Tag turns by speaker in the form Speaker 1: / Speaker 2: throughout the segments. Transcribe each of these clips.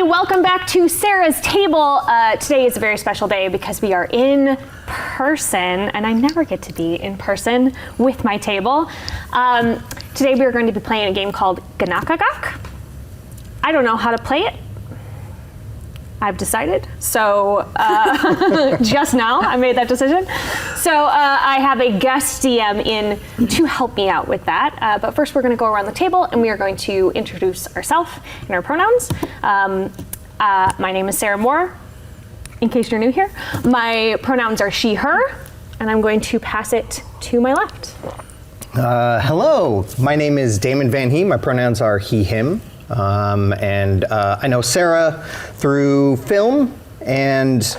Speaker 1: welcome back to Sarah's Table. Today is a very special day because we are in person, and I never get to be in person with my table. Today we are going to be playing a game called Ganakagok. I don't know how to play it. I've decided. So just now I made that decision. So I have a guest DM in to help me out with that. But first we're going to go around the table and we are going to introduce ourselves and our pronouns. My name is Sarah Moore, in case you're new here. My pronouns are she, her, and I'm going to pass it to my left.
Speaker 2: Hello, my name is Damon Van Hee. My pronouns are he, him. And I know Sarah through film and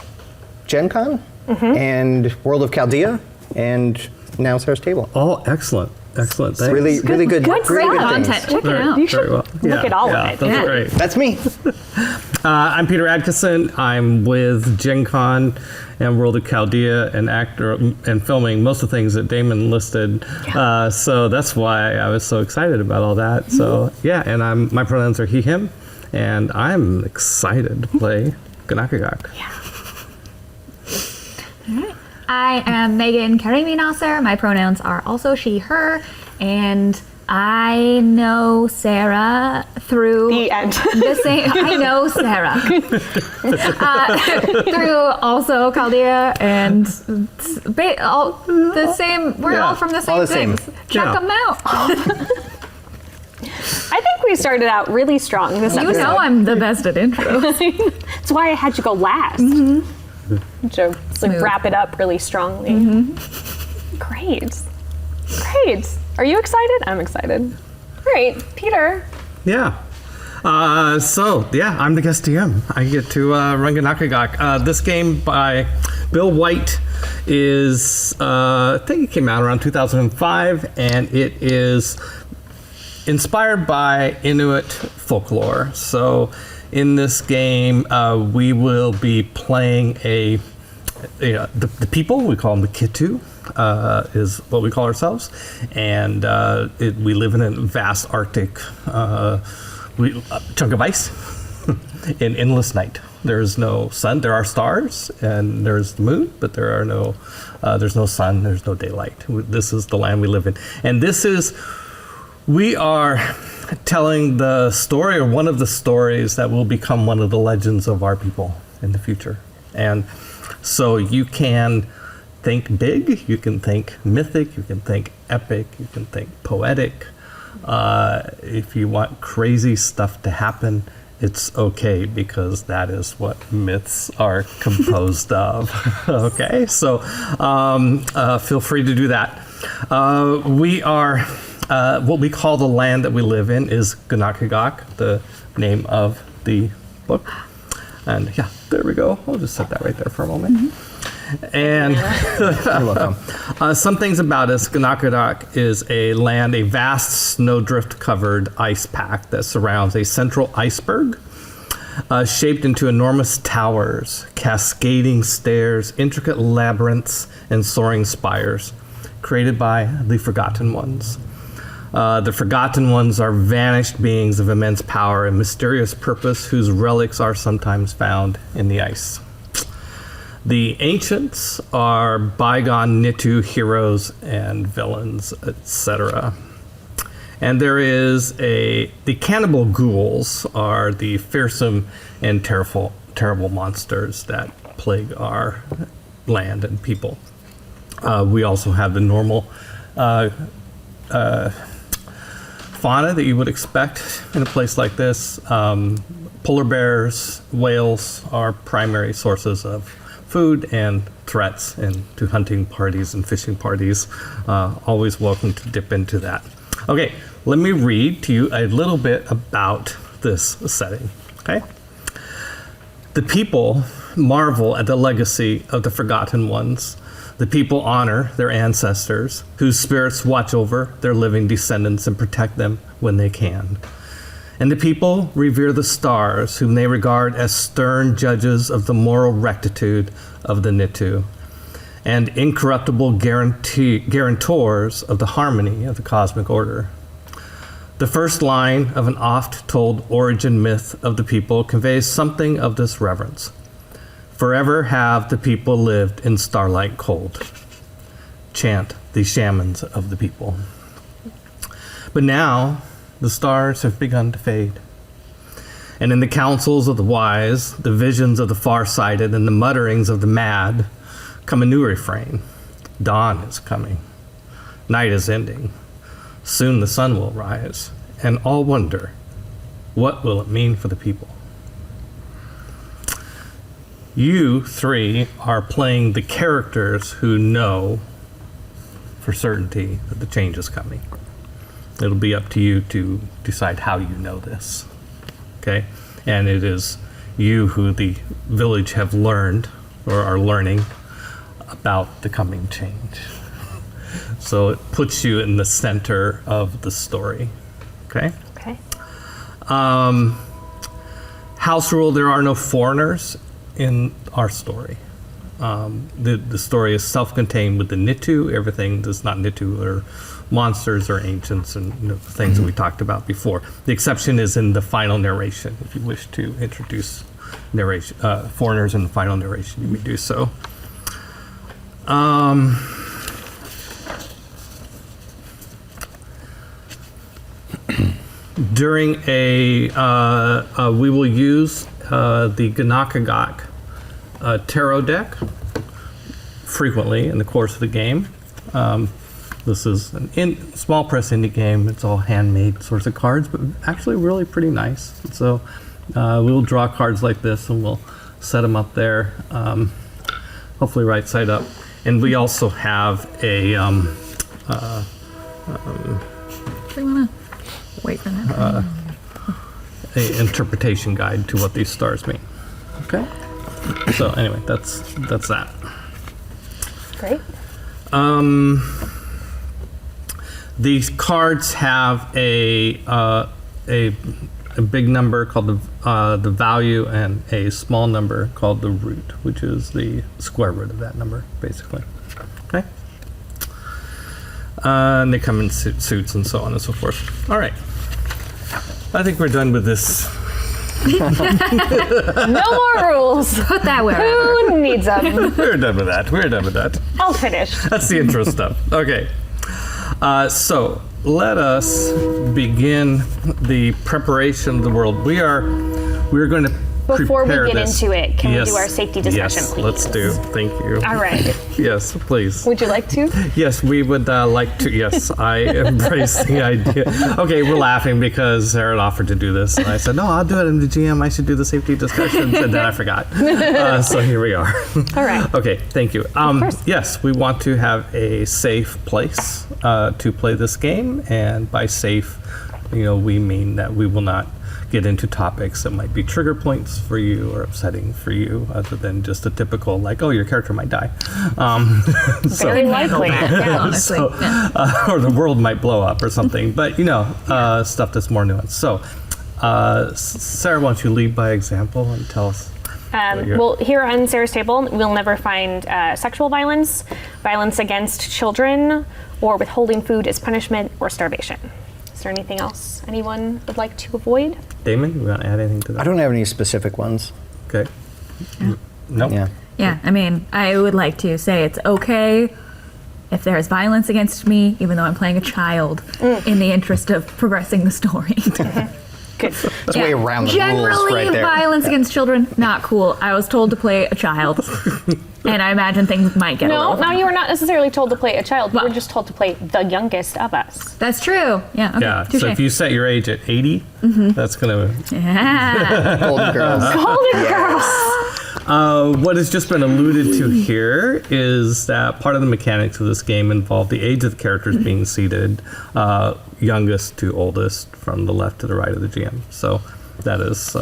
Speaker 2: Gen Con and World of Chaldea and now Sarah's Table.
Speaker 3: Oh, excellent. Excellent. Thanks.
Speaker 2: Really good
Speaker 4: content. Check it out.
Speaker 1: You should look at all of it.
Speaker 3: That's great.
Speaker 2: That's me.
Speaker 3: I'm Peter Adkinson. I'm with Gen Con and World of Chaldea and actor and filming most of the things that Damon listed. So that's why I was so excited about all that. So yeah, and my pronouns are he, him, and I'm excited to play Ganakagok.
Speaker 1: Yeah.
Speaker 4: All right. I am Megan Karimi Nasser. My pronouns are also she, her, and I know Sarah through
Speaker 1: The end.
Speaker 4: the same. I know Sarah through also Chaldea and all the same. We're all from the same
Speaker 2: all the same.
Speaker 4: things. Check
Speaker 3: Yeah.
Speaker 4: them out.
Speaker 1: I think we started out really strong this
Speaker 4: You
Speaker 1: episode.
Speaker 4: know I'm the best at intros.
Speaker 1: That's why I had you go last. So
Speaker 4: Smooth.
Speaker 1: wrap it up really strongly. Great. Are you excited? I'm excited. Great. Peter.
Speaker 3: Yeah. I'm the guest DM. I get to run Ganakagok. This game by Bill White is, I think it came out around 2005, and it is inspired by Inuit folklore. So in this game, we will be playing the people, we call them the Kitu, is what we call ourselves. And we live in a vast Arctic chunk of ice in endless night. There's no sun. There are stars and there's the moon, but there's no sun, there's no daylight. This is the land we live in. And we are telling the story, or one of the stories that will become one of the legends of our people in the future. And so you can think big, you can think mythic, you can think epic, you can think poetic. If you want crazy stuff to happen, it's okay, because that is what myths are composed of. Okay, so feel free to do that. We are, what we call the land that we live in is Ganakagok, the name of the book. And yeah, there we go. I'll just set that right there for a moment. And
Speaker 2: You're welcome.
Speaker 3: some things about us. Ganakagok is a vast snowdrift covered ice pack that surrounds a central iceberg, shaped into enormous towers, cascading stairs, intricate labyrinths, and soaring spires, created by the Forgotten Ones. The Forgotten Ones are vanished beings of immense power and mysterious purpose, whose relics are sometimes found in the ice. The ancients are bygone Nitu heroes and villains, etc. And there is the cannibal ghouls are the fearsome and terrible monsters that plague our land and people. We also have the normal fauna that you would expect in a place like this. Polar bears, whales are primary sources of food and threats, and to hunting parties and fishing parties. Always welcome to dip into that. Okay, let me read to you a little bit about this setting, okay? The people marvel at the legacy of the Forgotten Ones. The people honor their ancestors, whose spirits watch over their living descendants and protect them when they can. And the people revere the stars, whom they regard as stern judges of the moral rectitude of the Nitu, and incorruptible guarantors of the harmony of the cosmic order. The first line of an oft-told origin myth of the people conveys something of this reverence. Forever have the people lived in starlight cold. Chant the shamans of the people. But now the stars have begun to fade. And in the counsels of the wise, the visions of the far-sighted, and the mutterings of the mad, come a new refrain. Dawn is coming. Night is ending. Soon the sun will rise, and all wonder, what will it mean for the people? You three are playing the characters who know for certainty that the change is coming. It'll be up to you to decide how you know this, okay? And it is you who the village have learned or are learning about the coming change. So it puts you in the center of the story, okay?
Speaker 1: Okay.
Speaker 3: House rule, there are no foreigners in our story. The story is self-contained with the Nitu. Everything that's not Nitu are monsters or ancients and things that we talked about before. The exception is in the final narration. If you wish to introduce narration, foreigners in the final narration, you may do so. During we will use the Ganakagok tarot deck frequently in the course of the game. This is a small press indie game. It's all handmade sorts of cards, but actually really pretty nice. So we will draw cards like this and we'll set them up there, hopefully right side up. And we also have a
Speaker 4: Do you want to wait for that?
Speaker 3: a interpretation guide to what these stars mean. Okay. So anyway, that's that.
Speaker 1: Great.
Speaker 3: These cards have a big number called the value and a small number called the root, which is the square root of that number, basically. Okay. And they come in suits and so on and so forth. All right. I think we're done with this.
Speaker 1: No more rules.
Speaker 4: Put that wherever.
Speaker 1: Who needs them?
Speaker 3: We're done with that. We're done with that.
Speaker 1: I'll finish.
Speaker 3: That's the intro stuff. Okay. So let us begin the preparation of the world. We're going to
Speaker 1: Before we
Speaker 3: prepare
Speaker 1: get
Speaker 3: this.
Speaker 1: into it, can we
Speaker 3: Yes.
Speaker 1: do our safety discussion,
Speaker 3: yes,
Speaker 1: please?
Speaker 3: let's do. Thank you.
Speaker 1: All right.
Speaker 3: Yes, please.
Speaker 1: Would you like to?
Speaker 3: Yes, we would like to. Yes, I embrace the idea. Okay, we're laughing because Sarah offered to do this. And I said, no, I'll do it. I'm the GM. I should do the safety discussions. And then I forgot. So here we are.
Speaker 1: All right.
Speaker 3: Okay, thank you.
Speaker 1: course.
Speaker 3: Yes, we want to have a safe place to play this game. And by safe, we mean that we will not get into topics that might be trigger points for you or upsetting for you, other than just a typical, like, oh, your character might die.
Speaker 1: Very likely.
Speaker 4: Yeah, honestly.
Speaker 3: So,
Speaker 4: Yeah.
Speaker 3: or the world might blow up or something, but stuff that's more nuanced. So, Sarah, why don't you lead by example and tell us?
Speaker 1: Well, here on Sarah's table, we'll never find sexual violence, violence against children, or withholding food as punishment, or starvation. Is there anything else anyone would like to avoid?
Speaker 3: Damon, you want to add anything to that?
Speaker 2: I don't have any specific ones.
Speaker 3: Okay. No.
Speaker 2: Yeah.
Speaker 4: Yeah, I mean, I would like to say it's okay if there is violence against me, even though I'm playing a child, in the interest of progressing the story.
Speaker 1: Good.
Speaker 2: That's way around the rules
Speaker 4: Generally,
Speaker 2: right there.
Speaker 4: violence against children, not cool. I was told to play a child, and I imagine things might get a
Speaker 1: No,
Speaker 4: little.
Speaker 1: now you were not necessarily told to play a child. You
Speaker 4: Well-
Speaker 1: were just told to play the youngest of us.
Speaker 4: That's true. Yeah. Okay.
Speaker 3: Yeah.
Speaker 4: Touche.
Speaker 3: So if you set your age at 80, that's gonna.
Speaker 4: Yeah.
Speaker 2: Golden Girls.
Speaker 1: Golden Girls.
Speaker 3: What has just been alluded to here is that part of the mechanics of this game involve the age of the characters being seated, youngest to oldest, from the left to the right of the GM. So that is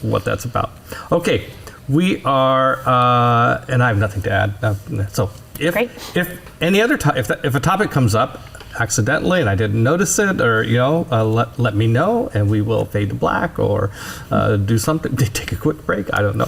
Speaker 3: what that's about. Okay, we are, and I have nothing to add. So if
Speaker 1: Great.
Speaker 3: any other if a topic comes up, accidentally and I didn't notice it, or let me know, and we will fade to black or do something. Take a quick break. I don't know.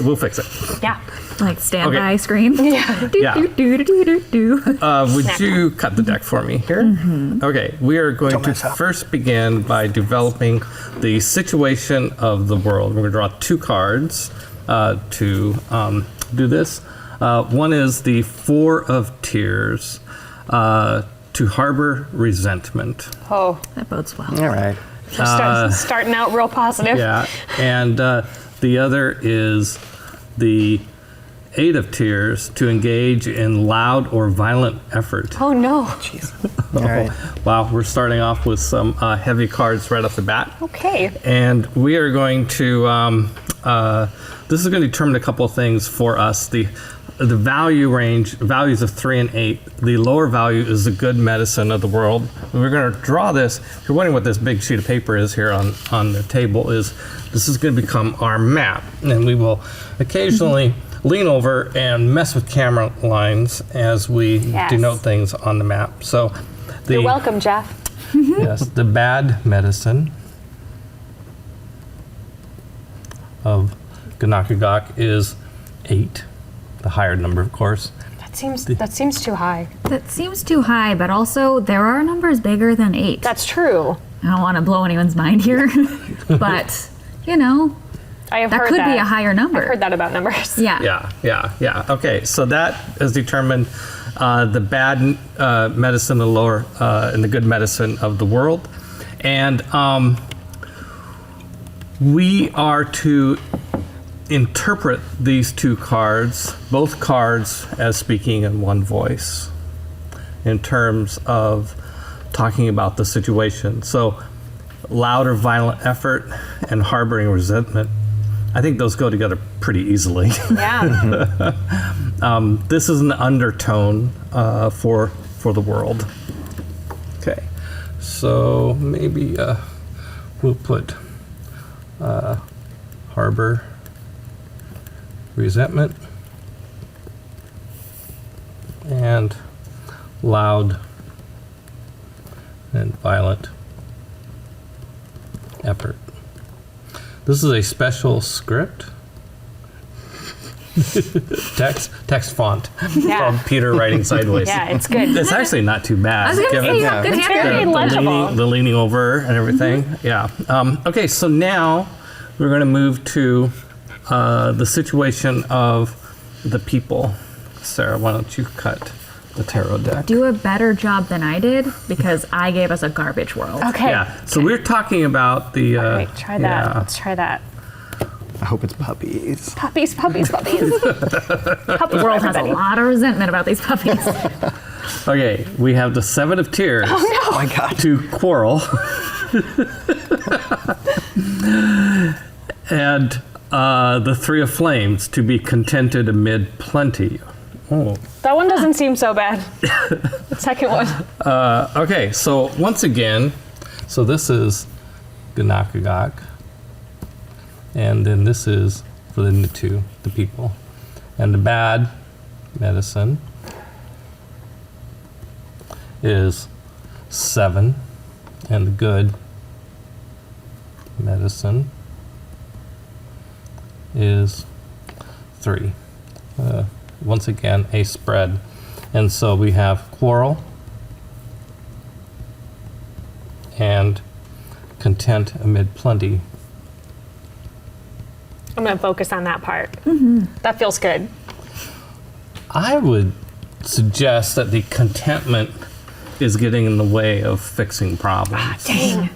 Speaker 3: We'll fix it.
Speaker 1: Yeah.
Speaker 4: Like standby
Speaker 3: Okay.
Speaker 4: screen.
Speaker 1: Yeah.
Speaker 3: Yeah. Would
Speaker 1: Snap.
Speaker 3: you cut the deck for me here? Okay, we are going to
Speaker 2: mess up.
Speaker 3: first begin by developing the situation of the world. We're going to draw 2 cards to do this. One is the 4 of Tears, to harbor resentment.
Speaker 1: Oh,
Speaker 4: That bodes well.
Speaker 2: All right.
Speaker 1: we're starting out real positive.
Speaker 3: Yeah, and the other is the 8 of Tears, to engage in loud or violent effort.
Speaker 1: Oh no.
Speaker 2: Jeez. All right.
Speaker 3: Wow, we're starting off with some heavy cards right off the bat.
Speaker 1: Okay.
Speaker 3: And we are going to, this is going to determine a couple of things for us. The values of 3 and 8. The lower value is the good medicine of the world. And we're going to draw this. If you're wondering what this big sheet of paper is here on the table, this is going to become our map. And we will occasionally lean over and mess with camera lines as we
Speaker 1: Yes.
Speaker 3: denote things on the map. So
Speaker 1: You're welcome, Jeff.
Speaker 3: yes, the bad medicine of Ganakagok is 8, the higher number, of course.
Speaker 1: That seems too high.
Speaker 4: That seems too high, but also there are numbers bigger than 8.
Speaker 1: That's true.
Speaker 4: I don't want to blow anyone's mind here, but
Speaker 1: I have
Speaker 4: that
Speaker 1: heard
Speaker 4: could
Speaker 1: that.
Speaker 4: be a higher number.
Speaker 1: I've heard that about numbers.
Speaker 4: Yeah.
Speaker 3: Yeah. Okay, so that is determined the bad medicine, the lower, and the good medicine of the world. And we are to interpret these 2 cards, both cards, as speaking in one voice in terms of talking about the situation. So loud or violent effort and harboring resentment, I think those go together pretty easily.
Speaker 1: Yeah.
Speaker 3: This is an undertone for the world. Okay, so maybe we'll put harbor resentment and loud and violent effort. This is a special script. text font
Speaker 1: Yeah.
Speaker 3: from Peter writing sideways.
Speaker 1: Yeah, it's good.
Speaker 3: It's actually not too bad.
Speaker 4: I was going to say,
Speaker 2: Yeah.
Speaker 4: good
Speaker 1: It's very
Speaker 4: handwriting.
Speaker 1: legible.
Speaker 3: the leaning over and everything. Yeah. Okay, so now we're going to move to the situation of the people. Sarah, why don't you cut the tarot deck?
Speaker 4: Do a better job than I did because I gave us a garbage world.
Speaker 1: Okay.
Speaker 3: Yeah. So we're talking about the.
Speaker 1: All right, try that.
Speaker 3: yeah.
Speaker 1: Let's try that.
Speaker 2: I hope it's puppies.
Speaker 1: Puppies. Puppies
Speaker 4: The
Speaker 1: for
Speaker 4: world has a
Speaker 1: everybody.
Speaker 4: lot of resentment about these puppies.
Speaker 3: Okay, we have the 7 of Tears
Speaker 2: Oh my God.
Speaker 3: to quarrel, and the 3 of Flames to be contented amid plenty. Oh.
Speaker 1: That one doesn't seem so bad. The second one.
Speaker 3: Okay, so once again, so this is Ganakagok, and then this is for the 2, the people, and the bad medicine is 7, and the good medicine is 3. Once again, a spread. And so we have quarrel and content amid plenty.
Speaker 1: I'm going to focus on that part. That feels good.
Speaker 3: I would suggest that the contentment is getting in the way of fixing problems.
Speaker 1: Dang.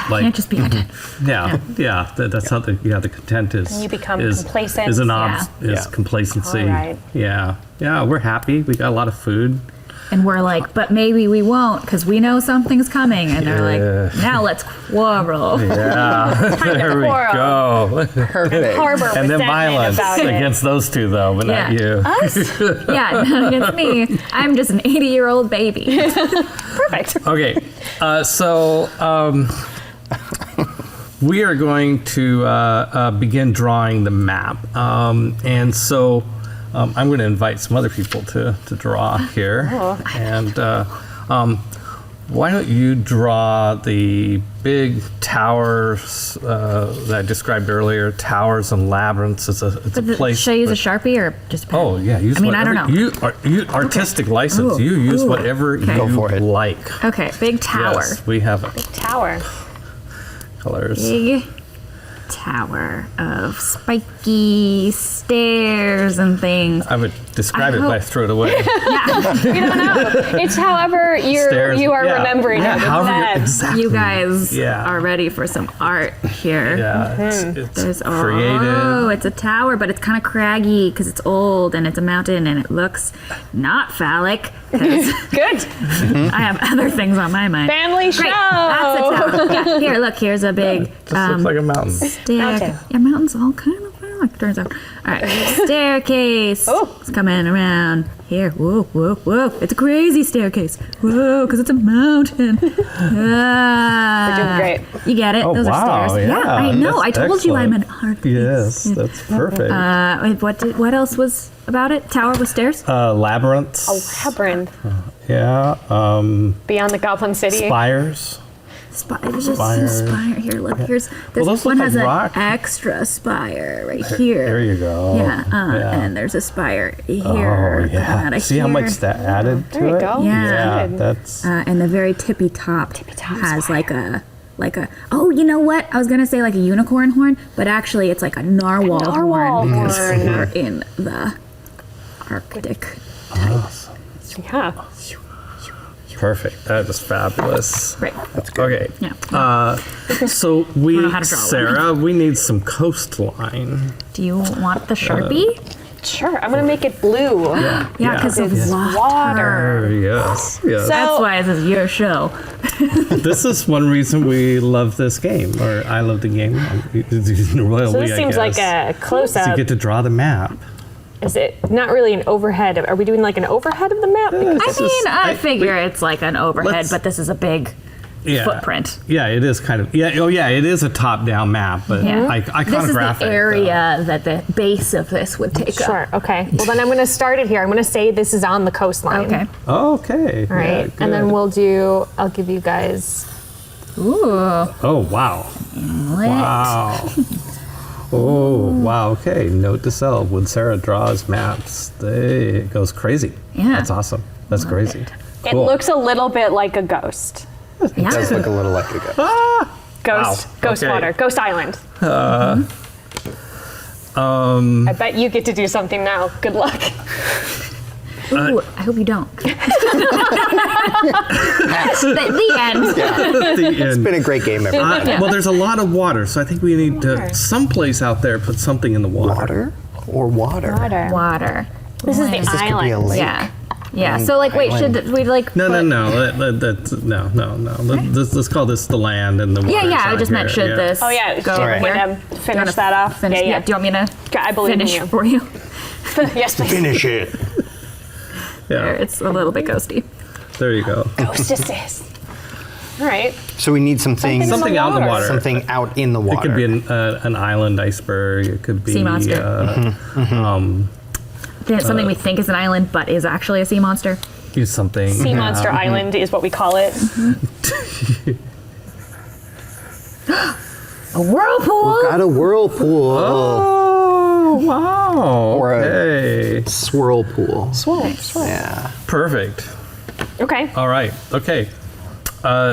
Speaker 4: Can't just be content.
Speaker 3: That's how the content is.
Speaker 1: And you become
Speaker 3: is,
Speaker 1: complacent.
Speaker 3: Is
Speaker 2: Yeah.
Speaker 3: complacency.
Speaker 1: All right.
Speaker 3: Yeah, we're happy. We got a lot of food.
Speaker 4: And we're like, but maybe we won't because we know something's coming. And they're like, now let's quarrel.
Speaker 3: Yeah, there we
Speaker 1: quarrel.
Speaker 3: go.
Speaker 2: Perfect.
Speaker 1: Harbor
Speaker 3: And then
Speaker 1: resentment
Speaker 3: violence
Speaker 1: about it.
Speaker 3: against those 2, though, but not you.
Speaker 1: Us?
Speaker 4: Yeah, not against me. I'm just an 80-year-old baby.
Speaker 1: Perfect.
Speaker 3: Okay, so we are going to begin drawing the map. And so I'm going to invite some other people to draw here. And why don't you draw the big towers that I described earlier, towers and labyrinths. It's a place.
Speaker 4: Should I use a Sharpie or just a pen?
Speaker 3: Oh, yeah. Use
Speaker 4: I mean, I
Speaker 3: whatever.
Speaker 4: don't know.
Speaker 3: You artistic license.
Speaker 4: Ooh,
Speaker 3: You use
Speaker 4: ooh,
Speaker 3: whatever
Speaker 4: okay.
Speaker 3: you
Speaker 2: Go for it.
Speaker 3: like.
Speaker 4: Okay, big tower.
Speaker 3: Yes, we have
Speaker 1: Tower.
Speaker 3: colors.
Speaker 4: Big tower of spiky stairs and things.
Speaker 3: I would describe it,
Speaker 4: hope-
Speaker 3: but I throw it away.
Speaker 1: You don't know. It's however
Speaker 3: Stairs,
Speaker 1: you are
Speaker 3: yeah.
Speaker 1: remembering
Speaker 3: Yeah,
Speaker 1: it.
Speaker 3: however you-
Speaker 1: Instead.
Speaker 3: exactly.
Speaker 4: You guys
Speaker 3: Yeah.
Speaker 4: are ready for some art here.
Speaker 3: Yeah,
Speaker 1: Mm-hmm.
Speaker 3: it's
Speaker 4: There's
Speaker 3: creative.
Speaker 4: Oh, it's a tower, but it's kind of craggy because it's old and it's a mountain and it looks not phallic. 'Cause
Speaker 1: Good.
Speaker 4: I have other things on my mind.
Speaker 1: Family show.
Speaker 4: Great, that's a tower. Yeah, here, look, here's a big
Speaker 3: Just looks like a mountain.
Speaker 1: Mountain.
Speaker 4: Yeah, mountains all kind of phallic, turns out. All right, staircase.
Speaker 1: Oh.
Speaker 4: It's coming around here. Whoa, whoa, whoa. It's a crazy staircase. Whoa, because it's a mountain.
Speaker 1: We're doing great.
Speaker 4: You get it?
Speaker 3: Oh,
Speaker 4: Those
Speaker 3: wow,
Speaker 4: are stairs.
Speaker 3: yeah,
Speaker 4: I know. I
Speaker 3: that's
Speaker 4: told you I'm an
Speaker 3: excellent.
Speaker 4: artist.
Speaker 3: Yes, that's perfect.
Speaker 4: What else was about it? Tower with stairs?
Speaker 3: Labyrinths.
Speaker 1: Labyrinth.
Speaker 3: Yeah.
Speaker 1: Beyond the Goblin City.
Speaker 3: Spires.
Speaker 4: There's just a spire here. Look, here's this
Speaker 3: those
Speaker 4: one
Speaker 3: look
Speaker 4: has
Speaker 3: like
Speaker 4: an
Speaker 3: rock.
Speaker 4: extra spire right here.
Speaker 3: There you go.
Speaker 4: Yeah, and there's a spire here.
Speaker 3: Oh,
Speaker 4: coming out
Speaker 3: yeah.
Speaker 4: of
Speaker 3: See how
Speaker 4: here.
Speaker 3: much that added to
Speaker 1: There you
Speaker 3: it?
Speaker 1: go.
Speaker 4: Yeah.
Speaker 1: Good.
Speaker 3: That's
Speaker 4: And the very tippy top has
Speaker 1: spire.
Speaker 4: like a oh, you know what? I was gonna say like a unicorn horn, but actually it's like a narwhal,
Speaker 1: narwhal
Speaker 4: horn.
Speaker 1: horn.
Speaker 4: We're in the Arctic.
Speaker 3: awesome.
Speaker 1: Yeah.
Speaker 3: Perfect. That is fabulous.
Speaker 4: Right.
Speaker 2: That's good.
Speaker 3: Okay.
Speaker 4: Yeah.
Speaker 3: So we,
Speaker 4: know how to draw one.
Speaker 3: Sarah, we need some coastline.
Speaker 4: Do you want the Sharpie?
Speaker 1: Sure. I'm gonna make it blue.
Speaker 4: Yeah, because of
Speaker 1: It's water.
Speaker 3: Yes. Yes.
Speaker 1: So-
Speaker 4: That's why this is your show.
Speaker 3: This is one reason we love this game, or I love the game.
Speaker 1: So this seems like a
Speaker 3: So
Speaker 1: close-up.
Speaker 3: you get to draw the map.
Speaker 1: Is it not really an overhead? Are we doing like an overhead of the map? Because
Speaker 4: I mean, I figure it's like an overhead,
Speaker 3: let's-
Speaker 4: but this is a big footprint.
Speaker 3: Yeah, it is kind of. Yeah. Oh, yeah. It is a top-down map, but
Speaker 4: Yeah.
Speaker 3: iconographic.
Speaker 4: This is the area that the base of this would take up.
Speaker 1: Sure. Okay. Well, then I'm going to start it here. I'm going to say this is on the coastline.
Speaker 4: Okay.
Speaker 3: Okay.
Speaker 1: All right. And then I'll give you guys.
Speaker 4: Ooh.
Speaker 3: Oh wow. Wow. Oh wow. Okay. Note to self: when Sarah draws maps, it goes crazy.
Speaker 4: Yeah.
Speaker 3: That's awesome. That's crazy.
Speaker 1: It
Speaker 3: Cool.
Speaker 1: looks a little bit like a ghost.
Speaker 2: It does look a little like a ghost.
Speaker 1: Ghost
Speaker 3: Okay.
Speaker 1: water. Ghost island. I bet you get to do something now. Good luck.
Speaker 4: Ooh, I hope you don't. the end.
Speaker 3: The
Speaker 2: It's
Speaker 3: end.
Speaker 2: been a great game, everyone.
Speaker 3: Well, there's a lot of water, so I think we need to someplace out there put something in the water.
Speaker 2: Water or water?
Speaker 4: Water.
Speaker 1: This is the
Speaker 2: This could be a
Speaker 1: island.
Speaker 2: lake.
Speaker 4: Yeah. Yeah. So like, wait,
Speaker 2: Island.
Speaker 4: should we like?
Speaker 3: No,
Speaker 4: put-
Speaker 3: that's no. Let's call this the land and the water.
Speaker 4: Yeah, yeah. I just meant should this.
Speaker 1: Oh yeah.
Speaker 4: Go
Speaker 1: Go
Speaker 4: over
Speaker 1: with
Speaker 4: here?
Speaker 1: them.
Speaker 4: Do you
Speaker 1: Finish
Speaker 4: wanna
Speaker 1: that off.
Speaker 4: Finish,
Speaker 1: Yeah.
Speaker 4: Do you want me to
Speaker 1: I believe in
Speaker 4: finish
Speaker 1: you.
Speaker 4: for you?
Speaker 1: Yes, please.
Speaker 2: Finish it.
Speaker 4: There,
Speaker 3: Yeah,
Speaker 4: it's a little bit ghosty.
Speaker 3: there you go.
Speaker 1: Ghostesses. All right.
Speaker 2: So we need something.
Speaker 3: Something out in the water.
Speaker 2: Something out in the
Speaker 3: It
Speaker 2: water.
Speaker 3: could be an island iceberg. It could be
Speaker 4: Sea monster. Something we think is an island, but is actually a sea monster.
Speaker 3: Use something.
Speaker 1: Sea Monster Island is what we call it.
Speaker 4: A whirlpool.
Speaker 2: Got a whirlpool
Speaker 3: Oh wow!
Speaker 2: Or a-
Speaker 3: Okay,
Speaker 2: swirl pool.
Speaker 1: Swirl.
Speaker 2: Yeah.
Speaker 3: perfect.
Speaker 1: Okay.
Speaker 3: All right. Okay.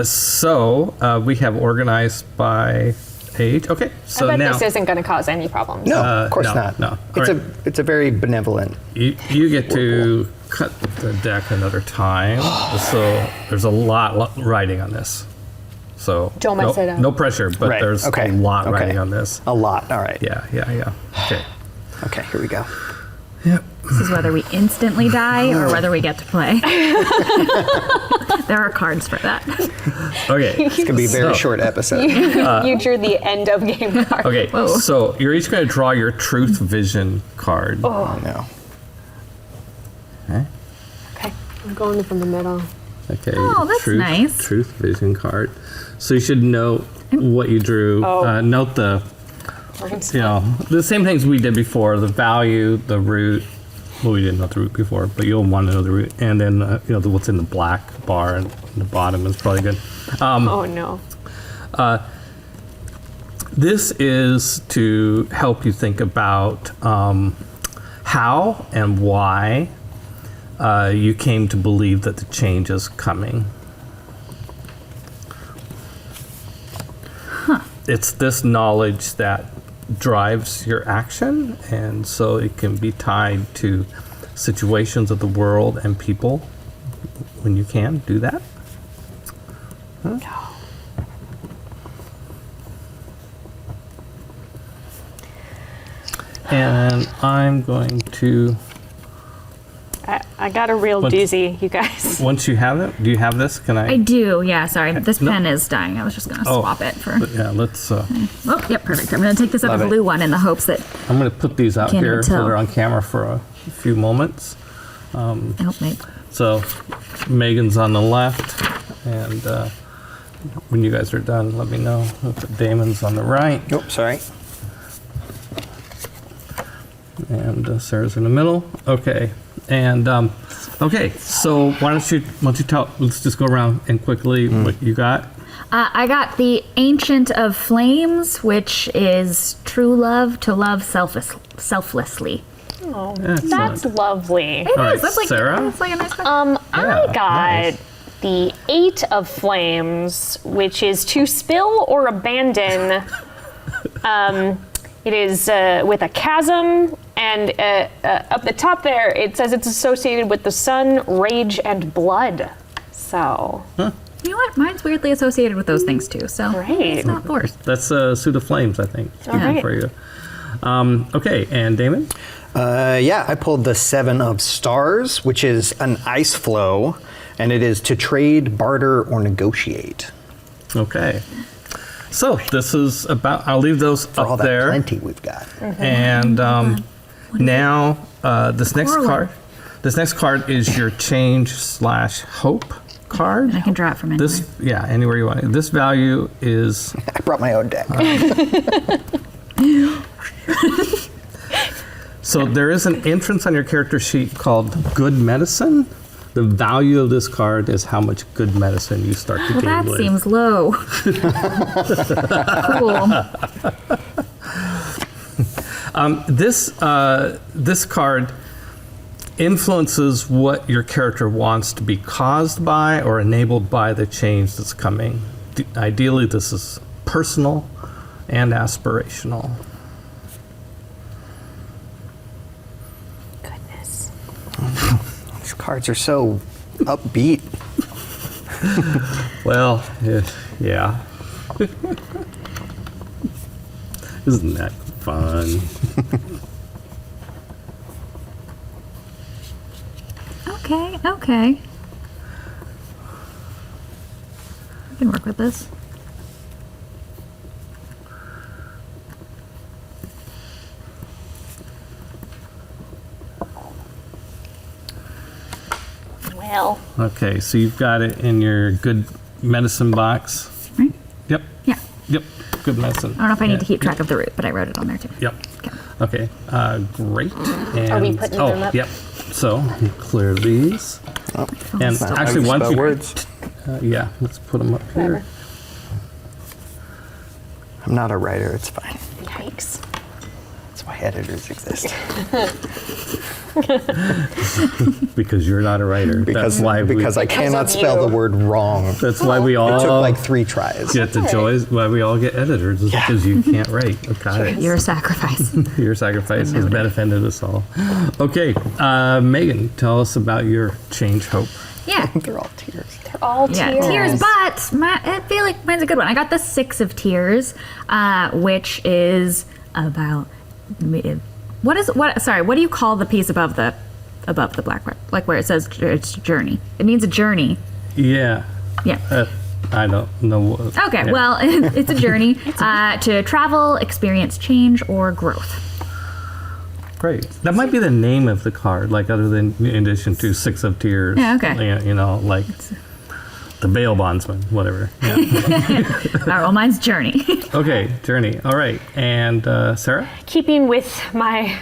Speaker 3: So we have organized by age. Okay. So
Speaker 1: I bet
Speaker 3: now
Speaker 1: this isn't going to cause any problems.
Speaker 2: No, of course
Speaker 3: no,
Speaker 2: not.
Speaker 3: no.
Speaker 2: It's
Speaker 3: All
Speaker 2: it's a very benevolent.
Speaker 3: you get to cut the deck another time. So there's a lot writing on this. So
Speaker 1: Don't mess it up.
Speaker 3: No pressure, but
Speaker 2: Right,
Speaker 3: there's
Speaker 2: okay,
Speaker 3: a lot
Speaker 2: okay.
Speaker 3: writing on this.
Speaker 2: A lot. All right.
Speaker 3: Yeah. Okay.
Speaker 2: Okay, here we go.
Speaker 3: Yep.
Speaker 4: This is whether we instantly die or whether we get to play. There are cards for that.
Speaker 3: Okay.
Speaker 2: It's gonna be a very
Speaker 3: So-
Speaker 2: short episode.
Speaker 1: You drew the end of game card.
Speaker 3: Okay. So you're each going to draw your truth vision card.
Speaker 2: Oh no.
Speaker 3: Okay.
Speaker 1: Okay. I'm going from the middle.
Speaker 3: Okay.
Speaker 4: Oh, that's nice.
Speaker 3: Truth vision card. So you should note what you drew.
Speaker 1: Oh.
Speaker 3: Note the,
Speaker 1: We're gonna
Speaker 3: the same things we did before: the value, the root, Well, we didn't know the root before, but you'll want to know the root. And then, what's in the black bar and the bottom is probably good.
Speaker 1: Oh no.
Speaker 3: This is to help you think about how and why you came to believe that the change is coming. It's this knowledge that drives your action, and so it can be tied to situations of the world and people when you can do that. And I'm going to...
Speaker 1: I got a real doozy, you guys.
Speaker 3: Once you have it, do you have this? Can I?
Speaker 4: I do, yeah, sorry. This
Speaker 3: No.
Speaker 4: pen is dying. I was just going to
Speaker 3: Oh.
Speaker 4: swap it for...
Speaker 3: Yeah, let's...
Speaker 4: Oh, yep, perfect. I'm going to take this other
Speaker 2: Love it.
Speaker 4: blue one in the hopes that...
Speaker 3: I'm going to put these out
Speaker 4: Can't
Speaker 3: here
Speaker 4: even
Speaker 3: so
Speaker 4: tell.
Speaker 3: they're on camera for a few moments.
Speaker 4: Oh, wait.
Speaker 3: So Megan's on the left, and when you guys are done, let me know. We'll put Damon's on the right,
Speaker 2: Oh, sorry.
Speaker 3: and Sarah's in the middle. Okay, and okay. So why don't you tell? Let's just go around and quickly what you got.
Speaker 4: I got the Ancient of Flames, which is true love to love selflessly.
Speaker 1: Oh,
Speaker 3: Excellent.
Speaker 1: that's lovely.
Speaker 4: It
Speaker 3: All right,
Speaker 4: is. That's like,
Speaker 3: Sarah?
Speaker 4: that's like a nice question.
Speaker 1: I got
Speaker 3: nice.
Speaker 1: the Eight of Flames, which is to spill or abandon. It is with a chasm, and up the top there, it says it's associated with the sun, rage, and blood. So,
Speaker 4: You know what? Mine's weirdly associated with those things too, so
Speaker 1: Great.
Speaker 4: it's not forced.
Speaker 3: That's a suit of flames, I think. Speaking
Speaker 1: right.
Speaker 3: for you. Okay, and Damon.
Speaker 2: Yeah, I pulled the Seven of Stars, which is an ice flow, and it is to trade, barter, or negotiate.
Speaker 3: Okay. So this is about. I'll leave those
Speaker 2: For all
Speaker 3: up
Speaker 2: that
Speaker 3: there.
Speaker 2: plenty we've got.
Speaker 3: And now this next
Speaker 4: Orla.
Speaker 3: card. This next card is your change/hope card.
Speaker 4: I can draw it from anywhere.
Speaker 3: This, yeah, anywhere you want it. This value is
Speaker 2: I brought my own deck.
Speaker 3: so there is an entrance on your character sheet called Good Medicine. The value of this card is how much good medicine you start to
Speaker 4: Well,
Speaker 3: gain
Speaker 4: that
Speaker 3: with.
Speaker 4: seems low. Cool.
Speaker 3: This card influences what your character wants to be caused by or enabled by the change that's coming. Ideally, this is personal and aspirational.
Speaker 1: goodness.
Speaker 2: These cards are so upbeat.
Speaker 3: Well, yeah. Isn't that fun?
Speaker 4: Okay, okay. I can work with this.
Speaker 1: Well,
Speaker 3: Okay, so you've got it in your good medicine box.
Speaker 4: Right?
Speaker 3: Yep,
Speaker 4: Yeah.
Speaker 3: yep, good medicine.
Speaker 4: I don't know if I need to keep track of the root, but I wrote it on there too.
Speaker 3: Yep.
Speaker 4: Okay.
Speaker 3: Okay, great. And,
Speaker 1: Are we putting them up?
Speaker 3: Yep. So clear these.
Speaker 2: Oh,
Speaker 3: And
Speaker 2: not how
Speaker 3: actually,
Speaker 2: you
Speaker 3: once
Speaker 2: spell
Speaker 3: you
Speaker 2: words.
Speaker 3: Yeah, let's put them up here.
Speaker 2: I'm not a writer. It's fine.
Speaker 1: yikes.
Speaker 2: That's why editors exist.
Speaker 3: Because you're not a writer.
Speaker 2: Because
Speaker 3: that's why
Speaker 2: because I
Speaker 1: Because
Speaker 2: cannot
Speaker 1: of
Speaker 2: spell the
Speaker 1: you.
Speaker 2: word wrong.
Speaker 3: That's why we all
Speaker 2: It took like 3 tries.
Speaker 3: get the joys. Why we all get editors is
Speaker 2: Yeah.
Speaker 3: because you can't write. Got it.
Speaker 4: Your sacrifice.
Speaker 3: Your sacrifice has benefited us all. Okay, Megan, tell us about your change hope.
Speaker 4: Yeah.
Speaker 2: They're all tears.
Speaker 1: They're all
Speaker 4: Yeah,
Speaker 1: tears.
Speaker 4: tears, but I feel like mine's a good one. I got the Six of Tears, which is about what do you call the piece above the black part? Like where it says it's journey. It means a journey.
Speaker 3: Yeah,
Speaker 4: Yeah.
Speaker 3: I don't know.
Speaker 4: Okay,
Speaker 3: yeah.
Speaker 4: well, it's a journey to travel, experience change, or growth.
Speaker 3: Great. That might be the name of the card, like other than in addition to Six of Tears.
Speaker 4: Yeah, okay.
Speaker 3: You know, like the bail bondsman, whatever. Yeah.
Speaker 4: All right, well, mine's journey.
Speaker 3: Okay, journey. All right, and Sarah.
Speaker 1: Keeping with my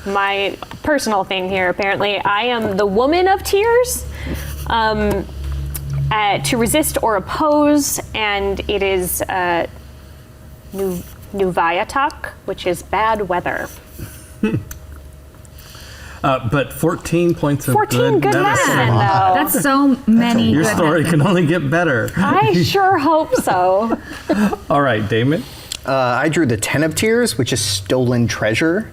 Speaker 1: my personal thing here, apparently. I am the woman of tears. To resist or oppose, and it is Nuvayatak, which is bad weather.
Speaker 3: But 14 points of
Speaker 1: 14 good medicine, though.
Speaker 4: That's so many.
Speaker 3: Your
Speaker 4: good
Speaker 3: story
Speaker 4: medicine.
Speaker 3: can only get better.
Speaker 1: I sure hope so.
Speaker 3: All right, Damon.
Speaker 2: I drew the 10 of Tears, which is stolen treasure.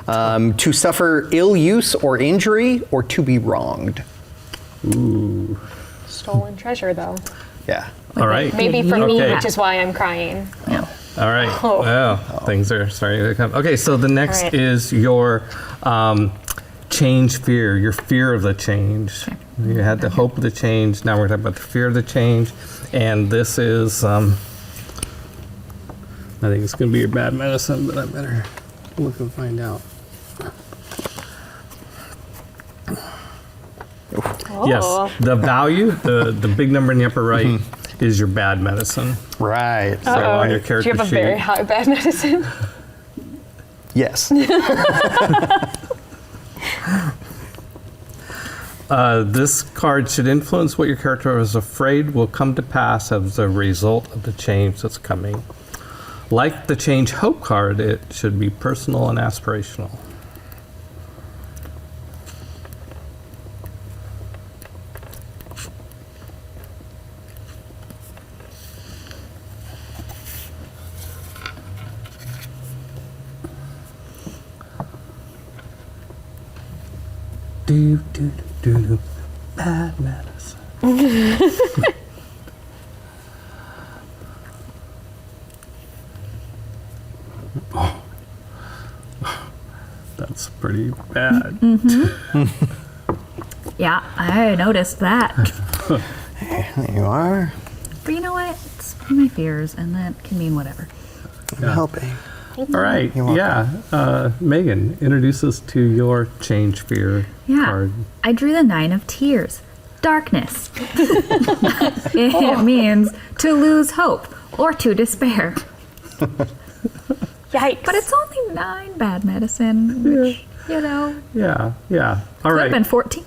Speaker 2: To suffer ill use or injury, or to be wronged.
Speaker 3: Ooh.
Speaker 1: Stolen treasure, though.
Speaker 2: Yeah.
Speaker 3: All right.
Speaker 1: Maybe for me,
Speaker 3: Okay.
Speaker 1: which is why I'm crying.
Speaker 3: All right.
Speaker 1: Oh.
Speaker 3: Well, things are starting to come. Okay, so the next
Speaker 1: All right.
Speaker 3: is your change fear, your fear of the change. You had the hope of the change. Now we're talking about the fear of the change. And this is, I think it's going to be your bad medicine, but I better look and find out.
Speaker 1: Oh.
Speaker 3: Yes, the value, the big number in the upper right, is your bad medicine.
Speaker 2: Right.
Speaker 3: So on your
Speaker 1: Do
Speaker 3: character
Speaker 1: you have a
Speaker 3: sheet.
Speaker 1: very high bad medicine?
Speaker 2: Yes.
Speaker 3: This card should influence what your character is afraid will come to pass as a result of the change that's coming. Like the change hope card, it should be personal and aspirational. Do, do, do, do, do. Bad medicine. Oh. That's pretty bad.
Speaker 4: Yeah, I noticed that.
Speaker 2: There you are.
Speaker 4: But you know what? It's my fears, and that can mean whatever.
Speaker 2: I'm helping.
Speaker 3: All right.
Speaker 2: You're welcome.
Speaker 3: Yeah. Megan, introduce us to your change fear
Speaker 4: Yeah.
Speaker 3: card.
Speaker 4: I drew the 9 of Tears. Darkness. It means to lose hope or to despair.
Speaker 1: Yikes.
Speaker 4: But it's only 9 bad medicine, which, you know,
Speaker 3: Yeah. Yeah. All
Speaker 4: could have been
Speaker 3: right.
Speaker 4: 14.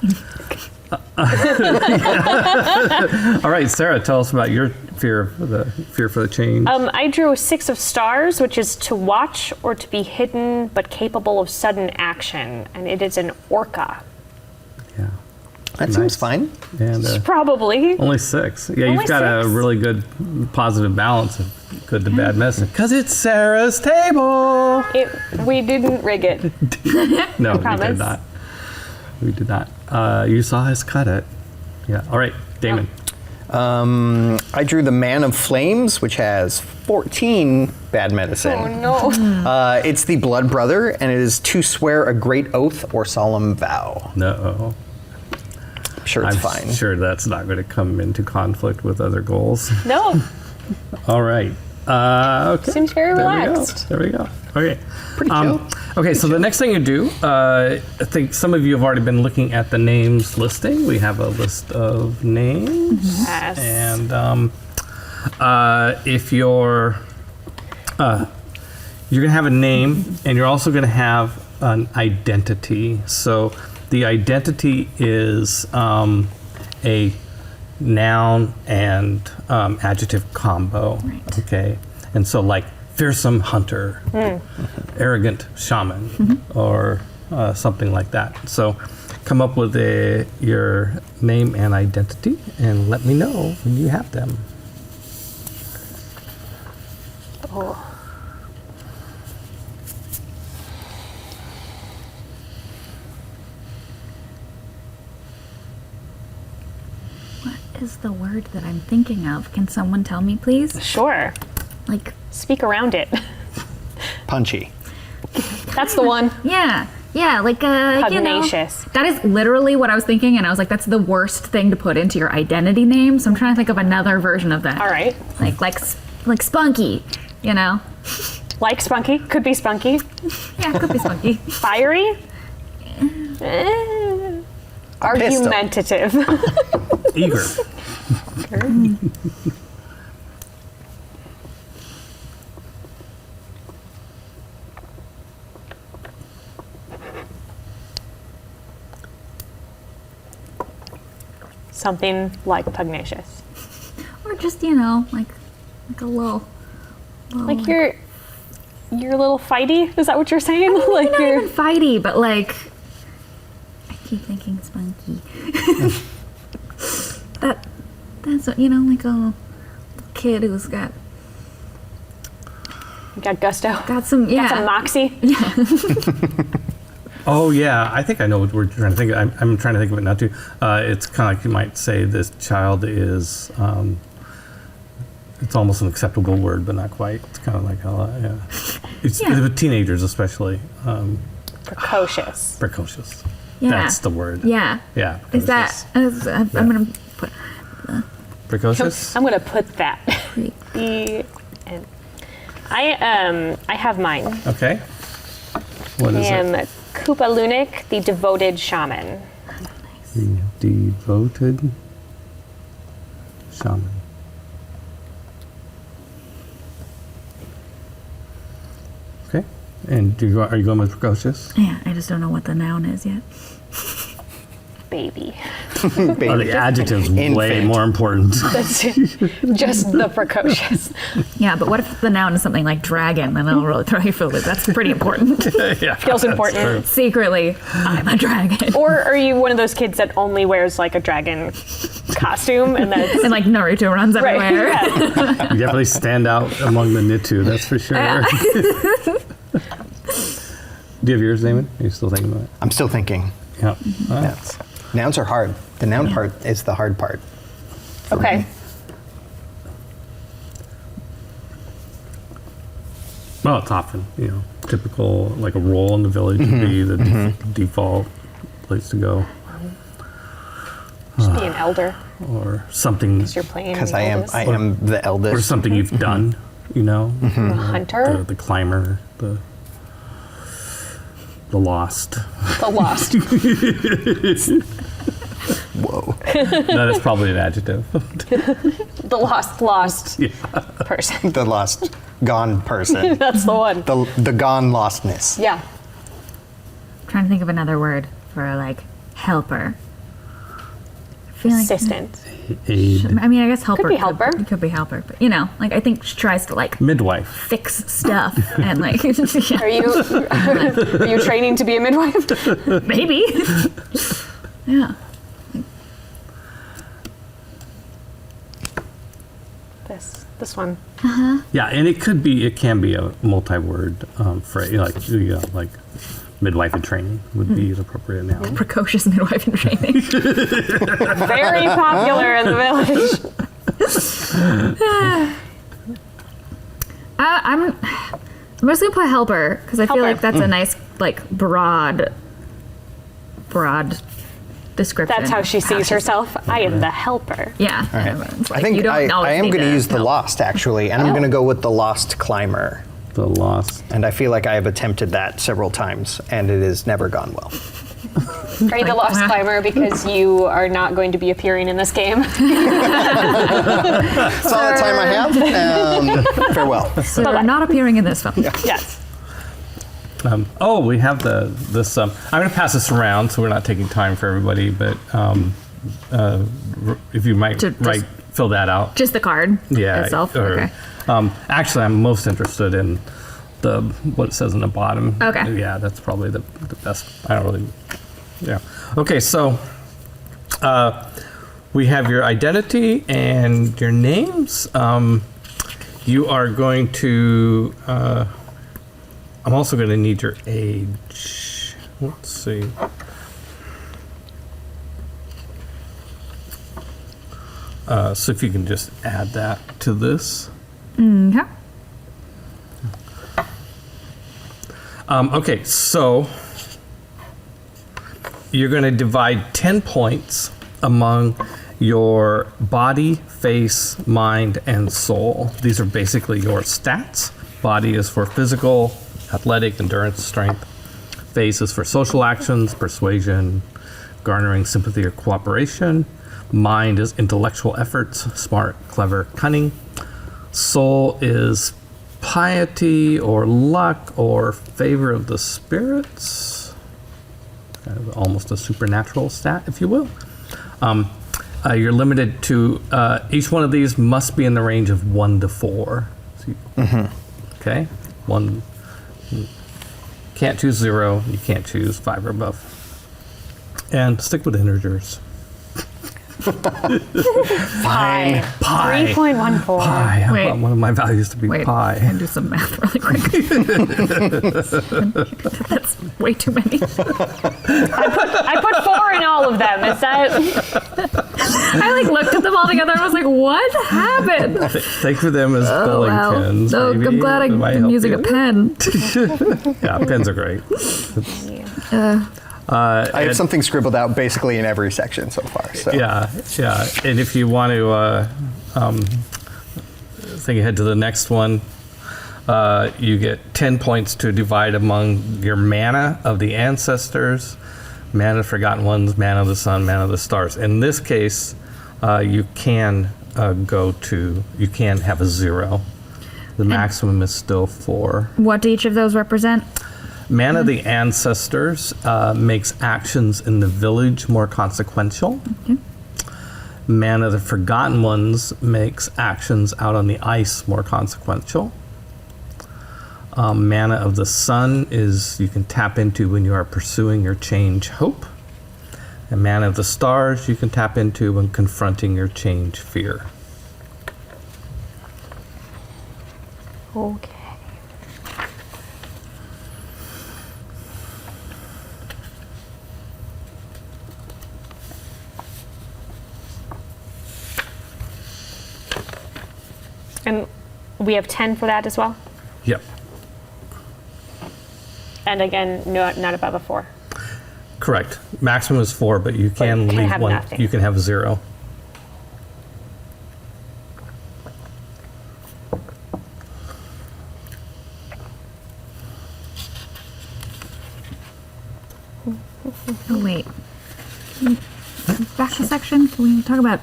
Speaker 3: All right, Sarah, tell us about your fear for the change.
Speaker 1: I drew a 6 of stars, which is to watch or to be hidden but capable of sudden action, and it is an orca.
Speaker 3: Yeah.
Speaker 2: That
Speaker 3: Nice.
Speaker 2: seems fine.
Speaker 3: And
Speaker 1: Probably.
Speaker 3: only 6. Yeah,
Speaker 1: Only
Speaker 3: you've got a
Speaker 1: 6?
Speaker 3: really good positive balance of good to bad medicine. Because it's Sarah's table.
Speaker 1: We didn't rig it.
Speaker 3: No, we
Speaker 1: promise.
Speaker 3: did not. We did not. You saw us cut it. Yeah. All right, Damon.
Speaker 2: I drew the Man of Flames, which has 14 bad medicine.
Speaker 1: Oh no.
Speaker 2: It's the Blood Brother, and it is to swear a great oath or solemn vow.
Speaker 3: No.
Speaker 2: I'm sure it's
Speaker 3: I'm
Speaker 2: fine.
Speaker 3: sure that's not going to come into conflict with other goals.
Speaker 1: No.
Speaker 3: All right. Okay.
Speaker 1: Seems very
Speaker 3: There we go.
Speaker 1: relaxed.
Speaker 3: There we go. Okay.
Speaker 2: Pretty chill.
Speaker 3: Okay, so the next thing you do, I think some of you have already been looking at the names listing. We have a list of names.
Speaker 1: Yes.
Speaker 3: And if you're going to have a name, and you're also going to have an identity. So the identity is a noun and adjective combo.
Speaker 4: Right.
Speaker 3: Okay, and so like fearsome hunter, arrogant shaman, or something like that. So come up with your name and identity, and let me know when you have them.
Speaker 1: Oh.
Speaker 4: What is the word that I'm thinking of? Can someone tell me, please?
Speaker 1: Sure.
Speaker 4: Like,
Speaker 1: Speak around it.
Speaker 2: Punchy.
Speaker 1: That's the one.
Speaker 4: yeah, like, you know.
Speaker 1: Pugnacious.
Speaker 4: That is literally what I was thinking, and I was like, that's the worst thing to put into your identity name. So I'm trying to think of another version of that.
Speaker 1: All right.
Speaker 4: Like spunky, you know?
Speaker 1: Like spunky. Could be spunky.
Speaker 4: Yeah, it could be spunky.
Speaker 1: Fiery. Argumentative.
Speaker 3: Eager.
Speaker 1: Something like pugnacious.
Speaker 4: Or just, you know, like a little
Speaker 1: Like you're a little fighty? Is that what you're saying? Like
Speaker 4: not
Speaker 1: you're
Speaker 4: even fighty, but like I keep thinking spunky. That's what, you know, like a little kid who's got
Speaker 1: gusto.
Speaker 4: got some
Speaker 1: Some moxie.
Speaker 3: Oh yeah, I think I know what we're trying to think of. I'm trying to think of it now too. It's kind of like you might say this child is. It's almost an acceptable word, but not quite. It's kind of like yeah. It's with teenagers especially.
Speaker 1: Precocious.
Speaker 3: Precocious.
Speaker 4: Yeah.
Speaker 3: That's the word.
Speaker 4: Yeah.
Speaker 3: Yeah.
Speaker 4: Is that I'm gonna put
Speaker 3: precocious?
Speaker 1: I'm gonna put that. I have mine.
Speaker 3: Okay. What is
Speaker 1: And
Speaker 3: it?
Speaker 1: Koopa Lunik, the devoted shaman.
Speaker 3: Devoted shaman. Okay. And are you going with precocious?
Speaker 4: Yeah, I just don't know what the noun is yet.
Speaker 1: Baby.
Speaker 3: Oh, the adjective's way
Speaker 2: Infant.
Speaker 3: more important.
Speaker 1: That's just the precocious.
Speaker 4: Yeah, but what if the noun is something like dragon? Then it'll really throw you for a loop. That's pretty important.
Speaker 3: Yeah,
Speaker 1: Feels
Speaker 3: that's
Speaker 1: important.
Speaker 3: true.
Speaker 4: Secretly, I'm a dragon.
Speaker 1: Or are you one of those kids that only wears like a dragon costume and that's
Speaker 4: And like Naruto runs
Speaker 1: right?
Speaker 4: everywhere.
Speaker 1: Yeah.
Speaker 3: You definitely stand out among the Nitu, that's for sure. Do you have yours, Damon? Are you still thinking about it?
Speaker 2: I'm still thinking.
Speaker 3: Yeah.
Speaker 2: Nouns are hard. The noun part is the hard part.
Speaker 1: Okay.
Speaker 3: Well, it's often, typical, like a role in the village would be the default place to go.
Speaker 1: Just be an elder
Speaker 3: Or something,
Speaker 1: because you're playing.
Speaker 2: Because
Speaker 1: the
Speaker 2: I
Speaker 1: oldest.
Speaker 2: am the eldest.
Speaker 3: or something you've done,
Speaker 1: A hunter.
Speaker 3: the climber, the lost.
Speaker 1: The lost.
Speaker 2: Whoa.
Speaker 3: That is probably an adjective.
Speaker 1: The lost person.
Speaker 2: The lost, gone person.
Speaker 1: That's the one.
Speaker 2: The gone lostness.
Speaker 1: Yeah.
Speaker 4: Trying to think of another word for like helper. I feel like,
Speaker 1: Assistant.
Speaker 3: Aid.
Speaker 4: I mean, I guess helper
Speaker 1: be helper.
Speaker 4: Could be helper, but like I think she tries to like
Speaker 3: Midwife.
Speaker 4: fix stuff and like
Speaker 1: Are you training to be a midwife?
Speaker 4: maybe. Yeah.
Speaker 1: This one.
Speaker 3: Yeah, and it can be a multi-word phrase, like midwife in training would be an appropriate noun.
Speaker 4: Precocious midwife in training.
Speaker 1: Very popular in the village.
Speaker 4: I'm just gonna put helper because I feel
Speaker 1: Helper.
Speaker 4: like that's a nice like broad description.
Speaker 1: That's how she sees herself. I am the helper.
Speaker 4: Yeah.
Speaker 2: All right.
Speaker 4: It's like,
Speaker 2: I think
Speaker 4: you don't always
Speaker 2: I am
Speaker 4: need
Speaker 2: going to use the
Speaker 4: help.
Speaker 2: lost, actually, and I'm going to go with the lost climber.
Speaker 3: The lost.
Speaker 2: And I feel like I have attempted that several times, and it has never gone well.
Speaker 1: Are you the lost climber because you are not going to be appearing in this game?
Speaker 2: That's all the time I have. Farewell.
Speaker 4: So they're not appearing in this film.
Speaker 1: Yes.
Speaker 3: We have this. I'm going to pass this around, so we're not taking time for everybody. But if you might fill that out.
Speaker 4: Just the card itself. Okay.
Speaker 3: Actually, I'm most interested in what it says on the bottom.
Speaker 4: Okay.
Speaker 3: Yeah, that's probably the best. I don't really. Yeah. Okay, so we have your identity and your names. You are going to. I'm also going to need your age. Let's see. So if you can just add that to this.
Speaker 4: Okay.
Speaker 3: Okay, so you're going to divide 10 points among your body, face, mind, and soul. These are basically your stats. Body is for physical, athletic, endurance, strength. Face is for social actions, persuasion, garnering sympathy or cooperation. Mind is intellectual efforts, smart, clever, cunning. Soul is piety or luck or favor of the spirits. Kind of almost a supernatural stat, if you will. You're limited to each one of these must be in the range of 1 to 4. So okay, 1. Can't choose 0. You can't choose 5 or above. And stick with integers.
Speaker 1: Pi.
Speaker 3: Pi.
Speaker 1: 3.14.
Speaker 3: Pi. I
Speaker 4: Wait.
Speaker 3: want one of my values to be
Speaker 4: Wait, I
Speaker 3: pi.
Speaker 4: can do some math really quick. That's way too many.
Speaker 1: I put 4 in all of them. Is that?
Speaker 4: I like looked at them all together and was like, what happened?
Speaker 3: Think of them as bowling pins.
Speaker 4: So
Speaker 3: maybe.
Speaker 4: I'm glad
Speaker 3: That might
Speaker 4: I'm
Speaker 3: help
Speaker 4: using
Speaker 3: you.
Speaker 4: a pen.
Speaker 3: Yeah, pens are great.
Speaker 2: I have something scribbled out basically in every section so far. So.
Speaker 3: Yeah. And if you want to think ahead to the next one, you get 10 points to divide among your mana of the ancestors, mana of forgotten ones, mana of the sun, mana of the stars. In this case, you can you can have a 0. The maximum is still 4.
Speaker 4: What do each of those represent?
Speaker 3: Mana of the ancestors makes actions in the village more consequential.
Speaker 4: Okay.
Speaker 3: Mana of the forgotten ones makes actions out on the ice more consequential. Mana of the sun is you can tap into when you are pursuing your change hope. And mana of the stars you can tap into when confronting your change fear.
Speaker 1: Okay. And we have 10 for that as well?
Speaker 3: Yep.
Speaker 1: And again, not above a 4.
Speaker 3: Correct. Maximum is 4, but you can
Speaker 1: you can
Speaker 3: leave
Speaker 1: have
Speaker 3: one.
Speaker 1: nothing.
Speaker 3: You can have 0.
Speaker 4: Oh, wait. Back a section. Can we talk about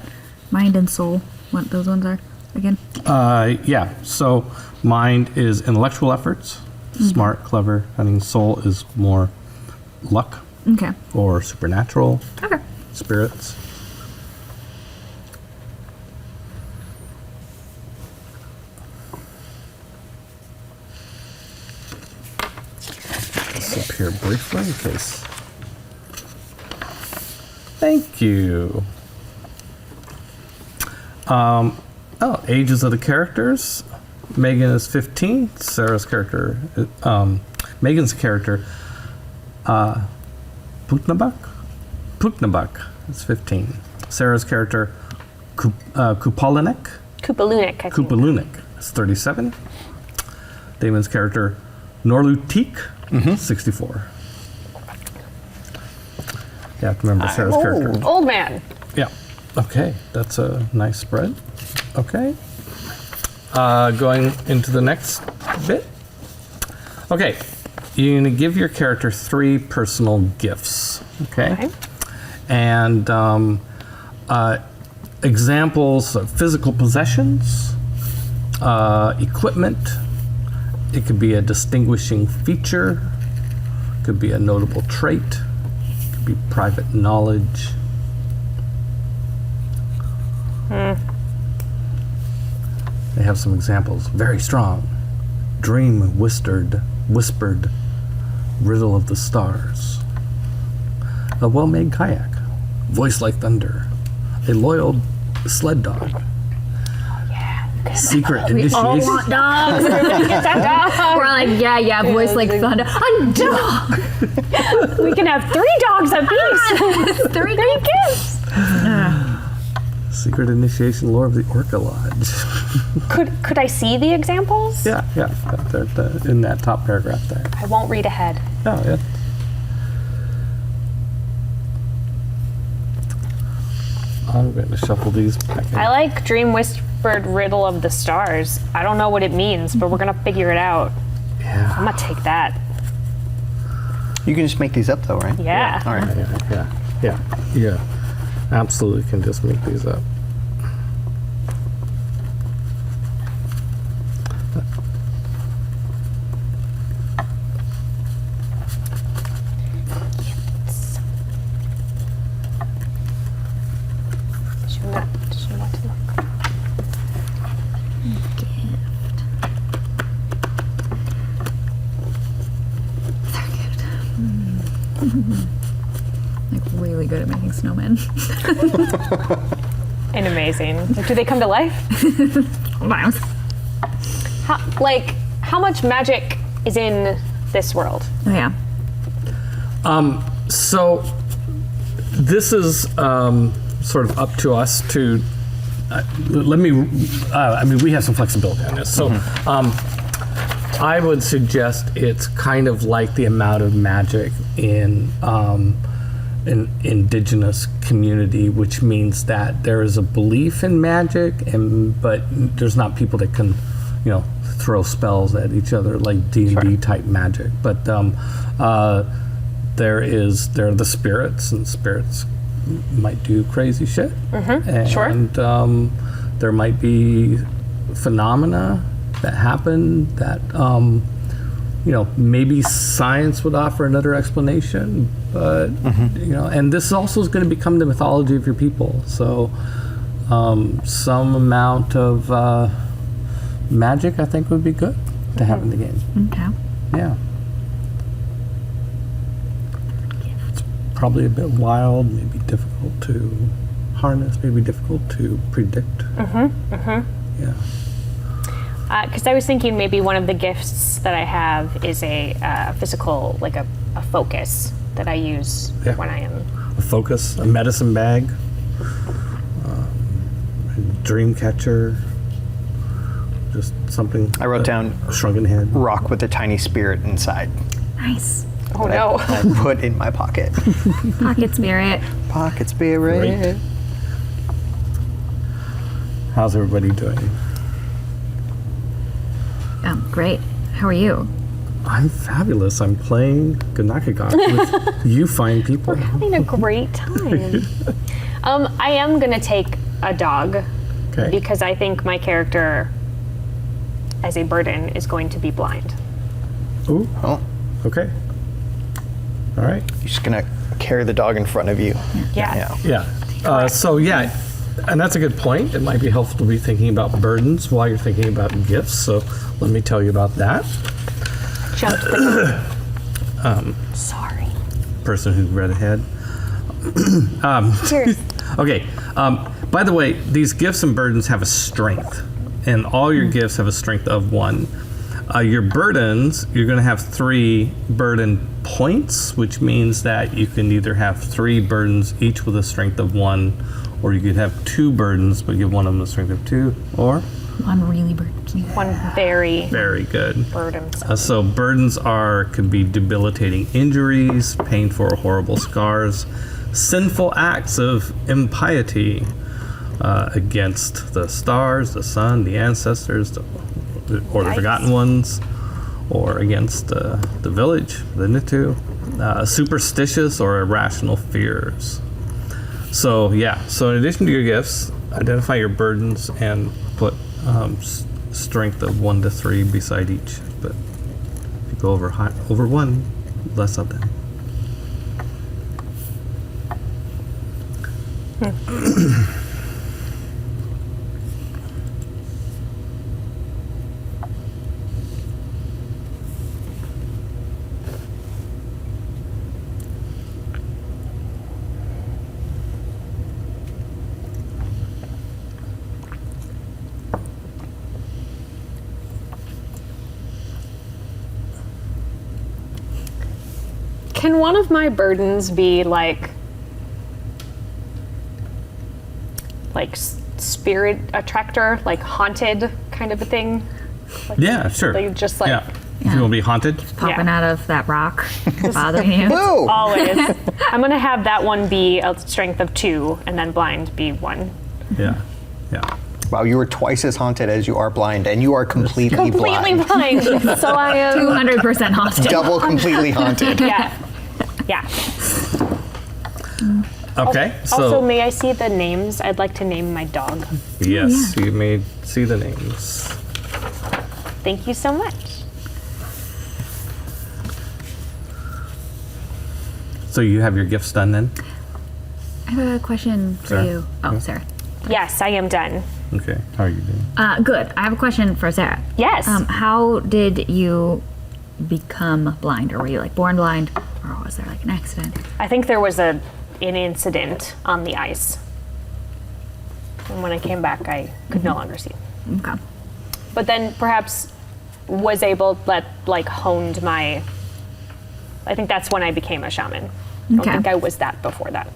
Speaker 4: mind and soul? What those ones are again?
Speaker 3: Yeah. So mind is intellectual efforts, smart, clever. I mean, soul is more luck
Speaker 4: Okay.
Speaker 3: or supernatural
Speaker 4: Okay.
Speaker 3: spirits. This up here briefly in case. Thank you. Ages of the characters. Megan is 15. Sarah's character, Megan's character, Putnabak is 15. Sarah's character, Kupalinek
Speaker 1: Kupalunik, I think.
Speaker 3: Kupalunik is 37. Damon's character, Norlutik, 64. You have to remember Sarah's character.
Speaker 1: Old man.
Speaker 3: Yeah. Okay, that's a nice spread. Okay. Going into the next bit. Okay, you're going to give your character 3 personal gifts. Okay. And examples of physical possessions, equipment. It could be a distinguishing feature. Could be a notable trait. Could be private knowledge. They have some examples. Very strong. Dream whispered, riddle of the stars. A well-made kayak. Voice like thunder. A loyal sled dog. Secret initiation.
Speaker 4: Want dogs. We're like, yeah, voice like thunder. A dog.
Speaker 1: We can have 3 dogs apiece.
Speaker 4: 3
Speaker 1: gifts.
Speaker 3: Secret initiation lore of the Orca Lodge.
Speaker 1: Could I see the examples?
Speaker 3: Yeah. They're in that top paragraph there.
Speaker 1: I won't read ahead.
Speaker 3: Oh, yeah. I'm going to shuffle these back in.
Speaker 1: I like Dream Whispered Riddle of the Stars. I don't know what it means, but we're gonna figure it out.
Speaker 3: Yeah.
Speaker 1: I'm gonna take that.
Speaker 2: You can just make these up though, right?
Speaker 1: Yeah.
Speaker 2: All right.
Speaker 3: Yeah. Absolutely can just make these up.
Speaker 4: good at making snowmen.
Speaker 1: And amazing. Like, do they come to life?
Speaker 4: Sometimes.
Speaker 1: How much magic is in this world?
Speaker 4: Oh yeah.
Speaker 3: So this is sort of up to us to. Let me. I mean, we have some flexibility on this. So, I would suggest it's kind of like the amount of magic in an indigenous community, which means that there is a belief in magic, but there's not people that can, throw spells at each other like D&D type magic. But there are the spirits, and spirits might do crazy shit. And there might be phenomena that happen that maybe science would offer another explanation, but and this also is going to become the mythology of your people. So some amount of magic, I think, would be good to have in the game.
Speaker 4: Okay.
Speaker 3: Yeah. It's probably a bit wild, maybe difficult to harness, maybe difficult to predict. Yeah.
Speaker 1: Because I was thinking maybe one of the gifts that I have is a physical, like a focus that I use when I am.
Speaker 3: A focus, a medicine bag, a dream catcher, just something.
Speaker 2: I wrote down
Speaker 3: shrunken head.
Speaker 2: rock with a tiny spirit inside.
Speaker 4: Nice.
Speaker 1: Oh no.
Speaker 2: I put in my pocket.
Speaker 4: Pocket spirit.
Speaker 2: Pocket spirit.
Speaker 3: Great. How's everybody doing?
Speaker 4: Great. How are you?
Speaker 3: I'm fabulous. I'm playing Ganakagok with you fine people.
Speaker 1: Having a great time. I am gonna take a dog because I think my character as a burden is going to be blind.
Speaker 3: Ooh.
Speaker 2: Oh,
Speaker 3: Okay. All right.
Speaker 2: you're just gonna carry the dog in front of you.
Speaker 1: Yeah.
Speaker 3: Yeah. And that's a good point. It might be helpful to be thinking about burdens while you're thinking about gifts. So let me tell you about that.
Speaker 1: Jumped the gun. Sorry.
Speaker 3: Person who read ahead.
Speaker 1: Cheers.
Speaker 3: Okay. By the way, these gifts and burdens have a strength, and all your gifts have a strength of 1. Your burdens, you're going to have 3 burden points, which means that you can either have 3 burdens, each with a strength of 1, or you could have 2 burdens, but give one of them a strength of 2, or?
Speaker 4: One really burdensome.
Speaker 1: One very
Speaker 3: Good.
Speaker 1: burdensome.
Speaker 3: So burdens could be debilitating injuries, painful or horrible scars, sinful acts of impiety against the stars, the sun, the ancestors, or the forgotten ones, or against the village, the Nitu, superstitious or irrational fears. So in addition to your gifts, identify your burdens and put strength of 1 to 3 beside each. But if you go over 1, less of them.
Speaker 1: Can one of my burdens be like spirit attractor, like haunted kind of a thing?
Speaker 3: Yeah, sure.
Speaker 1: Like just like
Speaker 3: If you want to be haunted.
Speaker 4: Popping out of that rock, bothering you.
Speaker 2: Boo!
Speaker 1: always. I'm gonna have that one be a strength of 2, and then blind be 1.
Speaker 3: Yeah.
Speaker 2: Wow, you are twice as haunted as you are blind, and you are completely
Speaker 1: Completely blind. So I am
Speaker 4: 200% haunted.
Speaker 2: Double completely haunted.
Speaker 1: Yeah.
Speaker 3: Okay.
Speaker 1: Also, may I see the names? I'd like to name my dog.
Speaker 3: Yes, you may see the names.
Speaker 1: Thank you so much.
Speaker 3: So you have your gifts done then?
Speaker 4: I have a question for
Speaker 3: Sarah?
Speaker 4: you. Oh, Sarah.
Speaker 1: Yes, I am done.
Speaker 3: Okay. How are you doing?
Speaker 4: Good. I have a question for Sarah.
Speaker 1: Yes.
Speaker 4: How did you become blind, or were you like born blind, or was there like an accident?
Speaker 1: I think there was a an incident on the ice. And when I came back, I could no longer see.
Speaker 4: Okay.
Speaker 1: But then perhaps was able, honed my. I think that's when I became a shaman. I don't
Speaker 4: Okay.
Speaker 1: think I was that before that.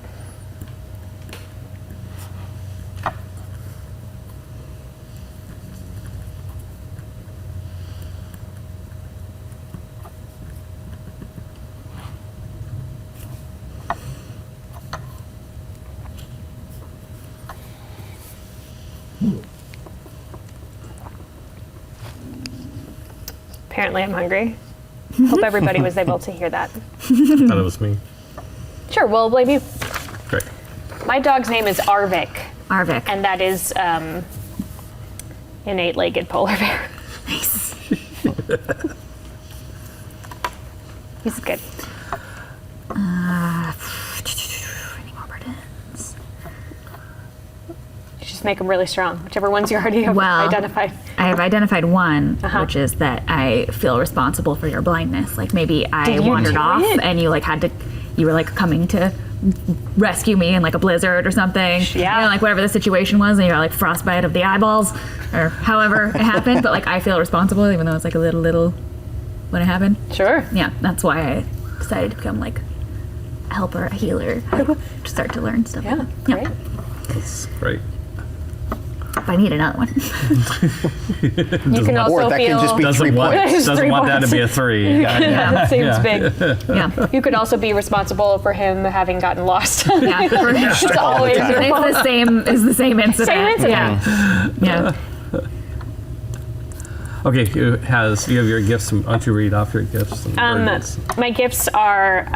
Speaker 1: Apparently I'm hungry. Hope everybody was able to hear that.
Speaker 3: Thought it was me.
Speaker 1: Sure, we'll blame you.
Speaker 3: Great.
Speaker 1: My dog's name is Arvik,
Speaker 4: Arvik.
Speaker 1: and that is an 8-legged polar bear.
Speaker 4: Nice.
Speaker 1: He's good.
Speaker 4: Any more burdens?
Speaker 1: You just make them really strong, whichever ones you already have
Speaker 4: Well,
Speaker 1: identified.
Speaker 4: I have identified one,
Speaker 1: Uh-huh.
Speaker 4: which is that I feel responsible for your blindness. Like maybe I
Speaker 1: Did you
Speaker 4: wandered
Speaker 1: do
Speaker 4: off
Speaker 1: it?
Speaker 4: and you you were coming to rescue me in a blizzard or something.
Speaker 1: Yeah.
Speaker 4: You know, whatever the situation was, and you're frostbite of the eyeballs or however it happened. But I feel responsible, even though it's a little when it happened.
Speaker 1: Sure.
Speaker 4: Yeah, that's why I decided to become a helper, a healer, to start to learn stuff.
Speaker 1: Yeah,
Speaker 4: Yeah.
Speaker 1: great.
Speaker 3: That's great.
Speaker 4: But I need another one.
Speaker 1: You can also
Speaker 2: Or that
Speaker 1: feel.
Speaker 2: can just be 3 points.
Speaker 1: Just
Speaker 3: Doesn't
Speaker 1: 3
Speaker 3: want that to
Speaker 1: points.
Speaker 3: be a 3.
Speaker 1: Yeah, that seems big.
Speaker 4: Yeah.
Speaker 1: You could also be responsible for him having gotten lost.
Speaker 4: Yeah, for
Speaker 1: It's
Speaker 4: sure.
Speaker 1: always your fault.
Speaker 4: It's the same incident.
Speaker 1: Same incident.
Speaker 4: Yeah. Yeah.
Speaker 3: Okay, you have your gifts. Why don't you read off your gifts? And burdens?
Speaker 1: My gifts are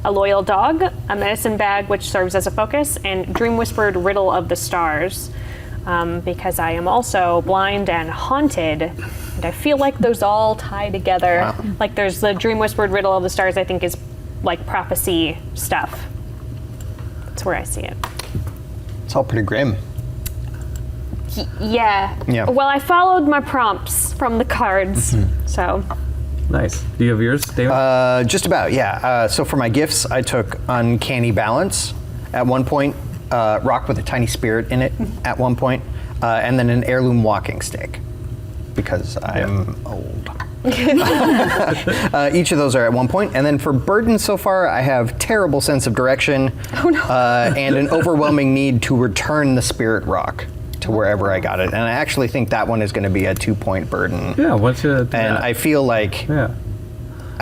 Speaker 1: a loyal dog, a medicine bag which serves as a focus, and Dream Whispered Riddle of the Stars, because I am also blind and haunted, and I feel like those all tie together.
Speaker 2: Wow.
Speaker 1: There's the Dream Whispered Riddle of the Stars, I think is prophecy stuff. That's where I see it.
Speaker 2: It's all pretty grim.
Speaker 1: Yeah.
Speaker 2: Yeah.
Speaker 1: Well, I followed my prompts from the cards, so.
Speaker 3: Nice. Do you have yours, David?
Speaker 2: Just about, yeah. So for my gifts, I took Uncanny Balance at one point, rock with a tiny spirit in it at one point, and then an heirloom walking stick, because I'm old. Each of those are at one point. And then for burdens so far, I have terrible sense of direction and an overwhelming need to return the spirit rock to wherever I got it. And I actually think that one is going to be a 2-point burden.
Speaker 3: Yeah, why don't you do
Speaker 2: And
Speaker 3: that?
Speaker 2: I feel like
Speaker 3: Yeah.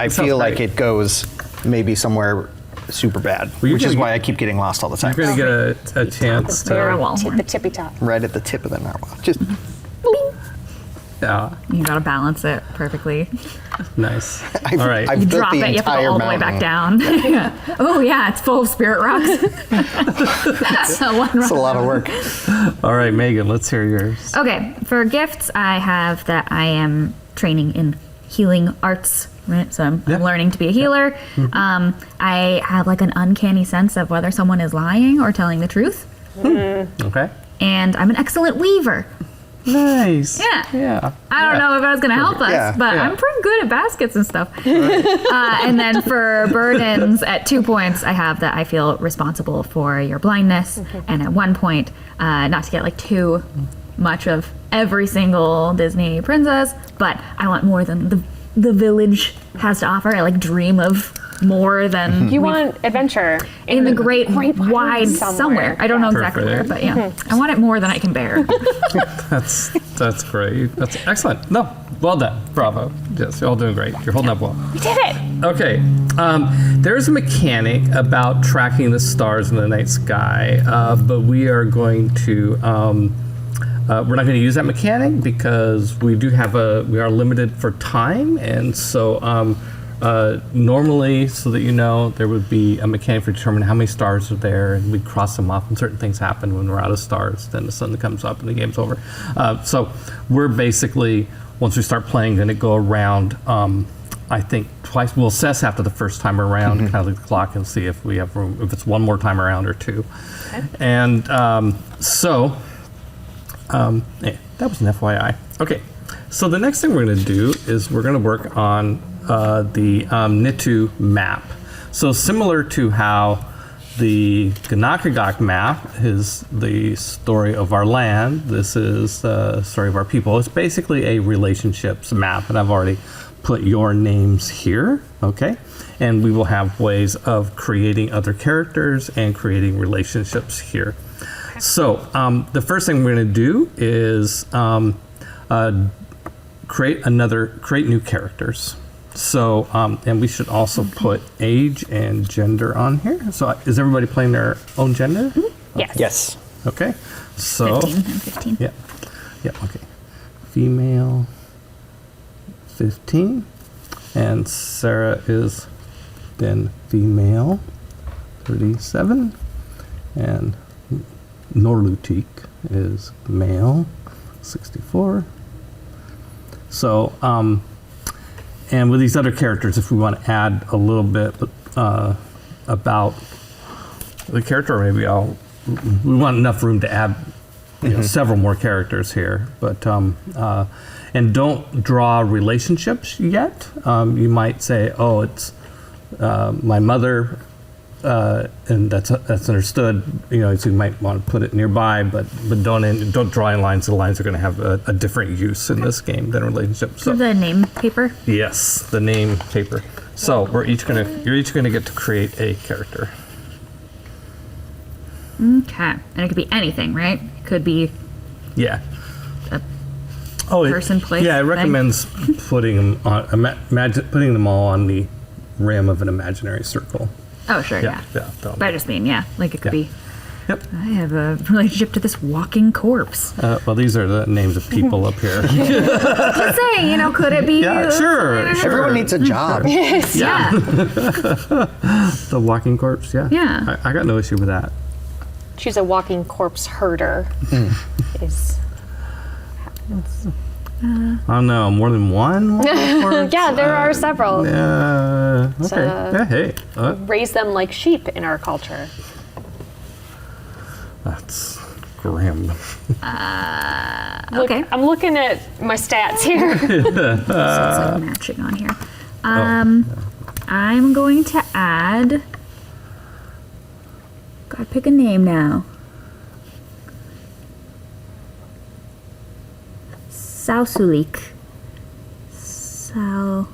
Speaker 3: sounds great.
Speaker 2: it goes maybe somewhere super bad,
Speaker 3: Well,
Speaker 2: which
Speaker 3: you're
Speaker 2: is
Speaker 3: gonna
Speaker 2: why I keep getting lost all the time.
Speaker 3: You're going to get a chance
Speaker 4: Very
Speaker 3: to...
Speaker 4: well.
Speaker 1: The tippy top.
Speaker 2: Right at the tip of the narwhal. Just
Speaker 3: Yeah,
Speaker 4: You gotta balance it perfectly.
Speaker 3: nice.
Speaker 2: I've,
Speaker 3: All right.
Speaker 2: I've
Speaker 4: You
Speaker 2: built
Speaker 4: drop
Speaker 2: the
Speaker 4: it, you have to go
Speaker 2: entire
Speaker 4: all the way
Speaker 2: mountain.
Speaker 4: back down. Yeah. Oh yeah, it's full of spirit rocks. So one
Speaker 2: It's a lot of work.
Speaker 3: All right, Megan, let's hear yours.
Speaker 4: Okay, for gifts, I have that I am training in healing arts, right? So I'm learning to be a healer. I have an uncanny sense of whether someone is lying or telling the truth.
Speaker 3: Okay.
Speaker 4: And I'm an excellent weaver.
Speaker 3: Nice.
Speaker 4: Yeah.
Speaker 3: Yeah.
Speaker 4: I don't know if I was going to help us,
Speaker 2: Yeah,
Speaker 4: but
Speaker 3: yeah.
Speaker 4: I'm pretty good at baskets and stuff. And then for burdens, at 2 points, I have that I feel responsible for your blindness. And at 1 point, not to get too much of every single Disney princess, but I want more than the village has to offer. I dream of more than
Speaker 1: You want adventure
Speaker 4: in the great wide
Speaker 1: somewhere.
Speaker 4: somewhere. I don't know exactly
Speaker 3: Perfect.
Speaker 4: where, but yeah, I want it more than I can bear.
Speaker 3: That's great. That's excellent. No, well done. Bravo. Yes, you're all doing great. You're holding up well.
Speaker 1: We did it.
Speaker 3: Okay. There's a mechanic about tracking the stars in the night sky, but we are going to. We're not going to use that mechanic because we are limited for time, and so normally, so that you know, there would be a mechanic for determining how many stars are there, and we cross them off, and certain things happen when we're out of stars. Then the sun comes up, and the game's over. So we're basically, once we start playing, going to go around. I think twice. We'll assess after the first time around, kind of look at the clock and see if we have room, if it's one more time around or two. Okay. And that was an FYI. Okay, so the next thing we're going to do is we're going to work on the Nitu map. So similar to how the Ganakagok map is the story of our land. This is the story of our people. It's basically a relationships map, and I've already put your names here, okay? And we will have ways of creating other characters and creating relationships here. So the first thing we're going to do is create new characters. So, and we should also put age and gender on here. So is everybody playing their own gender?
Speaker 1: Yes.
Speaker 2: Yes.
Speaker 3: Okay. So
Speaker 4: 15 and 15.
Speaker 3: yeah. Yeah, okay. Female 15. And Sarah is then female 37. And Norlutik is male 64. So, and with these other characters, if we want to add a little bit about the character, maybe we want enough room to add several more characters here. But and don't draw relationships yet. You might say, oh, it's my mother, and that's understood. You know, so you might want to put it nearby, but don't draw in lines. The lines are going to have a different use in this game than relationships. So
Speaker 4: The name paper.
Speaker 3: yes, the name paper. So you're each gonna get to create a character.
Speaker 4: Okay. And it could be anything, right? It could be
Speaker 3: Yeah.
Speaker 4: a
Speaker 3: Oh,
Speaker 4: person, place,
Speaker 3: Yeah, it
Speaker 4: thing?
Speaker 3: recommends putting them on. Putting them all on the rim of an imaginary circle.
Speaker 4: Oh, sure, yeah.
Speaker 3: That'll-
Speaker 4: But I just mean, yeah, like it could
Speaker 3: Yeah.
Speaker 4: be,
Speaker 3: Yep.
Speaker 4: I have a relationship to this walking corpse.
Speaker 3: Well, these are the names of people up here.
Speaker 4: Just saying, you know, could it be?
Speaker 3: Yeah, sure.
Speaker 2: Everyone needs a job.
Speaker 4: Yeah.
Speaker 3: The walking corpse. Yeah.
Speaker 4: Yeah.
Speaker 3: I got no issue with that.
Speaker 1: She's a walking corpse herder. Is
Speaker 3: Oh no, more than one. walking corpse?
Speaker 1: yeah, there are several.
Speaker 3: Okay. Yeah, hey.
Speaker 1: Raise them like sheep in our culture.
Speaker 3: That's grim.
Speaker 4: Okay.
Speaker 1: I'm looking at my stats here.
Speaker 4: So it's like matching on here. I'm going to add. Gotta pick a name now. Sausulik. Sausulik.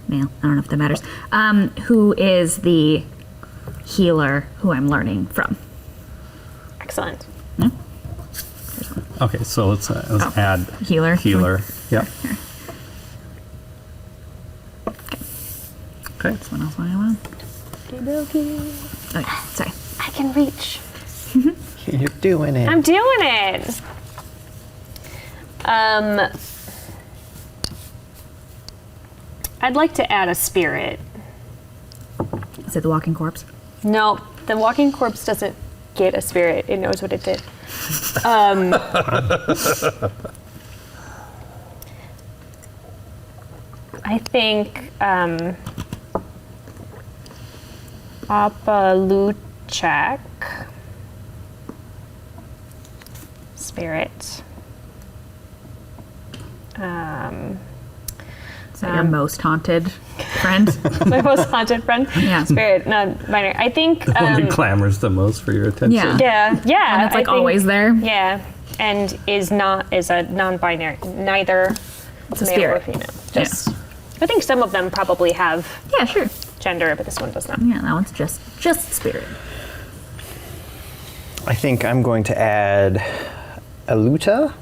Speaker 4: Male. I don't know if that matters. Who is the healer who I'm learning from?
Speaker 1: Excellent.
Speaker 3: Okay, so let's add
Speaker 4: Healer.
Speaker 3: healer. Yep.
Speaker 4: Here.
Speaker 3: Okay.
Speaker 4: What else do I want? Okay, sorry.
Speaker 1: I can reach.
Speaker 2: You're doing it.
Speaker 1: I'm doing it. I'd like to add a spirit.
Speaker 4: Is it the walking corpse?
Speaker 1: No, the walking corpse doesn't get a spirit. It knows what it did. I think Apaluchak spirit.
Speaker 4: Is that your most haunted friend?
Speaker 1: My most haunted friend.
Speaker 4: Yeah.
Speaker 1: Spirit, non-binary. I think.
Speaker 3: The one that clamors the most for your attention.
Speaker 4: Yeah.
Speaker 1: Yeah, yeah.
Speaker 4: And it's like
Speaker 1: I think-
Speaker 4: always there.
Speaker 1: Yeah, and is a non-binary, neither
Speaker 4: It's a
Speaker 1: male
Speaker 4: spirit.
Speaker 1: or female. Just, I think some of them probably have
Speaker 4: Yeah, sure.
Speaker 1: gender, but this one does not.
Speaker 4: Yeah, that one's just spirit.
Speaker 2: I think I'm going to add Aluta.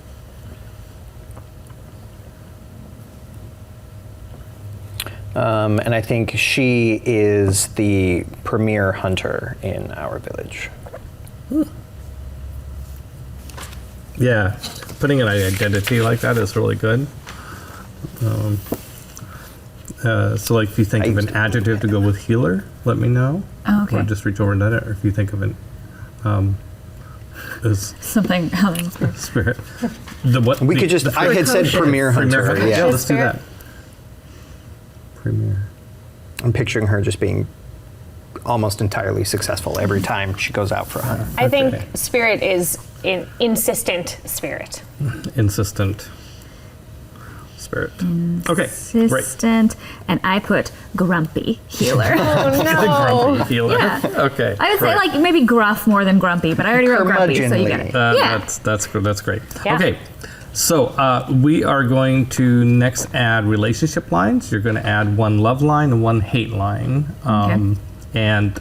Speaker 2: And I think she is the premier hunter in our village.
Speaker 3: Yeah, putting an identity like that is really good. So, like, if you think of an adjective to go with healer, let me know.
Speaker 4: Oh, okay.
Speaker 3: Or just reach over and done it. Or if you think of an as
Speaker 4: Something else.
Speaker 3: spirit,
Speaker 2: We could just, I had said premier hunter.
Speaker 3: Yeah,
Speaker 2: Yeah.
Speaker 3: let's do
Speaker 1: Spirit.
Speaker 3: that. Premier.
Speaker 2: I'm picturing her just being almost entirely successful every time she goes out for a hunt.
Speaker 1: I think
Speaker 3: Okay.
Speaker 1: spirit is insistent spirit.
Speaker 3: Insistent spirit. Okay, great.
Speaker 4: Persistent. And I put grumpy healer.
Speaker 3: Grumpy healer.
Speaker 4: Yeah.
Speaker 3: Okay.
Speaker 4: I would say
Speaker 3: great.
Speaker 4: like maybe gruff more than grumpy, but I already wrote grumpy, so you get it. Yeah.
Speaker 3: That's great.
Speaker 1: Yeah.
Speaker 3: Okay, so we are going to next add relationship lines. You're going to add one love line and one hate line, and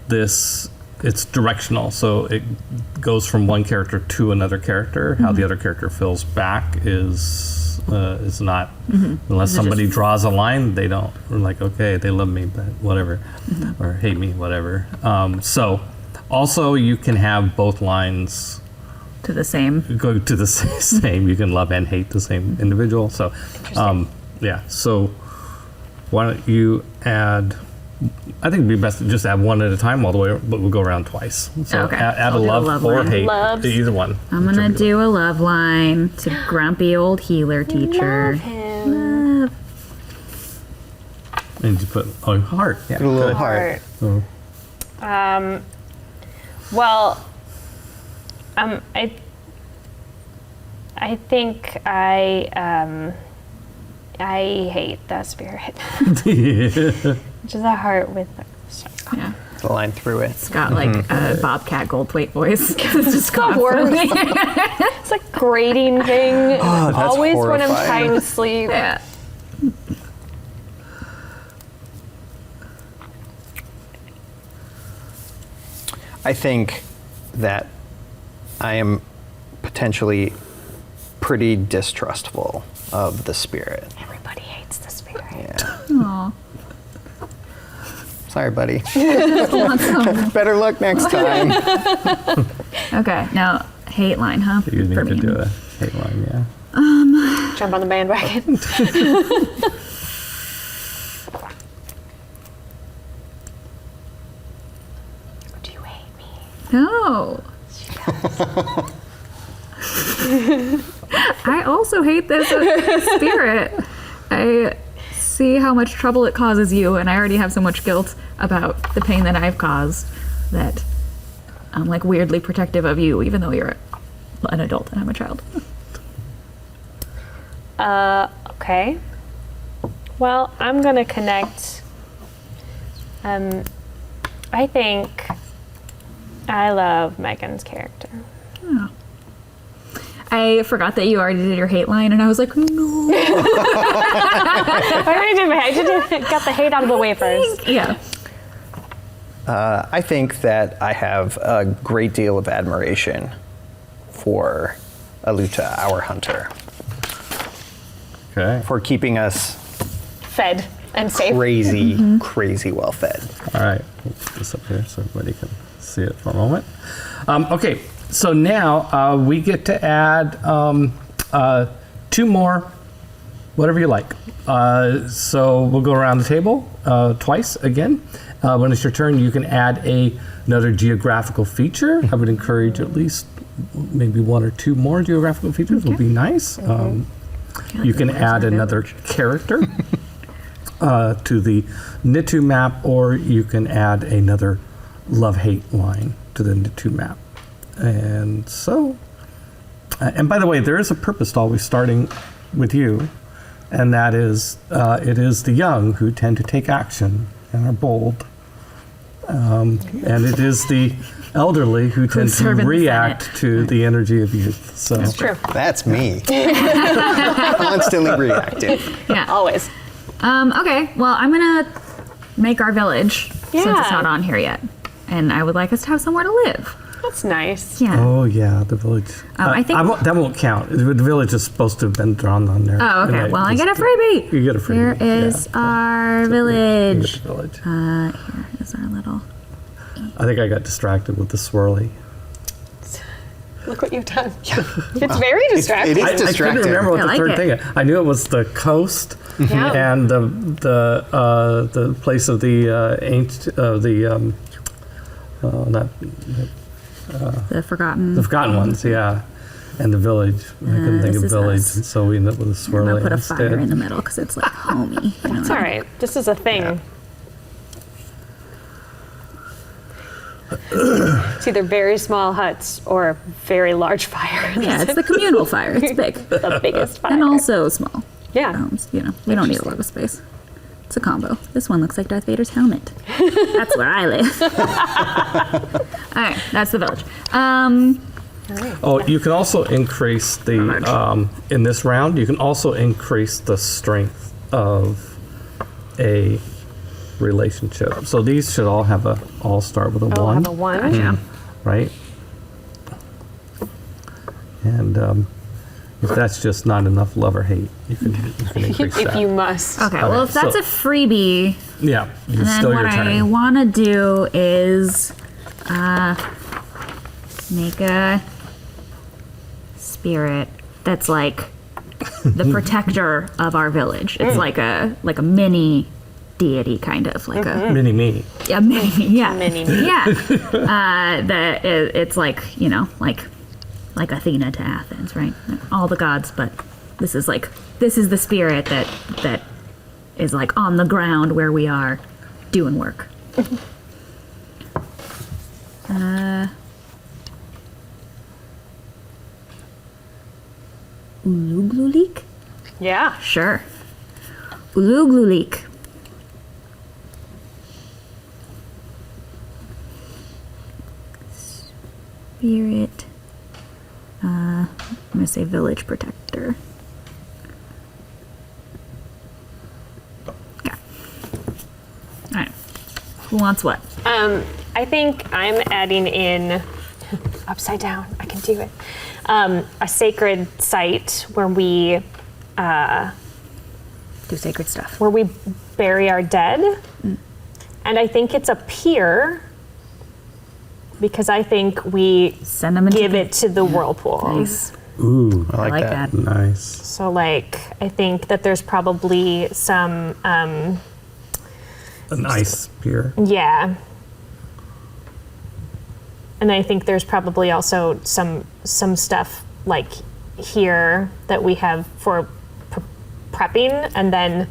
Speaker 3: this it's directional, so it goes from one character to another character. How the other character feels back is not unless somebody draws a line. They don't. We're like, okay, they love me, but whatever, or hate me, whatever. So also you can have both lines
Speaker 4: To the same.
Speaker 3: go to the same. You can love and hate the same individual. So, yeah. So, why don't you add? I think it'd be best to just add one at a time all the way, but we'll go around twice. So
Speaker 4: Okay.
Speaker 3: add
Speaker 4: I'll
Speaker 3: a
Speaker 4: do a
Speaker 3: love,
Speaker 4: love
Speaker 3: or
Speaker 4: line.
Speaker 3: hate,
Speaker 1: Loves.
Speaker 3: either one.
Speaker 4: I'm gonna do a love line to grumpy old healer teacher.
Speaker 1: Love him.
Speaker 4: Love.
Speaker 3: And you put heart. Yeah,
Speaker 2: A little
Speaker 3: good.
Speaker 2: heart.
Speaker 3: So,
Speaker 1: Well, I think I hate the spirit. Which is a heart with.
Speaker 4: Yeah.
Speaker 2: The line through it.
Speaker 4: It's got like a Bobcat Goldthwait voice. It's just
Speaker 1: worms.
Speaker 4: constantly.
Speaker 1: It's a grating thing.
Speaker 2: Oh, that's
Speaker 1: always when I'm
Speaker 2: horrifying.
Speaker 1: trying to sleep.
Speaker 4: Yeah.
Speaker 2: I think that I am potentially pretty distrustful of the spirit.
Speaker 1: Everybody hates the spirit.
Speaker 2: Yeah.
Speaker 4: Aw.
Speaker 2: Sorry, buddy. Better luck next time.
Speaker 4: Okay, now hate line, huh?
Speaker 3: you need
Speaker 4: For
Speaker 3: to
Speaker 4: me.
Speaker 3: do a hate line. Yeah.
Speaker 1: Jump on the bandwagon. Do you hate me?
Speaker 4: No. I also hate this spirit. I see how much trouble it causes you, and I already have so much guilt about the pain that I've caused that I'm like weirdly protective of you, even though you're an adult and I'm a child.
Speaker 1: Okay. Well, I'm gonna connect. I think I love Megan's character.
Speaker 4: I forgot that you already did your hate line, and I was like, no.
Speaker 1: I already did my. I just got the hate out of the way first.
Speaker 4: Yeah.
Speaker 2: I think that I have a great deal of admiration for Aluta, our hunter,
Speaker 3: Okay.
Speaker 2: for keeping us
Speaker 1: Fed and safe.
Speaker 2: crazy well fed.
Speaker 3: All right, we'll put this up here so everybody can see it for a moment. Okay, so now we get to add two more, whatever you like. So we'll go around the table twice again. When it's your turn, you can add another geographical feature. I would encourage at least maybe one or two more geographical features would be nice. You can add another character to the Nitu map, or you can add another love-hate line to the Nitu map. And so, and by the way, there is a purpose to always starting with you, and that is it is the young who tend to take action and are bold. And it is the elderly who tend to
Speaker 4: serve in the
Speaker 3: react
Speaker 4: Senate.
Speaker 3: to the energy of youth. So
Speaker 1: It's true.
Speaker 2: That's me. Constantly reacting.
Speaker 4: Yeah.
Speaker 1: Always.
Speaker 4: Okay, well, I'm gonna make our village since it's
Speaker 1: Yeah.
Speaker 4: not on here yet. And I would like us to have somewhere to live.
Speaker 1: That's nice.
Speaker 4: Yeah.
Speaker 3: Oh yeah, the village.
Speaker 4: I think-
Speaker 3: that won't count. The village is supposed to have been drawn on there.
Speaker 4: Oh, okay.
Speaker 3: And
Speaker 4: Well, I get a freebie.
Speaker 3: You get a freebie.
Speaker 4: Here is our
Speaker 3: You
Speaker 4: village.
Speaker 3: get the village.
Speaker 4: Here is our little.
Speaker 3: I think I got distracted with the swirly.
Speaker 1: Look what you've done. It's very distracting.
Speaker 2: It is
Speaker 3: I couldn't
Speaker 2: distracting.
Speaker 3: remember what
Speaker 4: I
Speaker 3: the
Speaker 4: like
Speaker 3: third
Speaker 4: it.
Speaker 3: thing. I knew it was the coast
Speaker 1: Yeah.
Speaker 3: and the place of the not
Speaker 4: The forgotten.
Speaker 3: the forgotten ones. Yeah, and the village. I couldn't think
Speaker 4: this
Speaker 3: of
Speaker 4: is
Speaker 3: village,
Speaker 4: us.
Speaker 3: and so we ended up with a
Speaker 4: I'm
Speaker 3: swirly
Speaker 4: gonna put a
Speaker 3: instead.
Speaker 4: fire in the middle because it's like homey. You know?
Speaker 1: It's all right. This is a thing. It's either very small huts or very large fire.
Speaker 4: Yeah, it's the communal fire. It's big.
Speaker 1: The biggest fire.
Speaker 4: And also small.
Speaker 1: Yeah.
Speaker 4: We don't need a lot of space. It's a combo. This one looks like Darth Vader's helmet. That's where I live. All right, that's the village.
Speaker 3: Oh, you can also increase the in this round. You can also increase the strength of a relationship. So these should all all start with a
Speaker 1: Oh,
Speaker 3: one.
Speaker 1: have a one.
Speaker 4: Yeah.
Speaker 3: Right? And if that's just not enough love or hate, you can increase
Speaker 1: If
Speaker 3: that.
Speaker 1: you must.
Speaker 4: Okay, well, if that's
Speaker 3: so-
Speaker 4: a freebie,
Speaker 3: Yeah, it's
Speaker 4: then
Speaker 3: still
Speaker 4: what
Speaker 3: your
Speaker 4: I
Speaker 3: turn.
Speaker 4: want to do is make a spirit that's like the protector of our village. It's like a mini deity, kind of like a
Speaker 3: Mini me.
Speaker 4: yeah, mini, yeah,
Speaker 1: Mini.
Speaker 4: yeah. It's like like Athena to Athens, right? All the gods, but this is the spirit that is like on the ground where we are doing work. Uluglulik?
Speaker 1: Yeah.
Speaker 4: Sure. Uluglulik. Spirit. I'm gonna say village protector. Okay. Alright. Who wants what?
Speaker 1: I think I'm adding in upside down. I can do it. A sacred site where we
Speaker 4: Do sacred stuff.
Speaker 1: bury our dead, and I think it's a pier because I think we
Speaker 4: Send them into
Speaker 1: give it to the whirlpool.
Speaker 4: Nice.
Speaker 3: Ooh,
Speaker 2: I like that.
Speaker 3: nice.
Speaker 1: So, like, I think that there's probably some,
Speaker 3: An ice pier.
Speaker 1: yeah. And I think there's probably also some stuff like here that we have for prepping, and then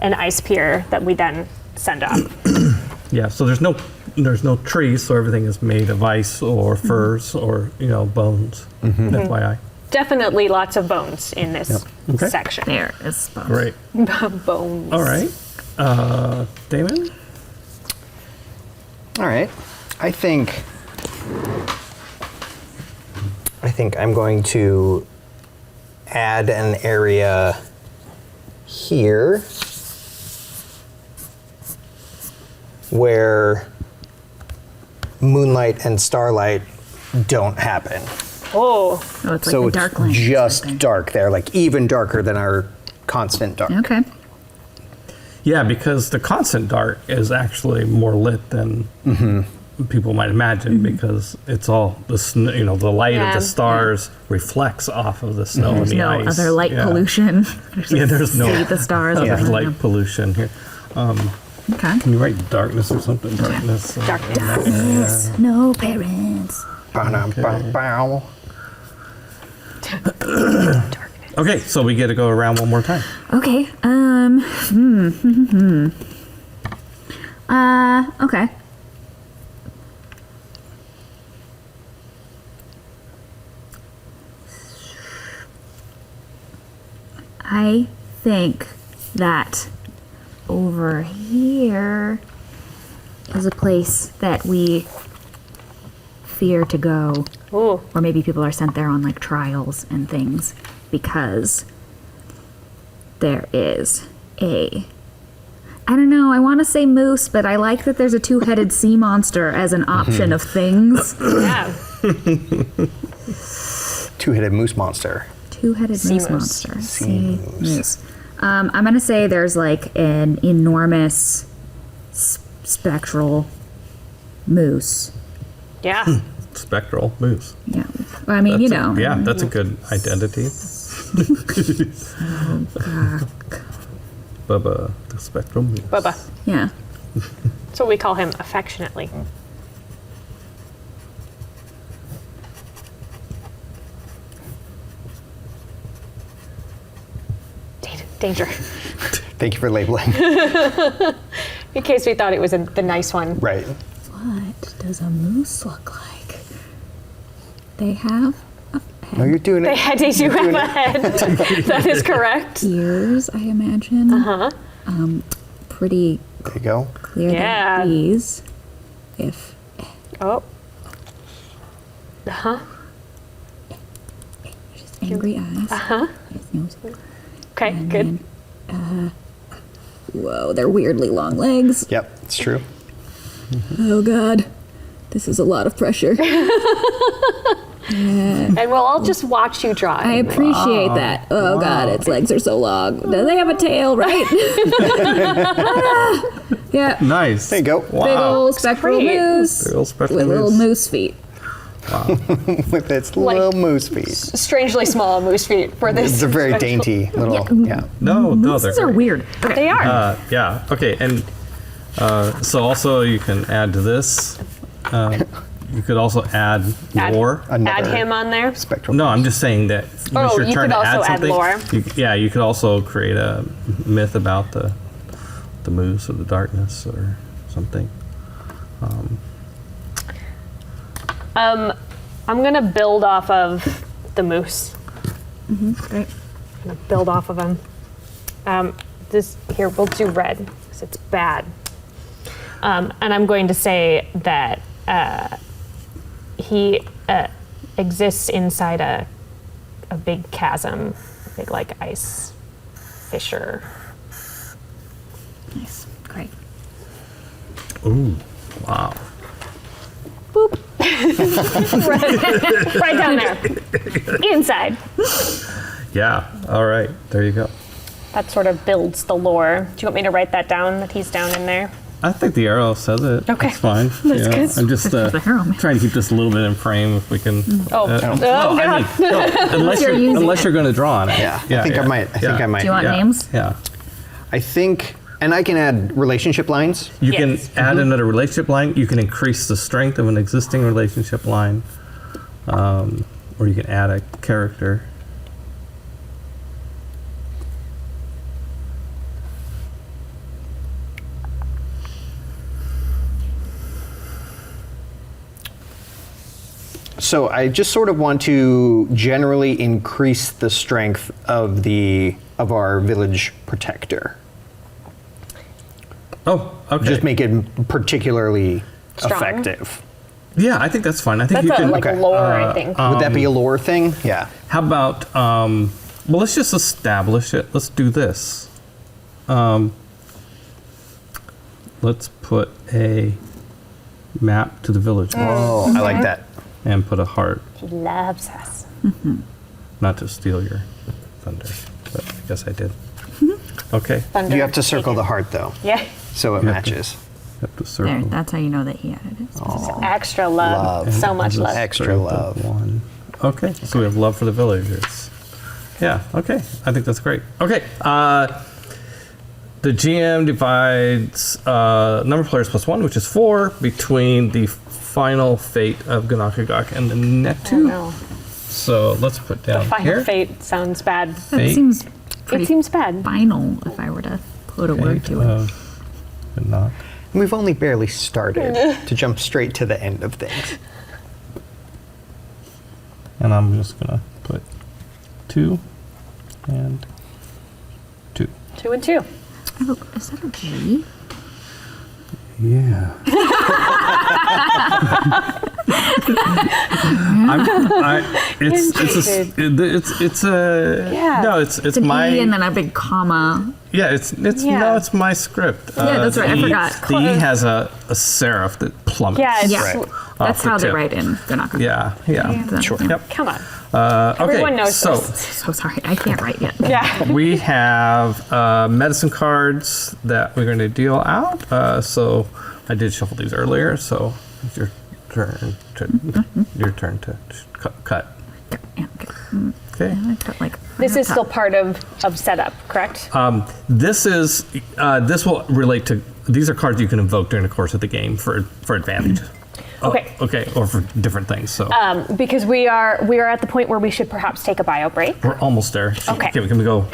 Speaker 1: an ice pier that we then send up.
Speaker 3: Yeah, so there's no trees, so everything is made of ice or furs or bones. FYI.
Speaker 1: Definitely lots of bones in this
Speaker 3: Okay.
Speaker 1: section.
Speaker 4: There is bones.
Speaker 3: Great.
Speaker 1: Bones.
Speaker 3: All right. Damon?
Speaker 2: All right. I think I'm going to add an area here where moonlight and starlight don't happen.
Speaker 1: Oh,
Speaker 4: Oh, it's like
Speaker 2: So
Speaker 4: the
Speaker 2: it's
Speaker 4: dark lane.
Speaker 2: just dark there, like even darker than our constant dark.
Speaker 4: Okay.
Speaker 3: Yeah, because the constant dark is actually more lit than people might imagine because it's all the snow, the light of
Speaker 1: Yeah.
Speaker 3: the stars reflects off of the snow and
Speaker 4: There's
Speaker 3: the
Speaker 4: no
Speaker 3: ice.
Speaker 4: other light
Speaker 3: Yeah.
Speaker 4: pollution.
Speaker 3: Yeah, there's no
Speaker 4: See the stars.
Speaker 3: other
Speaker 4: around
Speaker 3: light
Speaker 4: them.
Speaker 3: pollution here.
Speaker 4: Okay.
Speaker 3: Can you write darkness or something? Darkness.
Speaker 1: Darkness.
Speaker 4: Darkness, no parents.
Speaker 2: Ba-dum-bum-bow.
Speaker 3: Okay, so we get to go around one more time.
Speaker 4: Okay. Okay. I think that over here is a place that we fear to go.
Speaker 1: ooh.
Speaker 4: Or maybe people are sent there on like trials and things because there is I don't know, I want to say moose, but I like that there's a two-headed sea monster as an option of things.
Speaker 1: Yeah.
Speaker 2: Two-headed moose monster.
Speaker 4: Two-headed
Speaker 1: Sea
Speaker 4: moose
Speaker 1: moose.
Speaker 4: monster. Sea moose. I'm going to say there's like an enormous spectral moose.
Speaker 1: Yeah.
Speaker 3: Spectral moose.
Speaker 4: Yeah. Well, I mean,
Speaker 3: Yeah, that's a good identity. Bubba, the spectral moose.
Speaker 1: Bubba.
Speaker 4: Yeah.
Speaker 1: That's what we call him affectionately. Danger.
Speaker 2: Thank you for labeling.
Speaker 1: In case we thought it was the nice one.
Speaker 2: Right.
Speaker 4: What does a moose look like? They have
Speaker 2: No, you're doing
Speaker 1: They
Speaker 2: it.
Speaker 1: had to do have a head. That is correct.
Speaker 4: ears, I imagine. Pretty
Speaker 2: There you go.
Speaker 4: clear
Speaker 1: Yeah.
Speaker 4: that these, if
Speaker 1: Oh. Uh-huh.
Speaker 4: just angry eyes. His nose.
Speaker 1: Okay,
Speaker 4: And
Speaker 1: good.
Speaker 4: then, whoa, they're weirdly long legs.
Speaker 2: Yep, it's true.
Speaker 4: Oh God, this is a lot of pressure.
Speaker 1: And we'll all just watch you draw.
Speaker 4: I appreciate that. Oh God, its legs are so long. Do they have a tail, right? Yeah.
Speaker 3: Nice.
Speaker 2: There you go.
Speaker 3: Wow.
Speaker 4: Big old spectral
Speaker 1: great.
Speaker 4: moose
Speaker 3: Big ol' spectral
Speaker 4: with little
Speaker 3: moose.
Speaker 4: moose feet.
Speaker 2: With its
Speaker 1: Like-
Speaker 2: little moose feet.
Speaker 1: Strangely small moose feet for this.
Speaker 2: It's a very
Speaker 1: special-
Speaker 2: dainty little, yeah.
Speaker 3: No,
Speaker 4: Mooses
Speaker 3: they're
Speaker 4: are
Speaker 3: great.
Speaker 4: weird. Okay.
Speaker 1: They are.
Speaker 3: Yeah. Okay. And so also you can add to this. You could also add lore.
Speaker 1: Add
Speaker 2: Another
Speaker 1: him on there.
Speaker 2: spectral.
Speaker 3: No, I'm just saying that when
Speaker 1: Oh,
Speaker 3: it's your
Speaker 1: you
Speaker 3: turn
Speaker 1: could
Speaker 3: to add
Speaker 1: also add
Speaker 3: something.
Speaker 1: lore.
Speaker 3: You could also create a myth about the moose or the darkness or something.
Speaker 1: I'm gonna build off of the moose.
Speaker 4: Great.
Speaker 1: I'm gonna build off of him. This here we'll do red because it's bad. And I'm going to say that he exists inside a big chasm, a big like ice fissure.
Speaker 4: Nice. Great.
Speaker 3: Ooh, wow.
Speaker 1: Right down there, inside.
Speaker 3: Yeah. All right. There you go.
Speaker 1: That sort of builds the lore. Do you want me to write that down? That he's down in there.
Speaker 3: I think the arrow says it.
Speaker 1: Okay.
Speaker 3: It's fine.
Speaker 1: That's
Speaker 3: Yeah.
Speaker 1: good.
Speaker 3: I'm just
Speaker 4: the arrow, man.
Speaker 3: trying to keep this a little bit in frame if we can.
Speaker 1: Oh,
Speaker 3: no, I mean, no, unless
Speaker 4: you're using
Speaker 3: you're going to draw on it.
Speaker 2: Yeah, I think I might. I think I might.
Speaker 4: Do you want
Speaker 3: Yeah.
Speaker 4: names?
Speaker 3: Yeah.
Speaker 2: I think, and I can add relationship lines.
Speaker 3: You
Speaker 1: Yes.
Speaker 3: can add another relationship line. You can increase the strength of an existing relationship line, or you can add a character.
Speaker 2: So I just sort of want to generally increase the strength of our village protector.
Speaker 3: Oh, okay.
Speaker 2: Just make it particularly
Speaker 1: Strong.
Speaker 2: effective.
Speaker 3: Yeah, I think that's fine. I think
Speaker 1: That's
Speaker 3: you
Speaker 1: a
Speaker 3: can.
Speaker 1: like
Speaker 2: okay.
Speaker 1: lore, I think.
Speaker 2: Would that be a lore thing? Yeah.
Speaker 3: How about? Well, let's just establish it. Let's do this. Let's put a map to the village
Speaker 2: Oh, I like that.
Speaker 3: and put a heart.
Speaker 1: He loves us.
Speaker 3: Not to steal your thunder, but I guess I did. Okay.
Speaker 1: Thunder.
Speaker 2: You have to circle the heart though,
Speaker 1: Yeah.
Speaker 2: so it
Speaker 3: You have to-
Speaker 2: matches.
Speaker 3: Have to
Speaker 4: There.
Speaker 3: circle.
Speaker 4: That's how you know that he added it.
Speaker 1: Extra love.
Speaker 2: Love.
Speaker 1: So much
Speaker 3: Just
Speaker 1: love.
Speaker 2: Extra
Speaker 3: circle
Speaker 2: love.
Speaker 3: One. Okay, so we have love for the villagers. Yeah. Okay, I think that's great. Okay. The GM divides number of players plus 1, which is 4, between the final fate of Ganakagok and the Netu.
Speaker 1: No.
Speaker 3: So let's put down
Speaker 1: Final
Speaker 3: here.
Speaker 1: fate sounds bad.
Speaker 4: That
Speaker 3: Fate.
Speaker 4: seems pretty
Speaker 1: It seems bad.
Speaker 4: final if I were to put a word
Speaker 3: Fate
Speaker 4: to it.
Speaker 3: of Ganak.
Speaker 2: We've only barely started to jump straight to the end of things.
Speaker 3: And I'm just gonna put 2 and 2.
Speaker 1: 2 and 2.
Speaker 4: Oh, is that a G?
Speaker 3: Yeah. It's a
Speaker 1: Yeah.
Speaker 3: no, it's
Speaker 4: It's an
Speaker 3: my
Speaker 4: E and then a big comma.
Speaker 3: yeah, it's
Speaker 1: Yeah.
Speaker 3: no, it's my script.
Speaker 4: Yeah, that's right, I
Speaker 3: the-
Speaker 4: forgot.
Speaker 3: The E has a serif that plummets.
Speaker 1: Yeah, it's,
Speaker 4: Yeah,
Speaker 2: Right.
Speaker 4: that's
Speaker 3: Off the
Speaker 4: how they
Speaker 3: tip.
Speaker 4: write in Ganaka.
Speaker 3: Yeah, yeah.
Speaker 2: Sure.
Speaker 3: Yep.
Speaker 1: come on.
Speaker 3: Okay,
Speaker 1: Everyone knows
Speaker 3: so
Speaker 1: this.
Speaker 4: So sorry, I can't write yet.
Speaker 1: Yeah.
Speaker 3: we have medicine cards that we're going to deal out. So I did shuffle these earlier. So it's your turn to cut.
Speaker 4: Yeah, okay.
Speaker 3: Okay.
Speaker 4: I got like
Speaker 1: This is
Speaker 4: top.
Speaker 1: still part of setup, correct?
Speaker 3: This will relate to. These are cards you can invoke during the course of the game for advantage.
Speaker 1: Okay.
Speaker 3: Okay, or for different things. So
Speaker 1: Because we are at the point where we should perhaps take a bio break.
Speaker 3: we're almost there.
Speaker 1: Okay.
Speaker 3: Can we go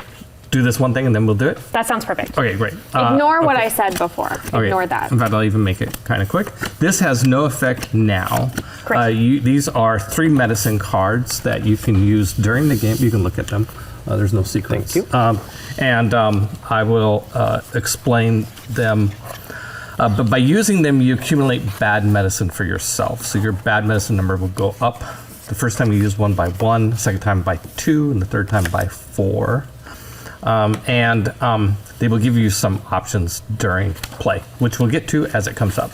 Speaker 3: do this one thing and then we'll do it?
Speaker 1: That sounds perfect.
Speaker 3: Okay, great.
Speaker 1: Ignore what
Speaker 3: okay.
Speaker 1: I said before.
Speaker 3: Okay.
Speaker 1: Ignore that.
Speaker 3: In fact, I'll even make it kind of quick. This has no effect now.
Speaker 1: Great.
Speaker 3: These are 3 medicine cards that you can use during the game. You can look at them. There's no secrets.
Speaker 2: Thank you.
Speaker 3: I will explain them. But by using them, you accumulate bad medicine for yourself. So your bad medicine number will go up. The first time you use 1 by 1, the second time by 2, and the third time by 4. They will give you some options during play, which we'll get to as it comes up.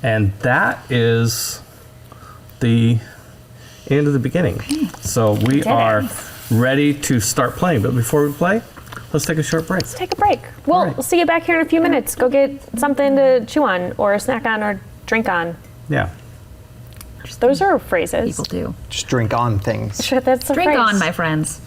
Speaker 3: And that is the end of the beginning.
Speaker 4: Okay.
Speaker 3: So we are ready to start playing. But before we play, let's take a short break.
Speaker 1: Let's take a break. We'll see you back here in a few minutes. Go get something to chew on or snack on or drink on.
Speaker 3: Yeah.
Speaker 1: Those are phrases.
Speaker 4: People do.
Speaker 2: Just drink on things.
Speaker 1: Sure, that's a
Speaker 4: Drink
Speaker 1: phrase.
Speaker 4: on, my friends.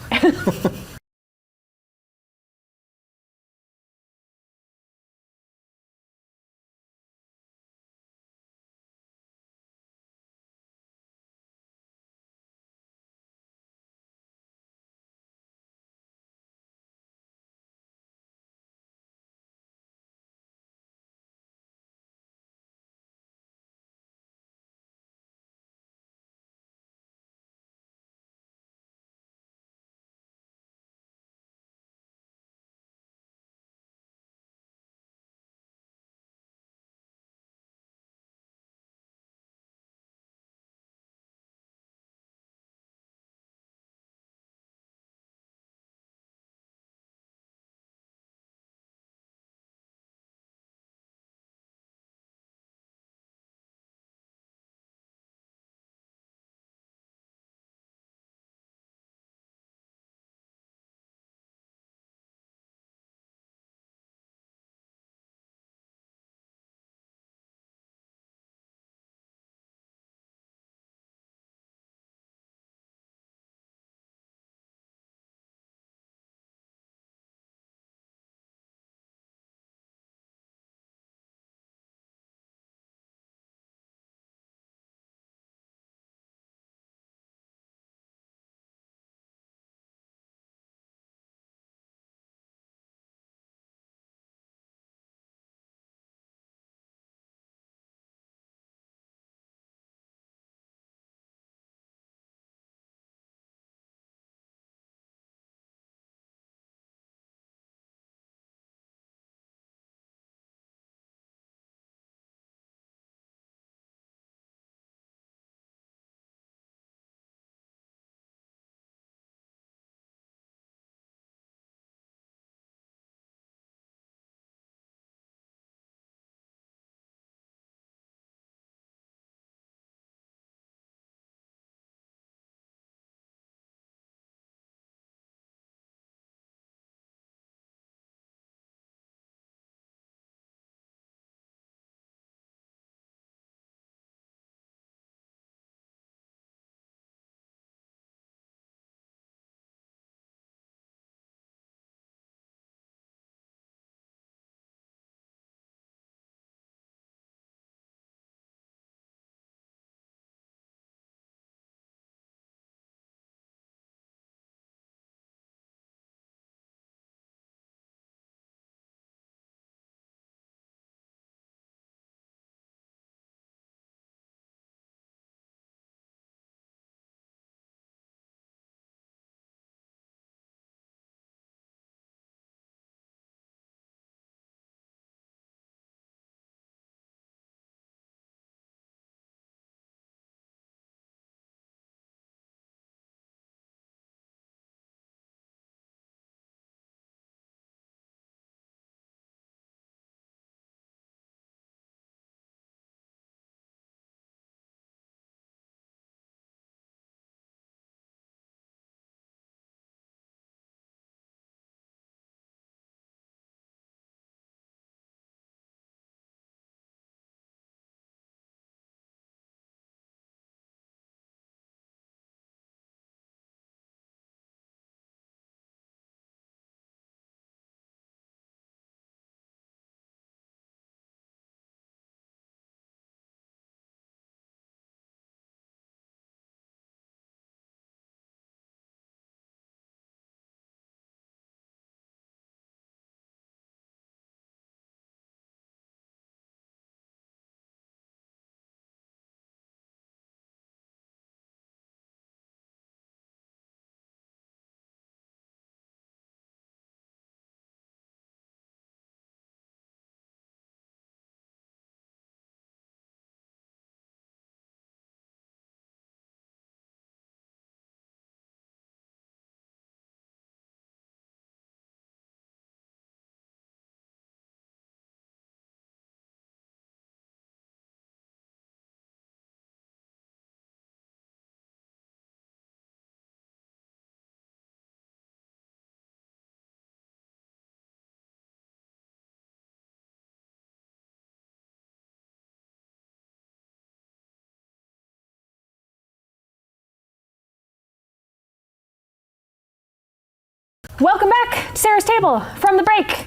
Speaker 1: welcome back to Sarah's Table from the break.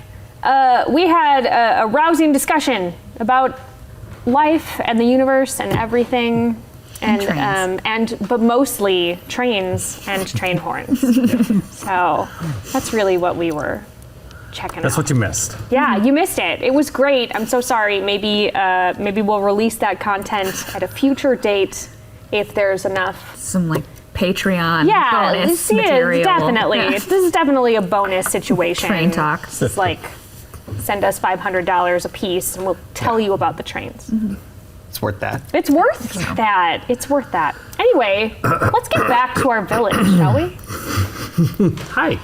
Speaker 1: We had a rousing discussion about life and the universe and everything, but mostly trains and train horns. So that's really what we were checking out.
Speaker 3: That's what you missed.
Speaker 1: Yeah, you missed it. It was great. I'm so sorry. Maybe we'll release that content at a future date if there's enough.
Speaker 4: Some like Patreon
Speaker 1: Yeah,
Speaker 4: bonus
Speaker 1: this
Speaker 4: material.
Speaker 1: is definitely.
Speaker 4: Yeah.
Speaker 1: This is definitely a bonus situation.
Speaker 4: Train talks.
Speaker 1: It's like send us $500 a piece, and we'll tell you about the trains.
Speaker 2: It's worth that.
Speaker 1: It's worth that. It's worth that. Anyway, let's get back to our village, shall we?
Speaker 3: Hi.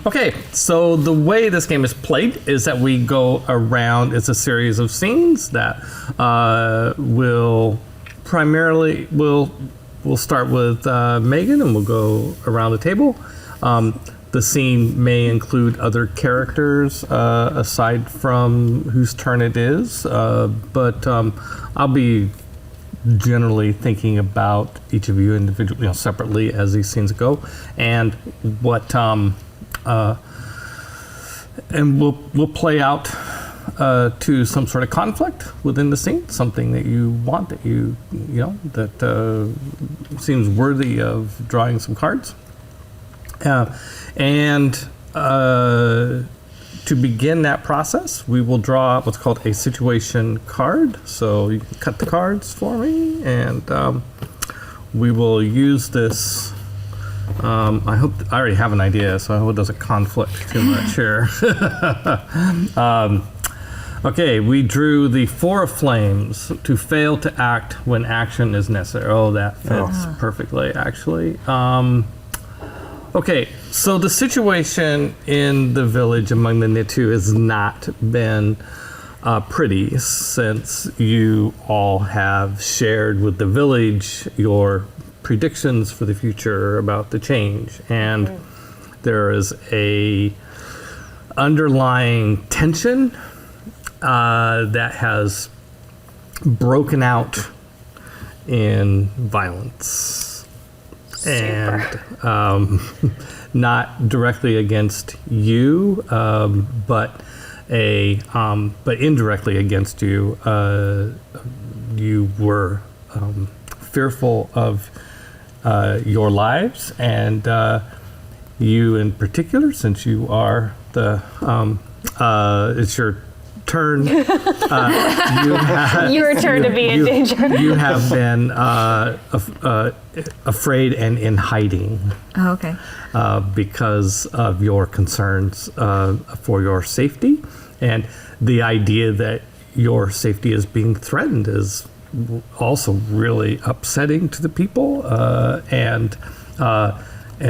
Speaker 3: Okay, so the way this game is played is that we go around. It's a series of scenes that will primarily we'll start with Megan, and we'll go around the table. The scene may include other characters aside from whose turn it is, but I'll be generally thinking about each of you individually, separately as these scenes go, and what and we'll play out to some sort of conflict within the scene, something that you want, that you know that seems worthy of drawing some cards. To begin that process, we will draw what's called a situation card. So you can cut the cards for me, and we will use this. I hope I already have an idea, so I hope it doesn't conflict too much here. Okay, we drew the Four of Flames, to fail to act when action is necessary. Oh, that fits perfectly, actually. Okay, so the situation in the village among the Nitu has not been pretty since you all have shared with the village your predictions for the future about the change. And there is a underlying tension that has broken out in violence. And not directly against you, but indirectly against you. You were fearful of your lives, and you in particular, since you are the it's your turn.
Speaker 1: Your turn to be in danger.
Speaker 3: You have been afraid and in hiding.
Speaker 4: Oh, okay.
Speaker 3: Because of your concerns for your safety, and the idea that your safety is being threatened is also really upsetting to the people, and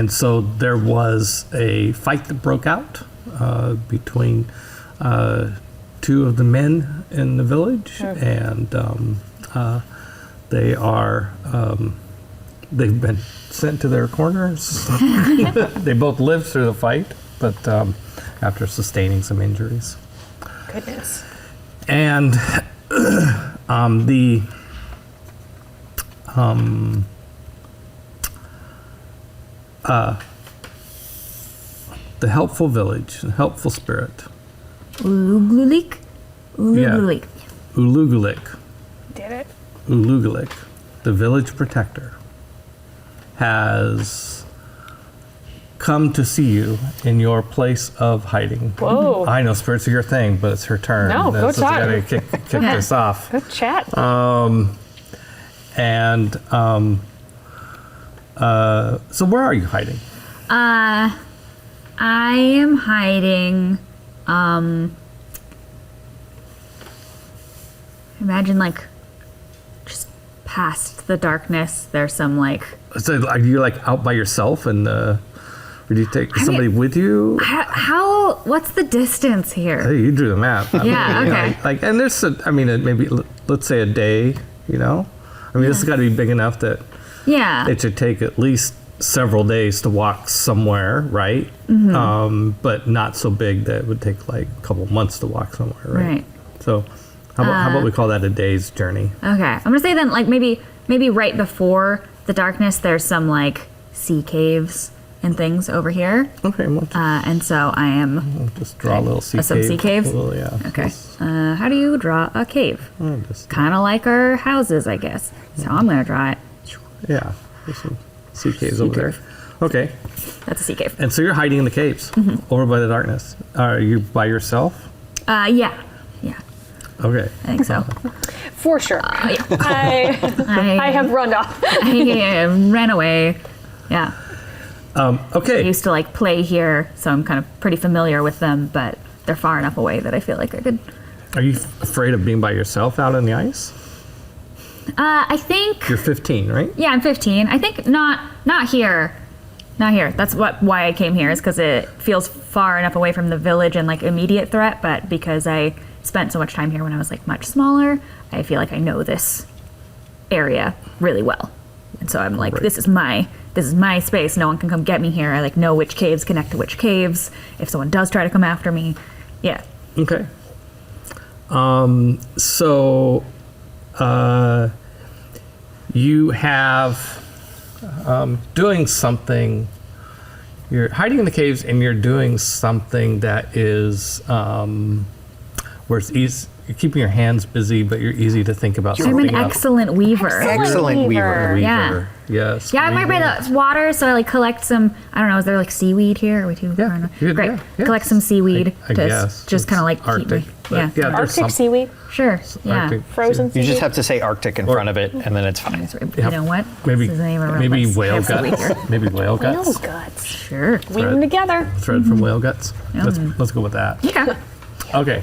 Speaker 3: so there was a fight that broke out between two of the men in the village, and they've been sent to their corners. They both lived through the fight, but after sustaining some injuries.
Speaker 1: Goodness.
Speaker 3: And the helpful village, the helpful spirit.
Speaker 4: Ulugulik? Ulugulik.
Speaker 3: Ulugulik.
Speaker 1: Did it?
Speaker 3: Ulugulik, the village protector, has come to see you in your place of hiding.
Speaker 1: Whoa.
Speaker 3: I know spirits are your thing, but it's her turn.
Speaker 1: No, go
Speaker 3: This is
Speaker 1: chat.
Speaker 3: gonna kick this off.
Speaker 1: Good chat.
Speaker 3: So where are you hiding?
Speaker 4: I am hiding. Imagine like just past the darkness. There's some like.
Speaker 3: So are you like out by yourself, and or do you take somebody with you?
Speaker 4: How? What's the distance here?
Speaker 3: Hey, you drew the map.
Speaker 4: Yeah, okay.
Speaker 3: And there's maybe let's say a day. This has got to be big enough that it should take at least several days to walk somewhere, right? Mm-hmm. But not so big that it would take like a couple months to walk somewhere, right? So how about we call that a day's journey?
Speaker 4: Okay, I'm gonna say then like maybe right before the darkness, there's some like sea caves and things over here.
Speaker 3: Okay, well,
Speaker 4: And so I am
Speaker 3: just draw a little sea
Speaker 4: some
Speaker 3: cave.
Speaker 4: sea caves?
Speaker 3: A little, yeah.
Speaker 4: okay. How do you draw a cave?
Speaker 3: Just,
Speaker 4: Kind of like our houses, I guess. So I'm gonna draw it.
Speaker 3: yeah, there's some sea caves over there. Okay,
Speaker 4: That's a sea cave.
Speaker 3: and so you're hiding in the caves over by the darkness. Are you by yourself?
Speaker 4: Yeah.
Speaker 3: Okay.
Speaker 4: I think so.
Speaker 1: For sure. I have run off.
Speaker 4: I ran away. Yeah. I
Speaker 3: Okay.
Speaker 4: used to like play here, so I'm kind of pretty familiar with them, but they're far enough away that I feel like I could.
Speaker 3: Are you afraid of being by yourself out on the ice?
Speaker 4: I think.
Speaker 3: You're 15, right?
Speaker 4: Yeah, I'm 15. I think not here. Not here. That's why I came here, is because it feels far enough away from the village and like immediate threat, but because I spent so much time here when I was like much smaller, I feel like I know this area really well. And so I'm like,
Speaker 3: Right.
Speaker 4: this is my space. No one can come get me here. I like know which caves connect to which caves. If someone does try to come after me, yeah.
Speaker 3: Okay. So, you have doing something. You're hiding in the caves, and you're doing something that is where it's easy. You're keeping your hands busy, but you're easy to think about
Speaker 4: I'm
Speaker 3: something
Speaker 4: an
Speaker 3: else.
Speaker 4: excellent weaver.
Speaker 2: Excellent weaver.
Speaker 3: Weaver.
Speaker 4: Yeah.
Speaker 3: Yes.
Speaker 4: Yeah, I'm right by the water, so I like collect some. I don't know. Is there like seaweed here? Are we too?
Speaker 3: Yeah,
Speaker 4: far enough?
Speaker 3: good,
Speaker 4: Great.
Speaker 3: yeah, yeah.
Speaker 4: Collect some seaweed
Speaker 3: I
Speaker 4: to
Speaker 3: guess.
Speaker 4: just kind of like
Speaker 3: Arctic.
Speaker 4: keep me.
Speaker 3: but
Speaker 4: Yeah.
Speaker 3: there's
Speaker 1: Arctic
Speaker 3: some-
Speaker 1: seaweed,
Speaker 4: Sure. Yeah.
Speaker 3: Arctic
Speaker 1: frozen
Speaker 2: You
Speaker 1: seaweed.
Speaker 2: just have to say Arctic in front of it, and then it's fine.
Speaker 4: You know what?
Speaker 3: Maybe
Speaker 4: This isn't even real.
Speaker 3: maybe
Speaker 4: Let's
Speaker 3: whale
Speaker 4: have some weed here.
Speaker 3: guts. Maybe whale
Speaker 1: Whale
Speaker 3: guts.
Speaker 1: guts.
Speaker 4: Sure.
Speaker 1: Weave them together.
Speaker 3: Thread from whale guts. Let's go with that.
Speaker 4: Okay.
Speaker 3: Okay.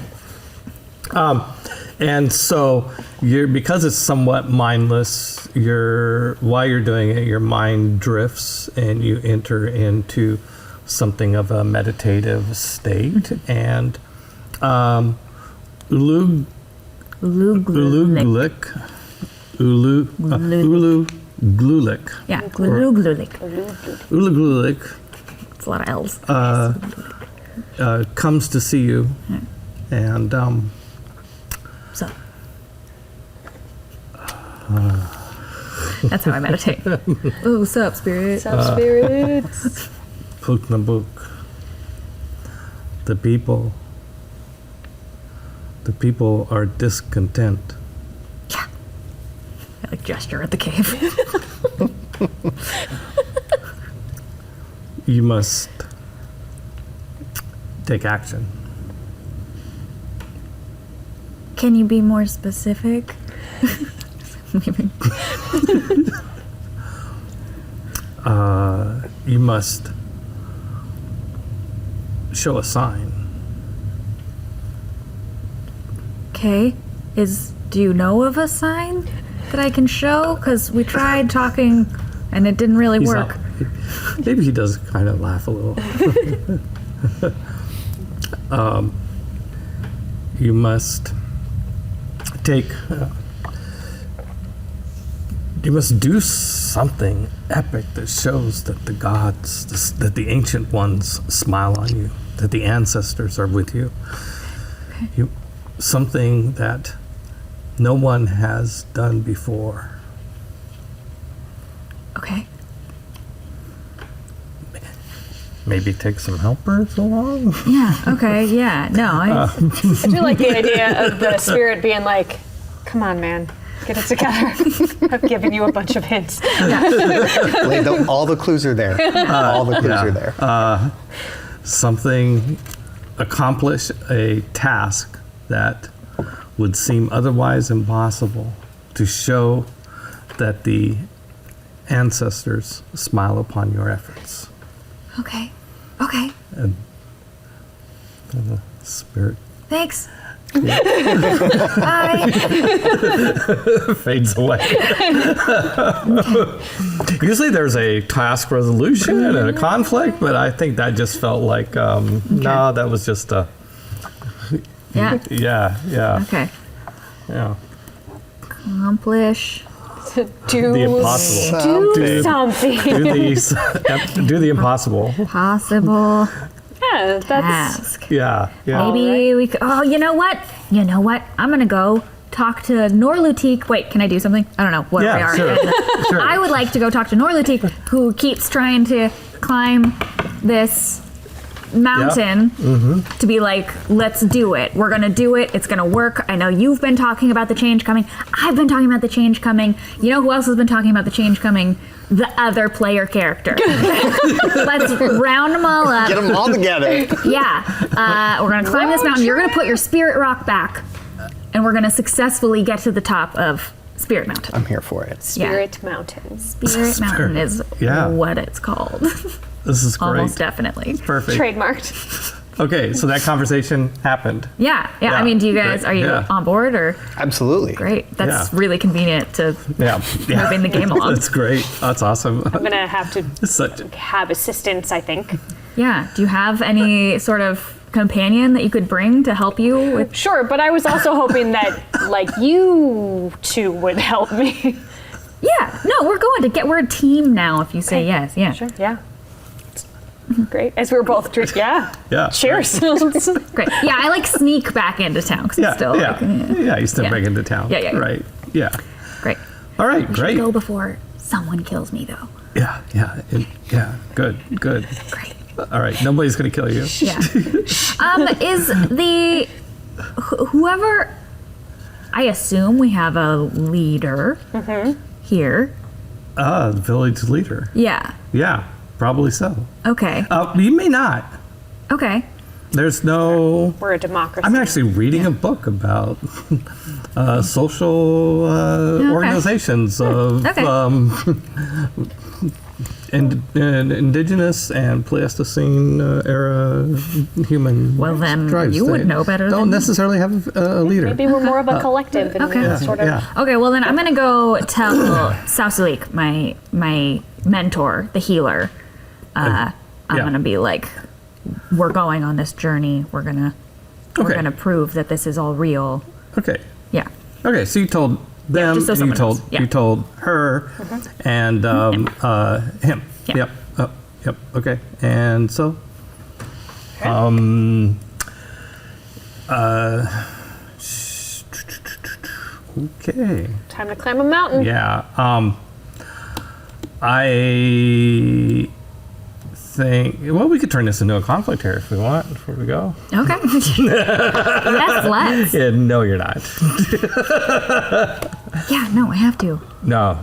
Speaker 3: And so because it's somewhat mindless, while you're doing it, your mind drifts and you enter into something of a meditative state. And Ulugulik,
Speaker 4: Yeah. Glulugulik.
Speaker 3: Ulugulik
Speaker 4: It's a lot of L's.
Speaker 3: comes to see you, and
Speaker 4: So. That's how I meditate. Ooh, sup, spirit?
Speaker 1: Some spirits.
Speaker 3: Putnabuk, the people are discontent.
Speaker 4: Yeah. I like gesture at the cave.
Speaker 3: You must take action.
Speaker 4: Can you be more specific?
Speaker 3: You must show a sign.
Speaker 4: Okay. Do you know of a sign that I can show? Because we tried talking and it didn't really
Speaker 3: He's
Speaker 4: work.
Speaker 3: not- maybe he does kind of laugh a little. You must you must do something epic that shows that the gods, that the ancient ones smile on you, that the ancestors are with you. Something that no one has done before.
Speaker 4: Okay.
Speaker 3: Maybe take some helpers along.
Speaker 4: Yeah. Okay. Yeah. No.
Speaker 1: I do like the idea of the spirit being like, come on, man. Get it together. I've given you a bunch of hints.
Speaker 2: All the clues are there. All the clues are there.
Speaker 3: Something, accomplish a task that would seem otherwise impossible to show that the ancestors smile upon your efforts.
Speaker 4: Okay. Okay.
Speaker 3: And the spirit
Speaker 4: Thanks. Bye.
Speaker 3: fades away. Usually there's a task resolution and a conflict, but I think that just felt like, no, that was just a,
Speaker 4: Yeah.
Speaker 3: yeah,
Speaker 4: Okay.
Speaker 3: yeah.
Speaker 4: Accomplish.
Speaker 1: Do
Speaker 3: The impossible.
Speaker 1: do something.
Speaker 3: Do the impossible.
Speaker 4: Possible
Speaker 1: Yeah, that's
Speaker 4: task.
Speaker 3: Yeah, yeah.
Speaker 4: Maybe we could. Oh, you know what? You know what? I'm gonna go talk to Norlutik. Wait, can I do something? I don't know what we
Speaker 3: Yeah,
Speaker 4: are.
Speaker 3: sure. Sure.
Speaker 4: I would like to go talk to Norlutik, who keeps trying to climb this mountain to be like, let's do it. We're gonna do it. It's gonna work. I know you've been talking about the change coming. I've been talking about the change coming. You know who else has been talking about the change coming? The other player character. Let's round them all up.
Speaker 2: Get them all together.
Speaker 4: Yeah. We're gonna climb this mountain. You're gonna put your spirit rock back, and we're gonna successfully get to the top of Spirit Mountain.
Speaker 2: I'm here for it.
Speaker 1: Spirit Mountain.
Speaker 4: Spirit Mountain is what it's called.
Speaker 3: This is great.
Speaker 4: Almost definitely.
Speaker 3: Perfect.
Speaker 1: Trademarked.
Speaker 3: Okay, so that conversation happened.
Speaker 4: Yeah. I mean, do you guys, are you on board or?
Speaker 2: Absolutely.
Speaker 4: Great. That's really convenient to moving the game along.
Speaker 3: That's great. That's awesome.
Speaker 1: I'm gonna have to
Speaker 3: It's such
Speaker 1: have assistance, I think.
Speaker 4: Yeah. Do you have any sort of companion that you could bring to help you with?
Speaker 1: Sure, but I was also hoping that, like, you two would help me.
Speaker 4: Yeah. No, we're a team now if you say yes. Yeah.
Speaker 1: Sure, yeah. Great. As we were both drinking. Yeah.
Speaker 3: Yeah.
Speaker 1: Cheers.
Speaker 4: Great. Yeah, I like sneak back into town because it's still like,
Speaker 3: you step back into town.
Speaker 4: Yeah.
Speaker 3: Right. Yeah.
Speaker 4: Great.
Speaker 3: All right.
Speaker 4: We
Speaker 3: Great.
Speaker 4: should go before someone kills me though.
Speaker 3: Yeah. Good.
Speaker 4: Great.
Speaker 3: All right. Nobody's gonna kill you.
Speaker 4: Yeah. Is the whoever? I assume we have a leader here.
Speaker 3: The village leader.
Speaker 4: Yeah.
Speaker 3: Yeah. Probably so.
Speaker 4: Okay.
Speaker 3: You may not.
Speaker 4: Okay.
Speaker 3: There's no.
Speaker 1: We're a democracy.
Speaker 3: I'm actually reading a book about social organizations of indigenous and Pleistocene era human
Speaker 4: Well, then
Speaker 3: tribes.
Speaker 4: you would
Speaker 3: They
Speaker 4: know better
Speaker 3: Don't
Speaker 4: than-
Speaker 3: necessarily have a leader.
Speaker 1: Maybe we're more of a collective and
Speaker 4: Okay.
Speaker 1: sort of.
Speaker 3: Yeah.
Speaker 4: Okay. Well, then I'm gonna go tell Sausalik, my mentor, the healer. I'm gonna be like, we're going on this journey. We're gonna prove that this is all real.
Speaker 3: Okay.
Speaker 4: Yeah.
Speaker 3: Okay. So you told them.
Speaker 4: just so
Speaker 3: you
Speaker 4: someone
Speaker 3: told
Speaker 4: knows. Yeah.
Speaker 3: you told her and him.
Speaker 4: Yeah.
Speaker 3: Yep. Yep. Okay. And so. Okay.
Speaker 1: Time to climb a mountain.
Speaker 3: Yeah. I think. Well, we could turn this into a conflict here if we want. Before we go.
Speaker 4: Okay. Yes, let's.
Speaker 3: Yeah. No, you're not.
Speaker 4: Yeah. No, I have to.
Speaker 3: No.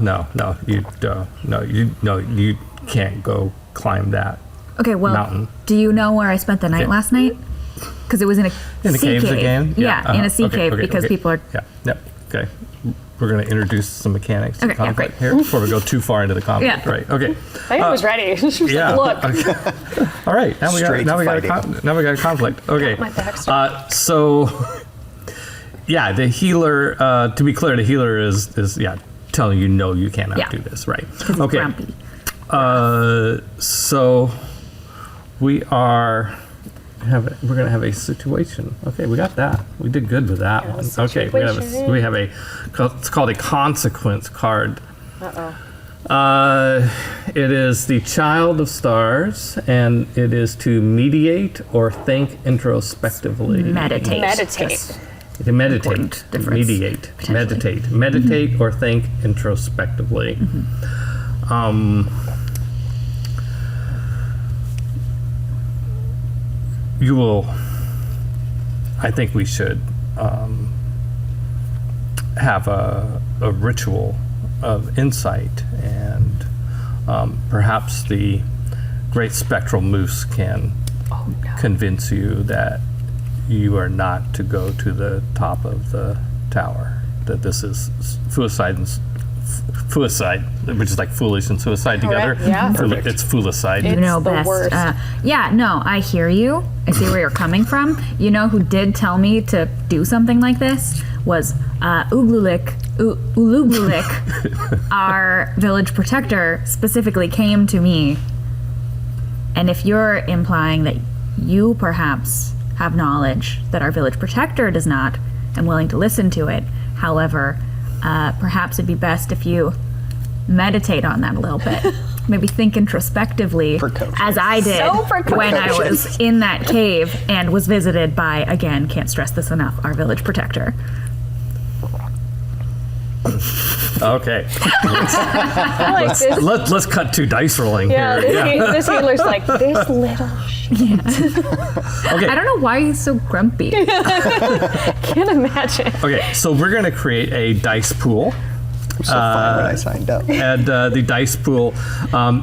Speaker 3: You can't go climb that.
Speaker 4: Okay. Well,
Speaker 3: Mountain.
Speaker 4: do you know where I spent the night last night? Because it was in a
Speaker 3: In the
Speaker 4: sea
Speaker 3: caves
Speaker 4: cave.
Speaker 3: again?
Speaker 4: Yeah, in a sea
Speaker 3: Okay,
Speaker 4: cave
Speaker 3: okay,
Speaker 4: because
Speaker 3: okay.
Speaker 4: people are.
Speaker 3: Yeah. Yep. Okay. We're going to introduce some mechanics to
Speaker 4: Okay, yeah,
Speaker 3: conflict
Speaker 4: great.
Speaker 3: here before we go too far into the conflict.
Speaker 4: Yeah.
Speaker 3: Right. Okay.
Speaker 1: I think I was ready. She was
Speaker 3: Yeah.
Speaker 1: like, look.
Speaker 3: Okay. All right. Now we got
Speaker 2: Straight
Speaker 3: a conflict. Okay.
Speaker 1: My backstory.
Speaker 3: So, yeah, the healer. To be clear, the healer is telling you no, you cannot
Speaker 4: Yeah.
Speaker 3: do this. Right.
Speaker 4: 'Cause he's
Speaker 3: Okay.
Speaker 4: grumpy.
Speaker 3: So we are. We're gonna have a situation. Okay, we got that. We did good with that one. Okay, we have a. It's called a consequence card. It is the child of stars, and it is to mediate or think introspectively.
Speaker 4: Meditate.
Speaker 1: Meditate.
Speaker 4: Just-
Speaker 3: To meditate,
Speaker 4: Important difference,
Speaker 3: mediate,
Speaker 4: potentially.
Speaker 3: meditate, or think introspectively. You will. I think we should have a ritual of insight, and perhaps the great spectral moose can convince you that you are not to go to the top of the tower. That this is suicide, which is like foolish and suicide together.
Speaker 1: Correct, yeah.
Speaker 3: Perfect. It's foolicide.
Speaker 4: You know
Speaker 1: the
Speaker 4: best.
Speaker 1: worst.
Speaker 4: Yeah, no, I hear you. I see where you're coming from. You know who did tell me to do something like this was Ulugulik, our village protector, specifically came to me. And if you're implying that you perhaps have knowledge that our village protector does not, I'm willing to listen to it. However, perhaps it'd be best if you meditate on that a little bit. Maybe think introspectively,
Speaker 2: Precocious.
Speaker 4: as I did
Speaker 1: So precocious.
Speaker 4: when I was in that cave and was visited by, again, can't stress this enough, our village protector.
Speaker 3: Okay.
Speaker 1: I like this.
Speaker 3: Let's cut to dice rolling
Speaker 1: Yeah,
Speaker 3: here.
Speaker 1: this healer's like, this little shit.
Speaker 3: Okay.
Speaker 4: I don't know why he's so grumpy.
Speaker 1: Can't imagine.
Speaker 3: Okay, so we're going to create a dice pool.
Speaker 2: I'm so fine when I signed up.
Speaker 3: And the dice pool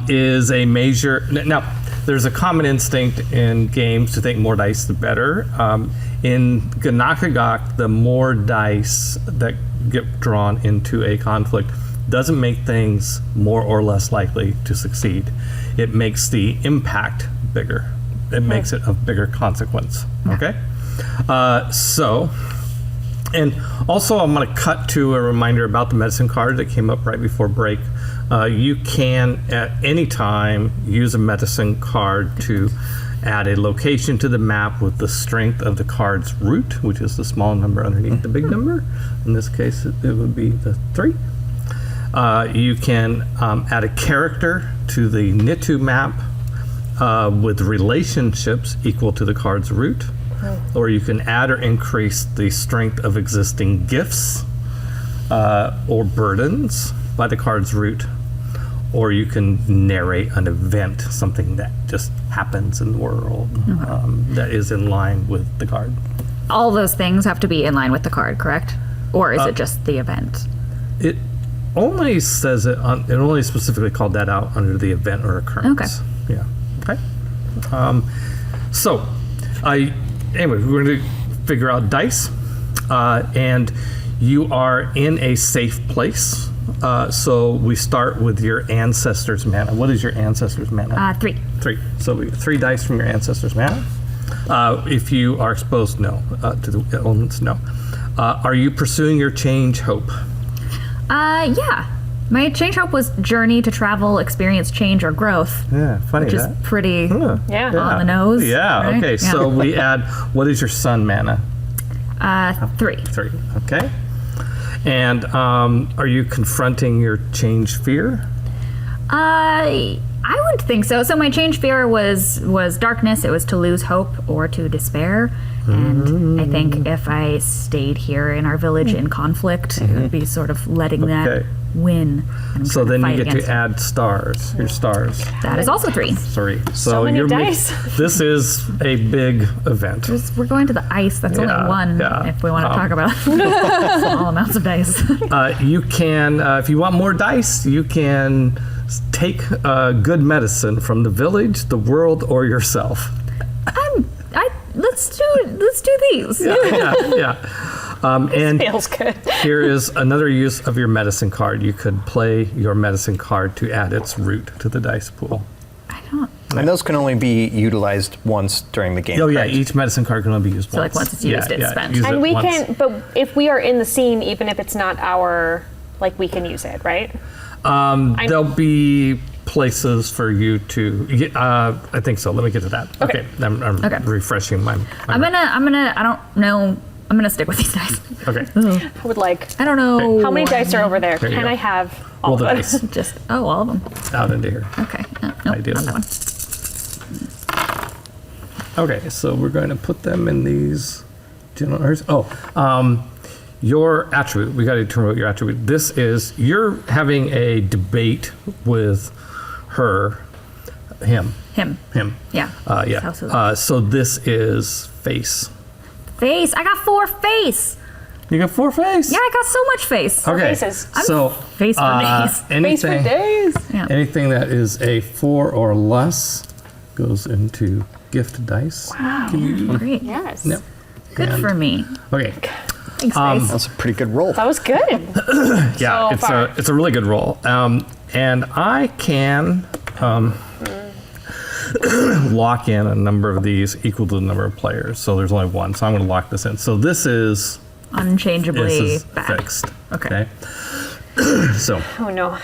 Speaker 3: is a measure. Now, there's a common instinct in games to think more dice the better. In Ganakagok, the more dice that get drawn into a conflict doesn't make things more or less likely to succeed. It makes the impact bigger. It makes it of bigger consequence. Okay? And also, I'm going to cut to a reminder about the medicine card that came up right before break. You can, at any time, use a medicine card to add a location to the map with the strength of the card's root, which is the small number underneath the big number. In this case, it would be the 3. You can add a character to the Nitu map with relationships equal to the card's root. Or you can add or increase the strength of existing gifts or burdens by the card's root. Or you can narrate an event, something that just happens in the world that is in line with the card.
Speaker 4: All those things have to be in line with the card, correct? Or is it just the event?
Speaker 3: It only says it only specifically called that out under the event or occurrence.
Speaker 4: Okay.
Speaker 3: Yeah. Okay. Anyway, we're going to figure out dice, and you are in a safe place. So we start with your ancestors' mana. What is your ancestors' mana?
Speaker 4: 3.
Speaker 3: 3. So we get 3 dice from your ancestors' mana. If you are exposed, no. To the elements, no. Are you pursuing your change hope?
Speaker 4: Yeah. My change hope was journey to travel, experience change or growth.
Speaker 3: Yeah, funny
Speaker 4: Which is
Speaker 3: that.
Speaker 4: pretty
Speaker 1: Yeah.
Speaker 4: on the nose.
Speaker 3: Yeah,
Speaker 4: right?
Speaker 3: okay.
Speaker 4: Yeah.
Speaker 3: So we add, what is your sun mana?
Speaker 4: 3.
Speaker 3: 3, okay. And are you confronting your change fear?
Speaker 4: I would think so. So my change fear was darkness. It was to lose hope or to despair. And I think if I stayed here in our village in conflict, it would be sort of letting that win. And
Speaker 3: So
Speaker 4: trying to
Speaker 3: then
Speaker 4: fight
Speaker 3: you get
Speaker 4: against
Speaker 3: to add stars, your stars.
Speaker 4: that is also 3.
Speaker 3: 3.
Speaker 1: So many dice.
Speaker 3: This is a big event.
Speaker 4: We're going to the ice. That's only 1 if we want to talk about small amounts of dice.
Speaker 3: You can, if you want more dice, you can take good medicine from the village, the world, or yourself.
Speaker 4: Let's do these.
Speaker 3: Yeah. And
Speaker 1: Feels good.
Speaker 3: here is another use of your medicine card. You could play your medicine card to add its root to the dice pool.
Speaker 4: I don't.
Speaker 2: And those can only be utilized once during the game.
Speaker 3: Oh yeah,
Speaker 2: correct?
Speaker 3: each medicine card can only be used
Speaker 4: So,
Speaker 3: once.
Speaker 4: like, once it's used, it's spent.
Speaker 3: use
Speaker 1: And
Speaker 3: it
Speaker 1: we
Speaker 3: once.
Speaker 1: can, but if we are in the scene, even if it's not our, like, we can use it, right?
Speaker 3: There'll be places for you to. I think so. Let me get to that.
Speaker 1: Okay.
Speaker 3: I'm
Speaker 4: Okay.
Speaker 3: refreshing my.
Speaker 4: I'm gonna. I don't know. I'm gonna stick with these dice.
Speaker 3: Okay.
Speaker 1: I would like,
Speaker 4: I don't know.
Speaker 1: how many dice are over there?
Speaker 3: There you
Speaker 1: Can
Speaker 3: go.
Speaker 1: I have all
Speaker 3: Roll
Speaker 1: of
Speaker 3: the
Speaker 1: them?
Speaker 3: dice
Speaker 4: Just all of them.
Speaker 3: out into here.
Speaker 4: Okay. Nope,
Speaker 3: Ideal.
Speaker 4: not that one.
Speaker 3: Okay, so we're going to put them in these general areas. Your attribute. We got to determine what your attribute. This is you're having a debate with her, him.
Speaker 4: Yeah.
Speaker 3: Yeah.
Speaker 4: House of-
Speaker 3: So this is face.
Speaker 4: Face. I got 4 face.
Speaker 3: You got 4 face.
Speaker 4: Yeah, I got so much face.
Speaker 3: Okay.
Speaker 1: faces.
Speaker 3: So
Speaker 4: face for days.
Speaker 1: Face for
Speaker 3: anything,
Speaker 1: days.
Speaker 4: Yeah.
Speaker 3: anything that is a 4 or less goes into gift dice.
Speaker 4: Wow. Great.
Speaker 1: Yes.
Speaker 3: Yep.
Speaker 4: Good
Speaker 3: And-
Speaker 4: for me.
Speaker 3: Okay.
Speaker 4: Thanks, face.
Speaker 2: That's a pretty good roll.
Speaker 1: That was good.
Speaker 3: Yeah,
Speaker 1: So far.
Speaker 3: it's a really good roll. And I can lock in a number of these equal to the number of players. So there's only 1. So I'm going to lock this in. So this is
Speaker 4: Unchangeably bad.
Speaker 3: fixed.
Speaker 4: Okay.
Speaker 3: So
Speaker 1: Oh no.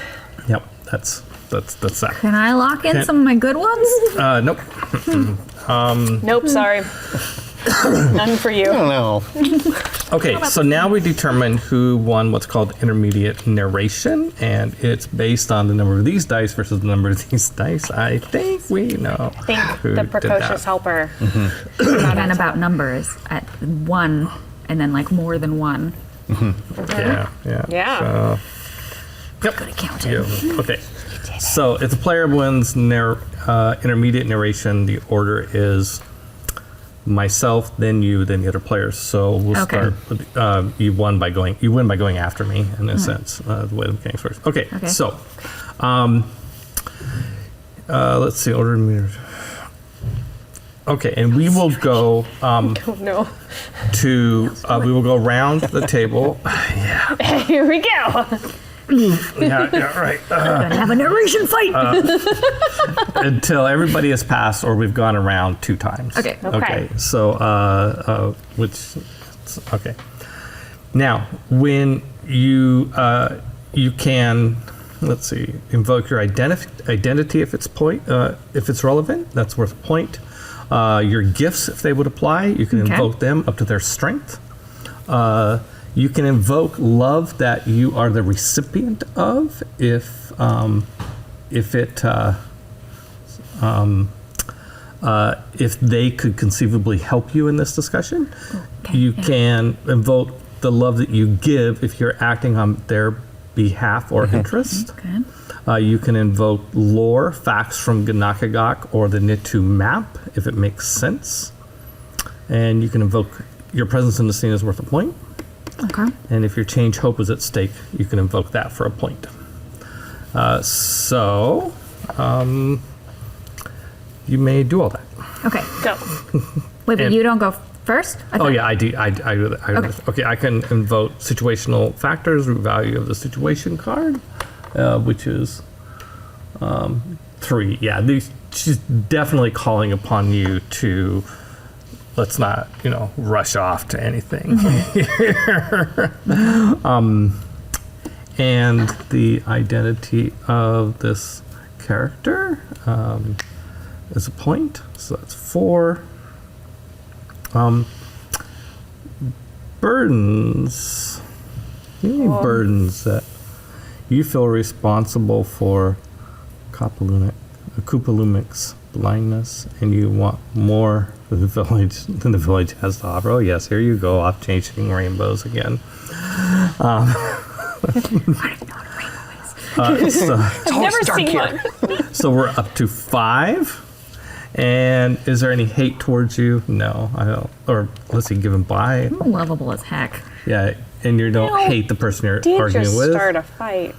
Speaker 3: yep, that's that.
Speaker 4: Can I lock in
Speaker 3: Can't-
Speaker 4: some of my good ones?
Speaker 3: Nope.
Speaker 1: Nope, sorry. None for you.
Speaker 2: I don't know.
Speaker 3: Okay, so now we determine who won what's called intermediate narration, and it's based on the number of these dice versus the number of these dice. I think we know.
Speaker 1: I think
Speaker 3: who
Speaker 1: the
Speaker 3: did
Speaker 1: precocious
Speaker 3: that.
Speaker 1: helper.
Speaker 4: And about numbers at 1 and then like more than 1.
Speaker 3: Yeah.
Speaker 1: Yeah.
Speaker 3: So, yep.
Speaker 4: Good accountant.
Speaker 3: Yeah. Okay. So if the player wins intermediate narration, the order is myself, then you, then the other players. So we'll
Speaker 4: Okay.
Speaker 3: start with you win by going after me in a sense, the way the mechanics works. Okay. So let's see, order meters. Okay, and we will go
Speaker 1: Oh no.
Speaker 3: to we will go around the table.
Speaker 1: Here we go.
Speaker 3: Yeah, right.
Speaker 4: Gonna have a narration fight.
Speaker 3: Until everybody has passed or we've gone around 2 times.
Speaker 4: Okay.
Speaker 1: Okay.
Speaker 3: So, okay. Now, when you can, let's see, invoke your identity if it's if it's relevant, that's worth a point. Your gifts, if they would apply, you can invoke them up to their strength. You can invoke love that you are the recipient of if they could conceivably help you in this discussion. You can invoke the love that you give if you're acting on their behalf or interest. You can invoke lore, facts from Ganakagok or the Nitu map if it makes sense. And you can invoke your presence in the scene is worth a point.
Speaker 4: Okay.
Speaker 3: And if your change hope is at stake, you can invoke that for a point. You may do all that.
Speaker 4: Okay.
Speaker 1: Go.
Speaker 4: Wait, but
Speaker 3: And-
Speaker 4: you don't go first?
Speaker 3: Oh yeah, I do. I do that. Okay, I can invoke situational factors, value of the situation card, which is 3. Yeah, she's definitely calling upon you to. Let's not, rush off to anything. And the identity of this character is a point, so that's 4. Burdens. Any burdens that you feel responsible for Koopalumic's blindness, and you want more for the village than the village has to offer. Oh yes, here you go, off chasing rainbows again.
Speaker 1: I've never seen one.
Speaker 3: So we're up to 5. And is there any hate towards you? No, I don't. Or let's see, given by.
Speaker 4: I'm lovable as heck.
Speaker 3: Yeah, and you don't hate the person you're
Speaker 1: Did
Speaker 3: arguing
Speaker 1: just
Speaker 3: with.
Speaker 1: start a fight.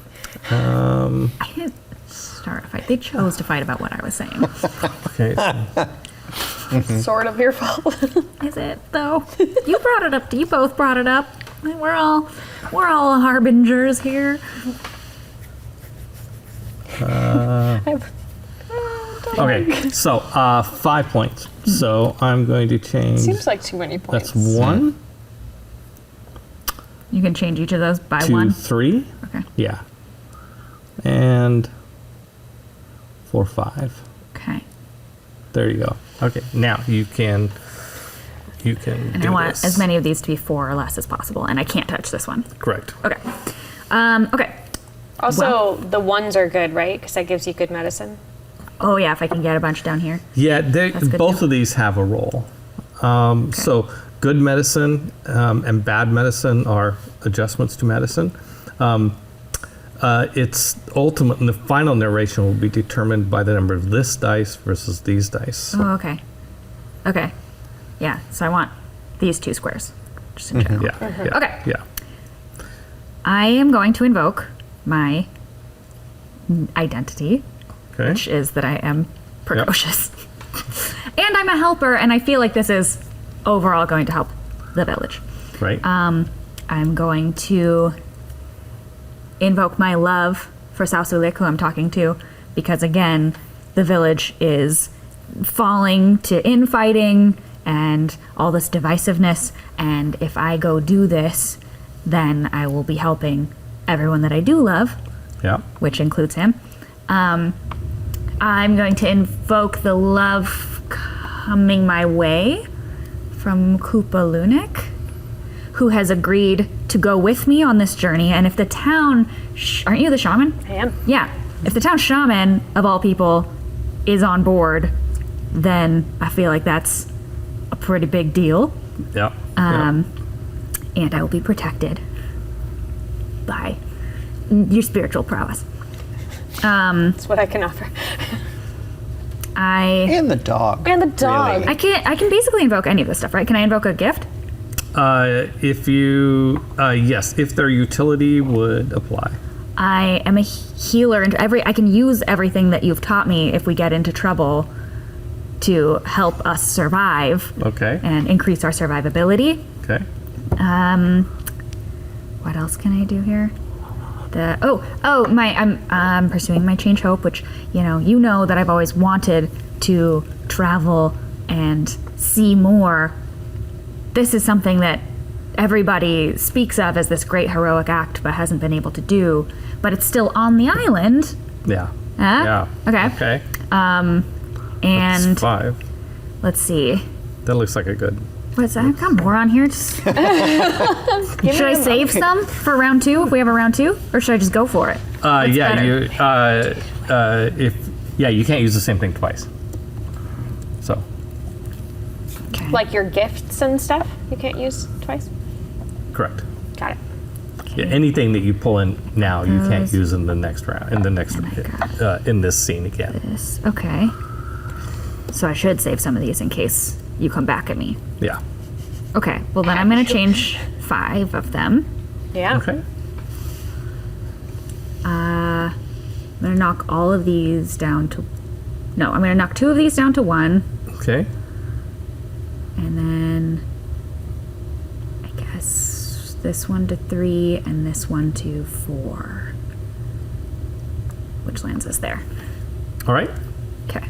Speaker 4: I didn't start a fight. They chose to fight about what I was saying.
Speaker 3: Okay.
Speaker 1: Sort of your fault.
Speaker 4: Is it though? You brought it up. You both brought it up. We're all harbingers here.
Speaker 3: Okay. So 5 points. So I'm going to change.
Speaker 1: Seems like too many points.
Speaker 3: That's 1,
Speaker 4: You can change each of those by
Speaker 3: 2,
Speaker 4: 1.
Speaker 3: 3.
Speaker 4: Okay.
Speaker 3: Yeah. And 4, 5.
Speaker 4: Okay.
Speaker 3: There you go. Okay. Now you can.
Speaker 4: And
Speaker 3: do
Speaker 4: I want
Speaker 3: this.
Speaker 4: as many of these to be 4 or less as possible, and I can't touch this one.
Speaker 3: Correct.
Speaker 4: Okay. Okay.
Speaker 1: Also, the ones are good, right? Because that gives you good medicine.
Speaker 4: Oh yeah, if I can get a bunch down here.
Speaker 3: Yeah,
Speaker 4: good
Speaker 3: both
Speaker 4: too.
Speaker 3: of these have a role. So good medicine and bad medicine are adjustments to medicine. It's ultimate, and the final narration will be determined by the number of this dice versus these dice.
Speaker 4: Oh, okay. Okay. Yeah. So I want these 2 squares, just in general.
Speaker 3: Yeah, yeah.
Speaker 4: Okay.
Speaker 3: Yeah.
Speaker 4: I am going to invoke my identity,
Speaker 3: Okay.
Speaker 4: which is that I am precocious. And I'm a helper, and I feel like this is overall going to help the village.
Speaker 3: Right.
Speaker 4: I'm going to invoke my love for Sausulik, who I'm talking to, because again, the village is falling to infighting and all this divisiveness, and if I go do this, then I will be helping everyone that I do love,
Speaker 3: yeah.
Speaker 4: which includes him. I'm going to invoke the love coming my way from Koopalumik, who has agreed to go with me on this journey. And if the town, aren't you the shaman?
Speaker 1: I am.
Speaker 4: Yeah. If the town shaman, of all people, is on board, then I feel like that's a pretty big deal.
Speaker 3: Yeah.
Speaker 4: And I will be protected by your spiritual prowess.
Speaker 1: That's what I can offer.
Speaker 2: And the dog.
Speaker 1: And the dog.
Speaker 2: really.
Speaker 4: I can basically invoke any of this stuff, right? Can I invoke a gift?
Speaker 3: If you, yes, if their utility would apply.
Speaker 4: I am a healer, and I can use everything that you've taught me if we get into trouble to help us survive.
Speaker 3: Okay.
Speaker 4: And increase our survivability.
Speaker 3: Okay.
Speaker 4: What else can I do here? I'm pursuing my change hope, which you know that I've always wanted to travel and see more. This is something that everybody speaks of as this great heroic act, but hasn't been able to do. But it's still on the island.
Speaker 3: Yeah.
Speaker 4: Yeah. Okay.
Speaker 3: Okay.
Speaker 4: And
Speaker 3: That's 5.
Speaker 4: let's see.
Speaker 3: That looks like a good.
Speaker 4: What's that? I've got more on here. Should I save some for round 2 if we have a round 2, or should I just go for it?
Speaker 3: Yeah.
Speaker 4: better?
Speaker 3: You can't use the same thing twice. So.
Speaker 4: Okay.
Speaker 1: Like your gifts and stuff, you can't use twice.
Speaker 3: Correct.
Speaker 1: Got it.
Speaker 3: Yeah, anything that you pull in now, you can't
Speaker 4: Those.
Speaker 3: use in the next round. In the next, in this scene again.
Speaker 4: This. Okay. So I should save some of these in case you come back at me.
Speaker 3: Yeah.
Speaker 4: Okay. Well, then I'm going to change 5 of them.
Speaker 1: Yeah.
Speaker 3: Okay.
Speaker 4: I'm going to knock all of these down to. No, I'm going to knock 2 of these down to 1,
Speaker 3: Okay.
Speaker 4: and then I guess this one to 3 and this one to 4, which lands us there.
Speaker 3: All right.
Speaker 4: Okay.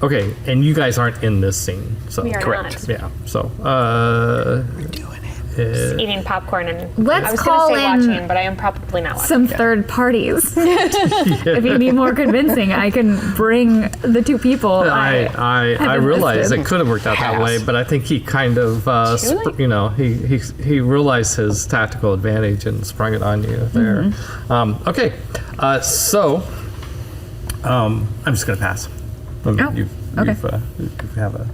Speaker 3: Okay, and you guys aren't in this scene, so
Speaker 1: We are
Speaker 2: Correct.
Speaker 1: not.
Speaker 3: yeah. So
Speaker 1: Just eating popcorn and
Speaker 4: Let's
Speaker 1: I was
Speaker 4: call
Speaker 1: gonna say
Speaker 4: in
Speaker 1: watching, but I am probably not watching.
Speaker 4: Some third parties. If you need more convincing, I can bring the 2 people.
Speaker 3: I realize
Speaker 4: enlisted.
Speaker 3: it could have worked out that way, but I think he kind of, he realized his tactical advantage and sprung it on you there. Okay, so I'm just gonna pass. I mean,
Speaker 4: Oh,
Speaker 3: you have a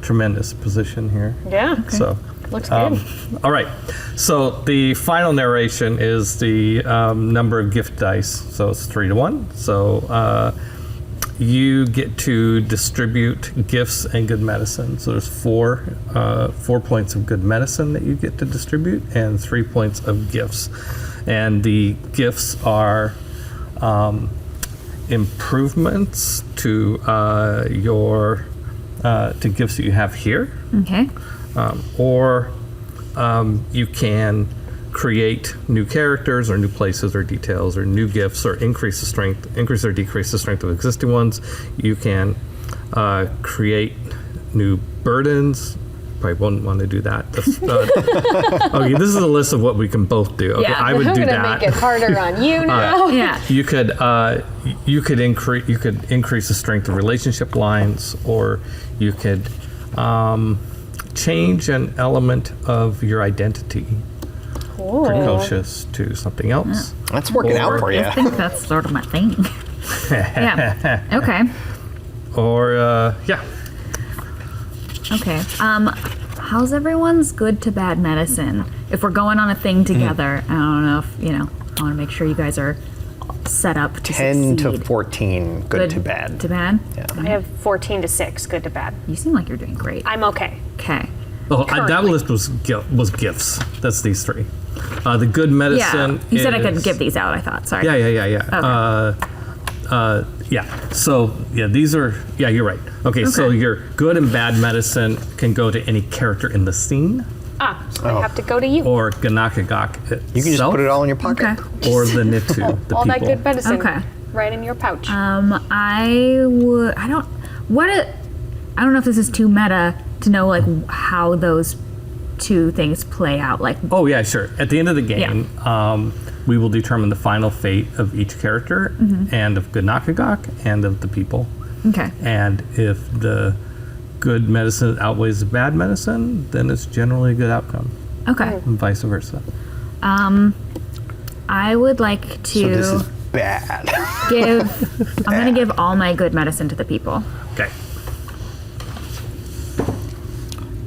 Speaker 3: tremendous position here.
Speaker 1: Yeah.
Speaker 3: So.
Speaker 1: Looks good.
Speaker 3: All right. So the final narration is the number of gift dice. So it's 3 to 1. So you get to distribute gifts and good medicine. So there's 4 points of good medicine that you get to distribute, and 3 points of gifts. And the gifts are improvements to to gifts that you have here.
Speaker 4: Okay.
Speaker 3: Or you can create new characters or new places or details or new gifts, or increase or decrease the strength of existing ones. You can create new burdens. Probably wouldn't want to do that. That's, okay, this is a list of what we can both do. Okay,
Speaker 4: Yeah.
Speaker 3: I would
Speaker 1: I'm
Speaker 3: do
Speaker 1: gonna
Speaker 3: that.
Speaker 1: make it harder on you now.
Speaker 4: Yeah.
Speaker 3: You could increase the strength of relationship lines, or you could change an element of your identity, precocious to something else.
Speaker 2: That's working out for you.
Speaker 4: I think that's sort of my thing. Yeah. Okay.
Speaker 3: Or yeah.
Speaker 4: Okay. How's everyone's good to bad medicine? If we're going on a thing together, I don't know if I want to make sure you guys are set up to
Speaker 2: 10 to
Speaker 4: succeed.
Speaker 2: 14, good to bad.
Speaker 4: To bad?
Speaker 2: Yeah.
Speaker 1: I have 14 to 6, good to bad.
Speaker 4: You seem like you're doing great.
Speaker 1: I'm okay.
Speaker 4: Okay.
Speaker 3: Oh, that list was gifts. That's these 3. The good medicine.
Speaker 4: Yeah. You said I could
Speaker 3: is-
Speaker 4: give these out, I thought. Sorry.
Speaker 3: Yeah. Yeah. So yeah, these are. Yeah, you're right. Okay. So
Speaker 4: Okay.
Speaker 3: your good and bad medicine can go to any character in the scene,
Speaker 1: So I have to go to you.
Speaker 3: or Ganakagok
Speaker 2: You can just put it all in your pocket.
Speaker 4: Okay.
Speaker 3: or the Nitu, the
Speaker 1: All
Speaker 3: people.
Speaker 1: that good medicine
Speaker 4: Okay.
Speaker 1: right in your pouch.
Speaker 4: I don't know if this is too meta to know like how those 2 things play out. Like,
Speaker 3: Oh yeah, sure. At the end of the game, we will determine the final fate of each character, and of Ganakagok, and of the people.
Speaker 4: okay.
Speaker 3: And if the good medicine outweighs the bad medicine, then it's generally a good outcome,
Speaker 4: Okay.
Speaker 3: and vice versa.
Speaker 4: I would like to
Speaker 2: So this is bad.
Speaker 4: I'm going to give all my good medicine to the people.
Speaker 3: Okay.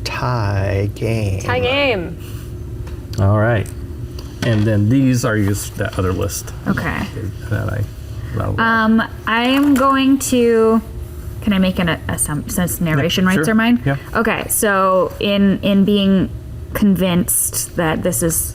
Speaker 2: Tie game.
Speaker 1: Tie game.
Speaker 3: All right. And then these are used that other list
Speaker 4: Okay.
Speaker 3: that I.
Speaker 4: I am going to. Can I make since narration rights
Speaker 3: sure.
Speaker 4: are mine?
Speaker 3: Yeah.
Speaker 4: Okay. So in being convinced that this is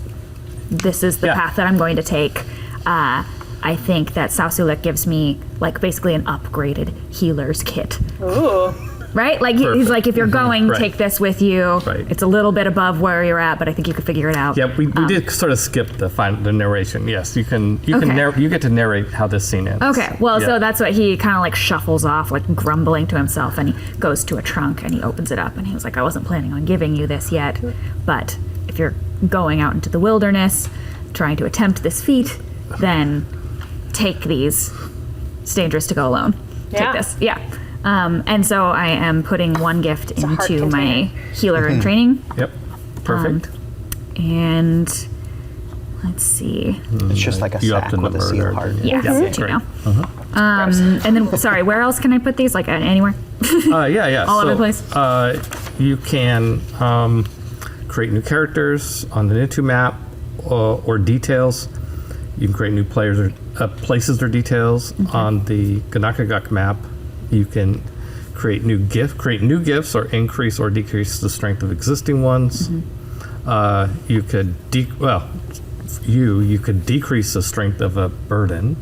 Speaker 4: the
Speaker 3: Yeah.
Speaker 4: path that I'm going to take, I think that Sausulik gives me like basically an upgraded healer's kit.
Speaker 1: Ooh.
Speaker 4: Right? Like he's
Speaker 3: Perfect.
Speaker 4: like, if you're going,
Speaker 3: Right.
Speaker 4: take this with you.
Speaker 3: Right.
Speaker 4: It's a little bit above where you're at, but I think you could figure it out.
Speaker 3: Yeah, we did sort of skip the narration. Yes, you can
Speaker 4: Okay.
Speaker 3: you get to narrate how this scene ends.
Speaker 4: Okay, well,
Speaker 3: Yeah.
Speaker 4: so that's what he kind of like shuffles off, like grumbling to himself, and he goes to a trunk and he opens it up, and he was like, I wasn't planning on giving you this yet, but if you're going out into the wilderness, trying to attempt this feat, then take these. It's dangerous to go alone.
Speaker 1: Yeah.
Speaker 4: Take this. Yeah. And so I am putting one gift
Speaker 1: a heart
Speaker 4: into my
Speaker 1: container.
Speaker 4: healer in training.
Speaker 3: Yep. Perfect.
Speaker 4: And let's see.
Speaker 2: It's just like a
Speaker 3: You upped
Speaker 2: sack
Speaker 3: the
Speaker 2: with a
Speaker 3: number
Speaker 2: seal
Speaker 3: there,
Speaker 2: heart.
Speaker 3: didn't you?
Speaker 4: Yeah,
Speaker 3: Yeah,
Speaker 4: two
Speaker 3: great.
Speaker 4: now. And then, sorry, where else can I put these? Like anywhere?
Speaker 3: Yeah.
Speaker 4: All over the place?
Speaker 3: You can create new characters on the Nitu map or details. You can create new players or places or details on the Ganakagok map. You can create new gifts or increase or decrease the strength of existing ones. You could you could decrease the strength of a burden.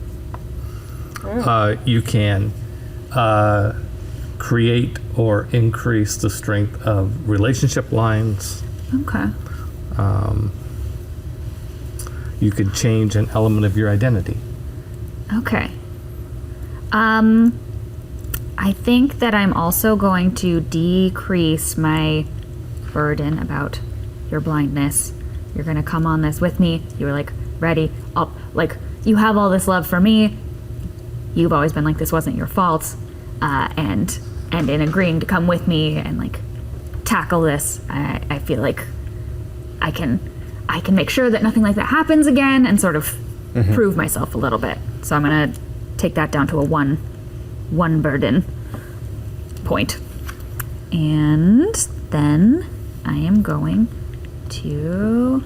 Speaker 3: You can create or increase the strength of relationship lines.
Speaker 4: Okay.
Speaker 3: You could change an element of your identity.
Speaker 4: Okay. I think that I'm also going to decrease my burden about your blindness. You're going to come on this with me. You were like, ready, up. Like, you have all this love for me. You've always been like, this wasn't your fault. And in agreeing to come with me and like tackle this, I feel like I can make sure that nothing like that happens again and sort of prove myself a little bit. So I'm going to take that down to a one burden point. And then I am going to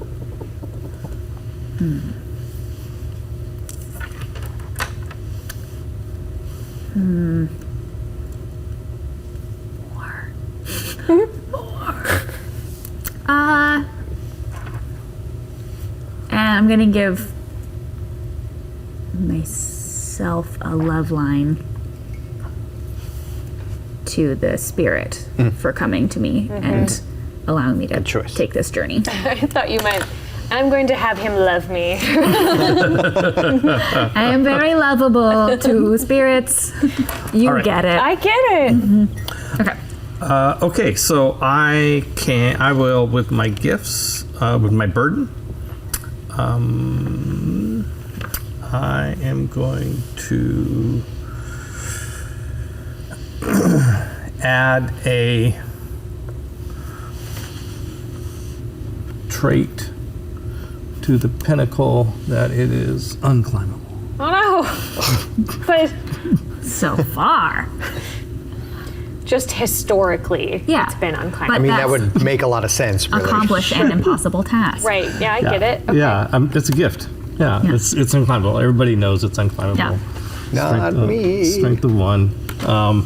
Speaker 4: and I'm gonna give myself a love line to the spirit for coming to me and allowing me to
Speaker 2: choice.
Speaker 4: take this journey.
Speaker 1: I thought you meant, I'm going to have him love me.
Speaker 4: I am very lovable to spirits. You
Speaker 3: All right.
Speaker 4: get it.
Speaker 1: I get it.
Speaker 4: Okay.
Speaker 3: Okay, so I will with my gifts, with my burden. I am going to add a trait to the pinnacle that it is unclimbable.
Speaker 1: Oh no. But
Speaker 4: So far.
Speaker 1: just historically,
Speaker 4: Yeah.
Speaker 1: it's been unclimbable.
Speaker 4: But
Speaker 2: I mean, that
Speaker 4: that's
Speaker 2: would make a lot of sense, really.
Speaker 4: accomplish an impossible task.
Speaker 1: Right, yeah, I get it.
Speaker 3: Yeah, it's a gift. Yeah,
Speaker 4: Yeah.
Speaker 3: it's unclimbable. Everybody knows it's unclimbable.
Speaker 4: Yeah.
Speaker 2: Not me.
Speaker 3: Strength of 1.
Speaker 1: Not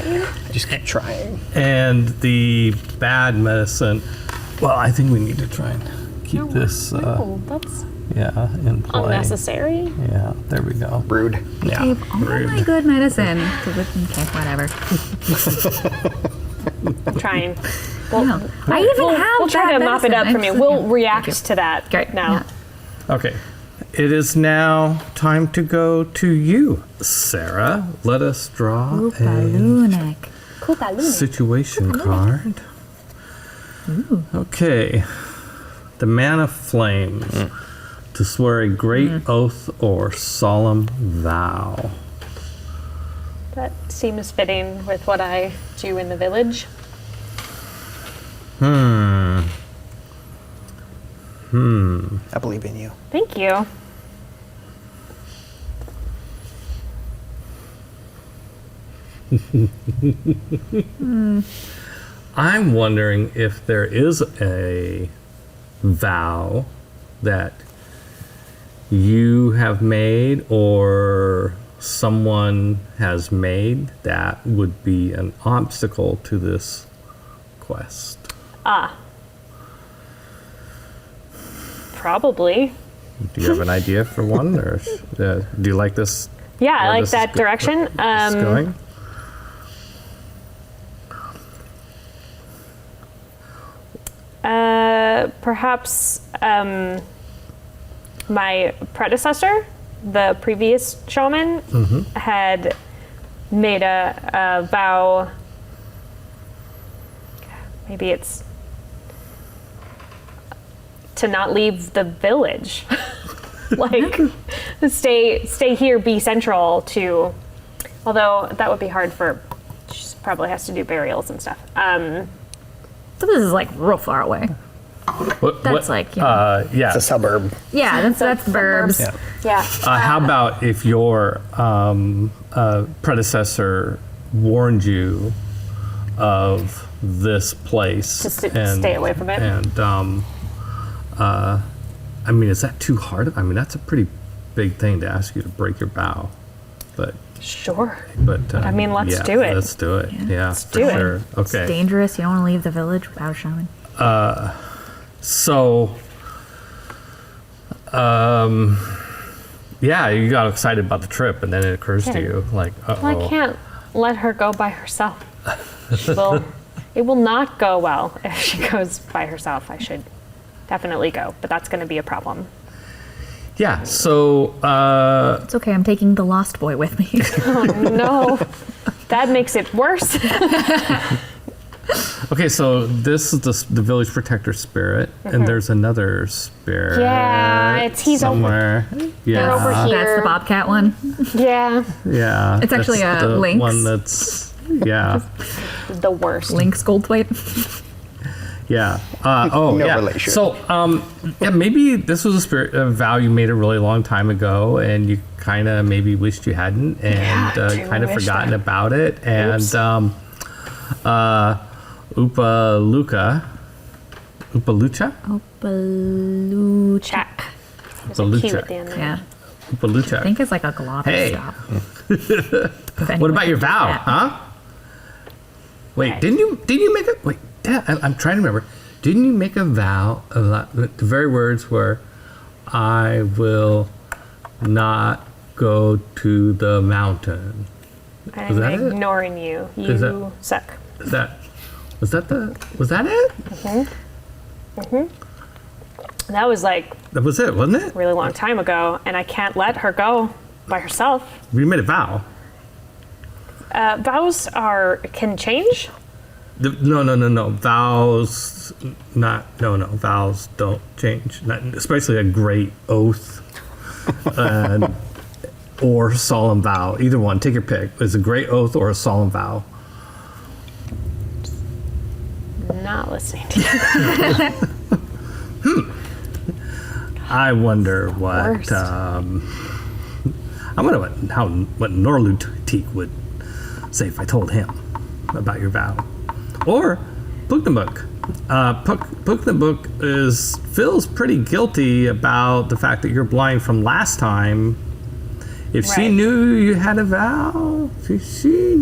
Speaker 1: you?
Speaker 2: Just keep trying.
Speaker 3: And the bad medicine. Well, I think we need to try and keep this.
Speaker 1: No, that's
Speaker 3: In play.
Speaker 1: unnecessary.
Speaker 3: Yeah, there we go.
Speaker 2: Rude.
Speaker 3: Yeah.
Speaker 4: Save all my good medicine. Okay, whatever.
Speaker 1: I'm trying.
Speaker 4: No. I even have
Speaker 1: We'll try
Speaker 4: bad
Speaker 1: to mop it up
Speaker 4: medicine.
Speaker 1: from you.
Speaker 4: Actually,
Speaker 1: We'll
Speaker 4: yeah.
Speaker 1: react
Speaker 4: Thank you.
Speaker 1: to that
Speaker 4: Great.
Speaker 1: now.
Speaker 4: Yeah.
Speaker 3: Okay. It is now time to go to you, Sarah. Let us draw a
Speaker 4: Lunac.
Speaker 3: situation card. Okay. The Man of Flames. To swear a great oath or solemn vow.
Speaker 1: That seems fitting with what I do in the village.
Speaker 2: I believe in you.
Speaker 1: Thank you.
Speaker 3: I'm wondering if there is a vow that you have made or someone has made that would be an obstacle to this quest?
Speaker 1: Probably.
Speaker 3: Do you have an idea for one, or do you like this?
Speaker 1: Yeah, I
Speaker 3: where
Speaker 1: like
Speaker 3: this
Speaker 1: that
Speaker 3: is
Speaker 1: direction.
Speaker 3: where this is going?
Speaker 1: Perhaps my predecessor, the previous shaman, had made a vow. Maybe it's to not leave the village. Like, stay here, be central to. Although that would be hard for. She probably has to do burials and stuff.
Speaker 4: So this is like real far away. That's like,
Speaker 3: yeah.
Speaker 2: It's a suburb.
Speaker 4: Yeah, that's burbs.
Speaker 2: Yeah.
Speaker 1: Yeah.
Speaker 3: How about if your predecessor warned you of this place?
Speaker 1: Just to stay away from it?
Speaker 3: And, I mean, is that too hard? I mean, that's a pretty big thing to ask you to break your vow. But
Speaker 1: Sure.
Speaker 3: I
Speaker 1: mean, let's do it.
Speaker 3: Let's do it. Yeah,
Speaker 1: Let's
Speaker 3: for
Speaker 1: do it.
Speaker 3: sure.
Speaker 4: It's
Speaker 3: Okay.
Speaker 4: dangerous. You don't want to leave the village without a shaman.
Speaker 3: So, yeah, you got excited about the trip, and then it occurs to you, like,
Speaker 1: Well, I can't let her go by herself. It will not go well if she goes by herself. I should definitely go, but that's going to be a problem.
Speaker 3: Yeah, so,
Speaker 4: It's okay. I'm taking the lost boy with me.
Speaker 1: No, that makes it worse.
Speaker 3: okay, so this is the village protector spirit, and there's another spirit.
Speaker 1: Yeah, he's
Speaker 3: somewhere. Yeah,
Speaker 1: over here.
Speaker 4: That's the bobcat one.
Speaker 1: Yeah,
Speaker 3: yeah.
Speaker 4: It's actually
Speaker 3: that's
Speaker 4: a
Speaker 3: the
Speaker 4: lynx.
Speaker 3: one that's yeah,
Speaker 1: the worst.
Speaker 4: Lynx gold plate.
Speaker 3: yeah.
Speaker 2: No
Speaker 3: yeah.
Speaker 2: relation.
Speaker 3: So, yeah, maybe this was a vow you made a really long time ago, and you kind of maybe wished you hadn't, and
Speaker 1: do
Speaker 3: kind of
Speaker 1: wish
Speaker 3: forgotten
Speaker 1: that.
Speaker 3: about it, and
Speaker 1: Oops.
Speaker 3: Upalucha.
Speaker 1: Check. There's a Q
Speaker 3: Balucha.
Speaker 1: at the end.
Speaker 4: Yeah.
Speaker 3: Upalucha.
Speaker 4: I think it's like a glottal
Speaker 3: Hey.
Speaker 4: stop.
Speaker 3: What about your vow,
Speaker 4: Yeah.
Speaker 3: huh? Wait,
Speaker 1: Okay.
Speaker 3: didn't you make a wait? Dad, I'm trying to remember. Didn't you make a vow? The very words were, "I will not go to the mountain."
Speaker 1: I'm
Speaker 3: that it?
Speaker 1: ignoring you. You
Speaker 3: Is that-
Speaker 1: suck.
Speaker 3: Was that it?
Speaker 1: That was like
Speaker 3: That was it, wasn't it?
Speaker 1: a really long time ago, and I can't let her go by herself.
Speaker 3: We made a vow.
Speaker 1: Vows can change.
Speaker 3: No. Vows, vows don't change. Not, especially a great oath or solemn vow. Either one, take your pick. It's a great oath or a solemn vow.
Speaker 1: Not listening to you.
Speaker 3: I wonder what
Speaker 1: Worst.
Speaker 3: I wonder what Norlutik would say if I told him about your vow, or Puknabuk. Puknabuk feels pretty guilty about the fact that you're blind from last time. If she
Speaker 1: Right.
Speaker 3: knew you had a vow, if she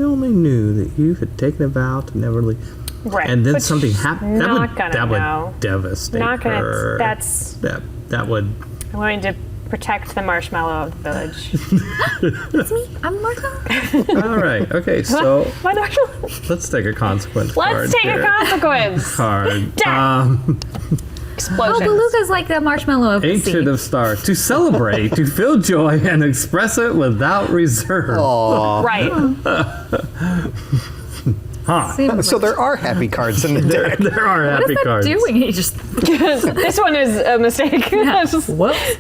Speaker 3: only knew that you had taken a vow to never leave.
Speaker 1: Right.
Speaker 3: And then
Speaker 1: but
Speaker 3: something
Speaker 1: she's
Speaker 3: happened. That
Speaker 1: Not gonna know.
Speaker 3: would devastate
Speaker 1: Not gonna.
Speaker 3: her.
Speaker 1: That's.
Speaker 3: That would.
Speaker 1: I'm going to protect the marshmallow of the village.
Speaker 4: That's me. I'm Marco.
Speaker 3: All right. Okay. So
Speaker 1: Why marshmallow?
Speaker 3: let's take a consequence card.
Speaker 1: Let's take a
Speaker 3: here.
Speaker 1: consequence.
Speaker 3: Card.
Speaker 1: Death.
Speaker 4: Oh,
Speaker 1: Explosions.
Speaker 4: Beluga's like the marshmallow of the sea.
Speaker 3: Ancient of Stars. To celebrate, to feel joy, and express it without reserve.
Speaker 1: Right.
Speaker 4: Seems
Speaker 2: So
Speaker 4: like-
Speaker 2: there are happy cards in the deck.
Speaker 3: There are
Speaker 4: what
Speaker 3: happy
Speaker 4: is that
Speaker 3: cards.
Speaker 4: doing? He just
Speaker 1: This one is a mistake.
Speaker 4: whoops.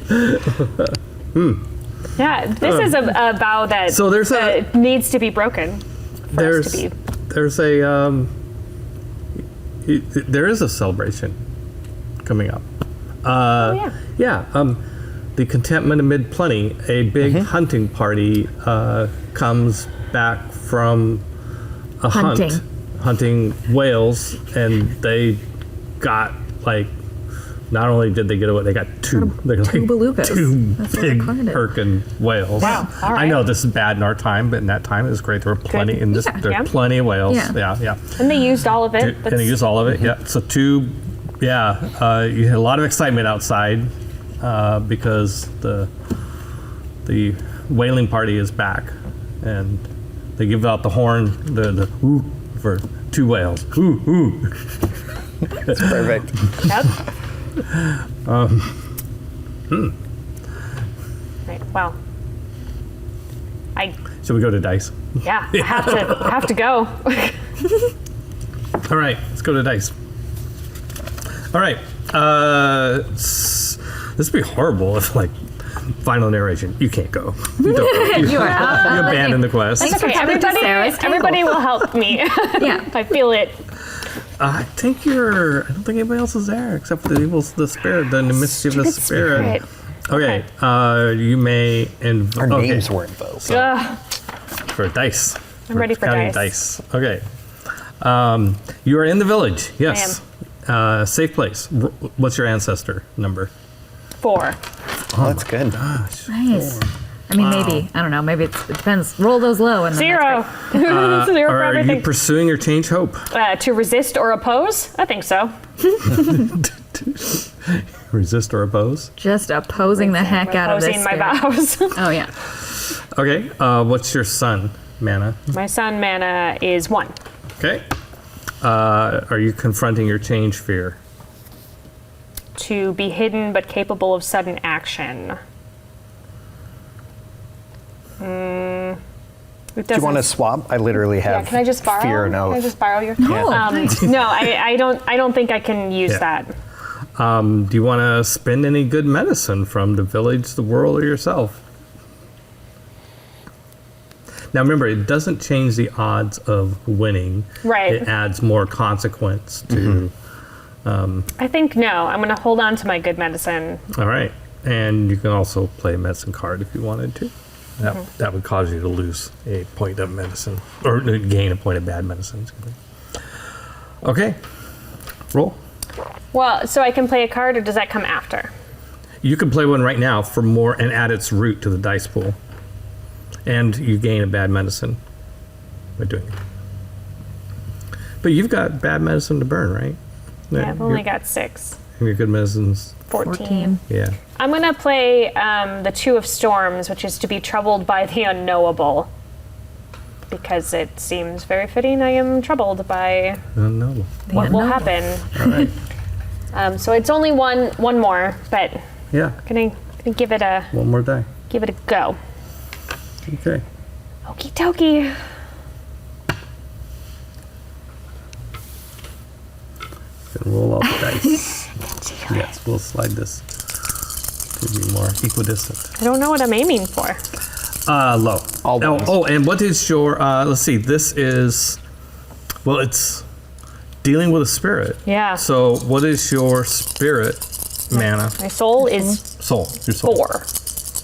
Speaker 1: Yeah, this is a vow that
Speaker 3: So there's
Speaker 1: needs to be broken. For us to be.
Speaker 3: There's a there is a celebration coming up.
Speaker 1: Yeah.
Speaker 3: The Contentment Amid Plenty, a big hunting party comes back from a
Speaker 4: Hunting.
Speaker 3: hunting whales, and they got like not only did they get away, they got two. They got
Speaker 4: two belugas.
Speaker 3: Two
Speaker 4: That's what
Speaker 3: big
Speaker 4: the card is.
Speaker 3: Hurricane whales.
Speaker 1: Wow, all right.
Speaker 3: I know this is bad in our time, but in that time it was great. There were plenty in this.
Speaker 4: Yeah.
Speaker 3: There
Speaker 1: Yeah.
Speaker 3: are plenty of whales.
Speaker 4: Yeah.
Speaker 3: Yeah.
Speaker 1: And they used all of it.
Speaker 3: And they use all of it. Yeah. So two. Yeah. You had a lot of excitement outside because the whaling party is back, and they give out the horn, the ooh for two whales. Ooh ooh.
Speaker 2: That's perfect.
Speaker 1: Yep. Right. Well,
Speaker 3: Should we go to dice?
Speaker 1: I have to go.
Speaker 3: All right, let's go to dice. All right, this would be horrible if final narration. You can't go. You don't go.
Speaker 4: You are out.
Speaker 3: You abandon the quest.
Speaker 4: Thanks for
Speaker 1: Okay,
Speaker 4: coming to Sarah's table.
Speaker 1: everybody will help me.
Speaker 4: Yeah.
Speaker 1: I feel it.
Speaker 3: I don't think anybody else is there except for the spirit, the mischievous
Speaker 1: Stupid
Speaker 3: spirit. Okay, you may invoke.
Speaker 2: Our names were invoked.
Speaker 1: Ugh.
Speaker 3: For dice.
Speaker 1: I'm ready for
Speaker 3: counting
Speaker 1: dice.
Speaker 3: Okay. You are in the village. Yes. Safe place. What's your ancestor number?
Speaker 1: 4.
Speaker 2: Oh, that's good.
Speaker 4: Nice. I mean, maybe. I don't know. Maybe it depends. Roll those low. And then
Speaker 1: 0.
Speaker 4: that's
Speaker 1: 0
Speaker 3: Or
Speaker 1: for
Speaker 3: are you
Speaker 1: everything.
Speaker 3: pursuing your change hope?
Speaker 1: To resist or oppose? I think so.
Speaker 3: Resist or oppose?
Speaker 4: great. Just opposing the heck out of this.
Speaker 1: Opposing my
Speaker 4: spirit.
Speaker 1: vows.
Speaker 4: Oh, yeah.
Speaker 3: Okay. What's your sun, mana?
Speaker 1: My sun mana is 1.
Speaker 3: Okay. Are you confronting your change fear?
Speaker 1: To be hidden but capable of sudden action.
Speaker 2: Do you want to swap? I literally have
Speaker 1: Yeah, can I just borrow?
Speaker 2: fear and
Speaker 1: Can I
Speaker 2: oath.
Speaker 1: just borrow your?
Speaker 4: Oh, nice.
Speaker 1: No, I don't think I can use
Speaker 3: Yeah.
Speaker 1: that.
Speaker 3: Do you want to spend any good medicine from the village, the world, or yourself? Now remember, it doesn't change the odds of winning.
Speaker 1: Right.
Speaker 3: It adds more consequence to.
Speaker 1: I think no. I'm going to hold on to my good medicine.
Speaker 3: All right, and you can also play a medicine card if you wanted to. That would cause you to lose a point of medicine or gain a point of bad medicine. Excuse me. Okay, roll.
Speaker 1: Well, so I can play a card, or does that come after?
Speaker 3: You can play one right now for more and add its root to the dice pool. And you gain a bad medicine by doing it. But you've got bad medicine to burn, right?
Speaker 1: Yeah, I've only got 6.
Speaker 3: And your good medicine's
Speaker 1: 14.
Speaker 3: yeah.
Speaker 1: I'm going to play the 2 of Storms, which is to be troubled by the unknowable. Because it seems very fitting I am troubled by
Speaker 3: No.
Speaker 1: what will happen.
Speaker 3: All right.
Speaker 1: So it's only one more, but
Speaker 3: Yeah.
Speaker 1: gonna give it a
Speaker 3: One more die.
Speaker 1: go.
Speaker 3: Okay.
Speaker 1: Okie dokie.
Speaker 3: Then roll all the dice. Yes, we'll slide this to be more equidistant.
Speaker 1: I don't know what I'm aiming for.
Speaker 3: Low.
Speaker 2: All
Speaker 3: oh,
Speaker 2: ones.
Speaker 3: oh, and what is your? Let's see. This is. Well, it's dealing with a spirit.
Speaker 1: Yeah.
Speaker 3: So, what is your spirit mana?
Speaker 1: My soul is
Speaker 3: Soul. Your soul.
Speaker 1: 4.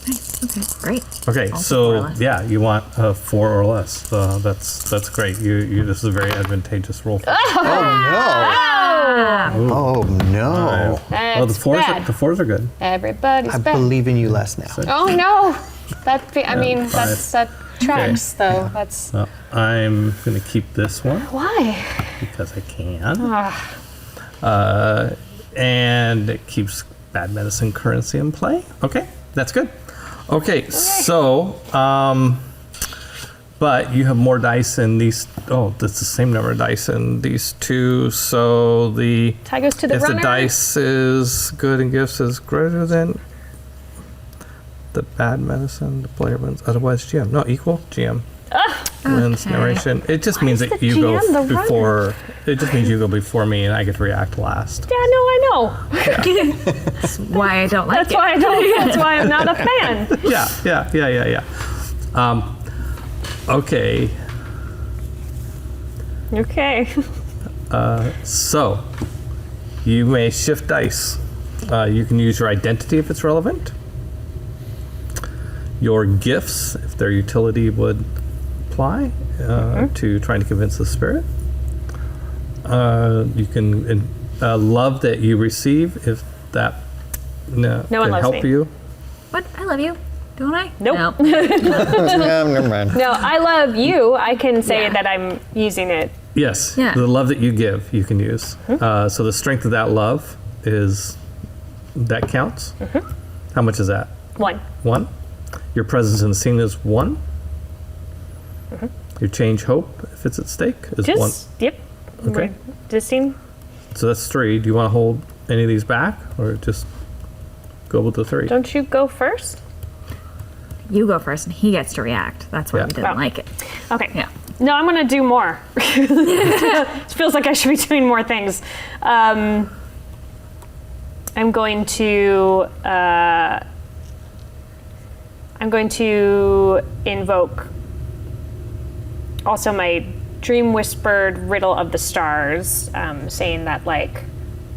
Speaker 4: Nice. Okay, great.
Speaker 3: Okay,
Speaker 4: Also 4 or
Speaker 3: so
Speaker 4: less.
Speaker 3: yeah, you want 4 or less. That's great. You this is a very advantageous roll.
Speaker 2: Oh no!
Speaker 3: Well, the fours
Speaker 1: bad.
Speaker 3: are good.
Speaker 1: Everybody's
Speaker 2: I
Speaker 1: bad.
Speaker 2: believe in you less now.
Speaker 1: Oh no! That tracks though.
Speaker 3: Yeah.
Speaker 1: That's
Speaker 3: Well, I'm gonna keep this one
Speaker 1: why.
Speaker 3: because I can,
Speaker 1: Ah.
Speaker 3: and it keeps bad medicine currency in play. Okay, that's good. Okay, so but you have more dice in these. Oh, that's the same number of dice in these two. So the
Speaker 1: Tie goes to the
Speaker 3: if
Speaker 1: runner.
Speaker 3: the dice is good and gifts is greater than the bad medicine, the player wins. Otherwise, GM. No, equal GM wins
Speaker 4: Okay.
Speaker 3: narration. It just means
Speaker 1: is
Speaker 3: that
Speaker 1: the
Speaker 3: you go
Speaker 1: GM the
Speaker 3: before. It just means you go before me and I get to react last.
Speaker 1: Yeah, no, I know.
Speaker 4: Why I don't like
Speaker 1: That's
Speaker 4: it.
Speaker 1: why I don't. That's why I'm not a fan.
Speaker 3: Yeah. Okay.
Speaker 1: Okay.
Speaker 3: So, you may shift dice. You can use your identity if it's relevant. Your gifts, if their utility would apply, to trying to convince the spirit. You can love that you receive if that
Speaker 1: No one
Speaker 3: can
Speaker 1: loves
Speaker 3: help
Speaker 1: me.
Speaker 3: you?
Speaker 4: What? I love you. Don't I?
Speaker 1: Nope.
Speaker 4: No.
Speaker 2: Yeah, never mind.
Speaker 1: No, I love you. I can say
Speaker 4: Yeah.
Speaker 1: that I'm using it.
Speaker 3: Yes.
Speaker 4: Yeah.
Speaker 3: The love that you give, you can use. So the strength of that love that counts. How much is that?
Speaker 1: 1.
Speaker 3: 1. Your presence in the scene is 1. Your change hope, if it's at stake, is 1.
Speaker 1: Yep.
Speaker 3: Okay.
Speaker 1: Does seem
Speaker 3: So that's 3. Do you want to hold any of these back, or just go with the 3?
Speaker 1: Don't you go first?
Speaker 4: You go first, and he gets to react. That's why
Speaker 3: Yeah.
Speaker 4: we didn't
Speaker 1: Oh.
Speaker 4: like it.
Speaker 1: Okay.
Speaker 4: Yeah.
Speaker 1: No, I'm gonna do more. It feels like I should be doing more things. I'm going to invoke also my dream whispered riddle of the stars, saying that like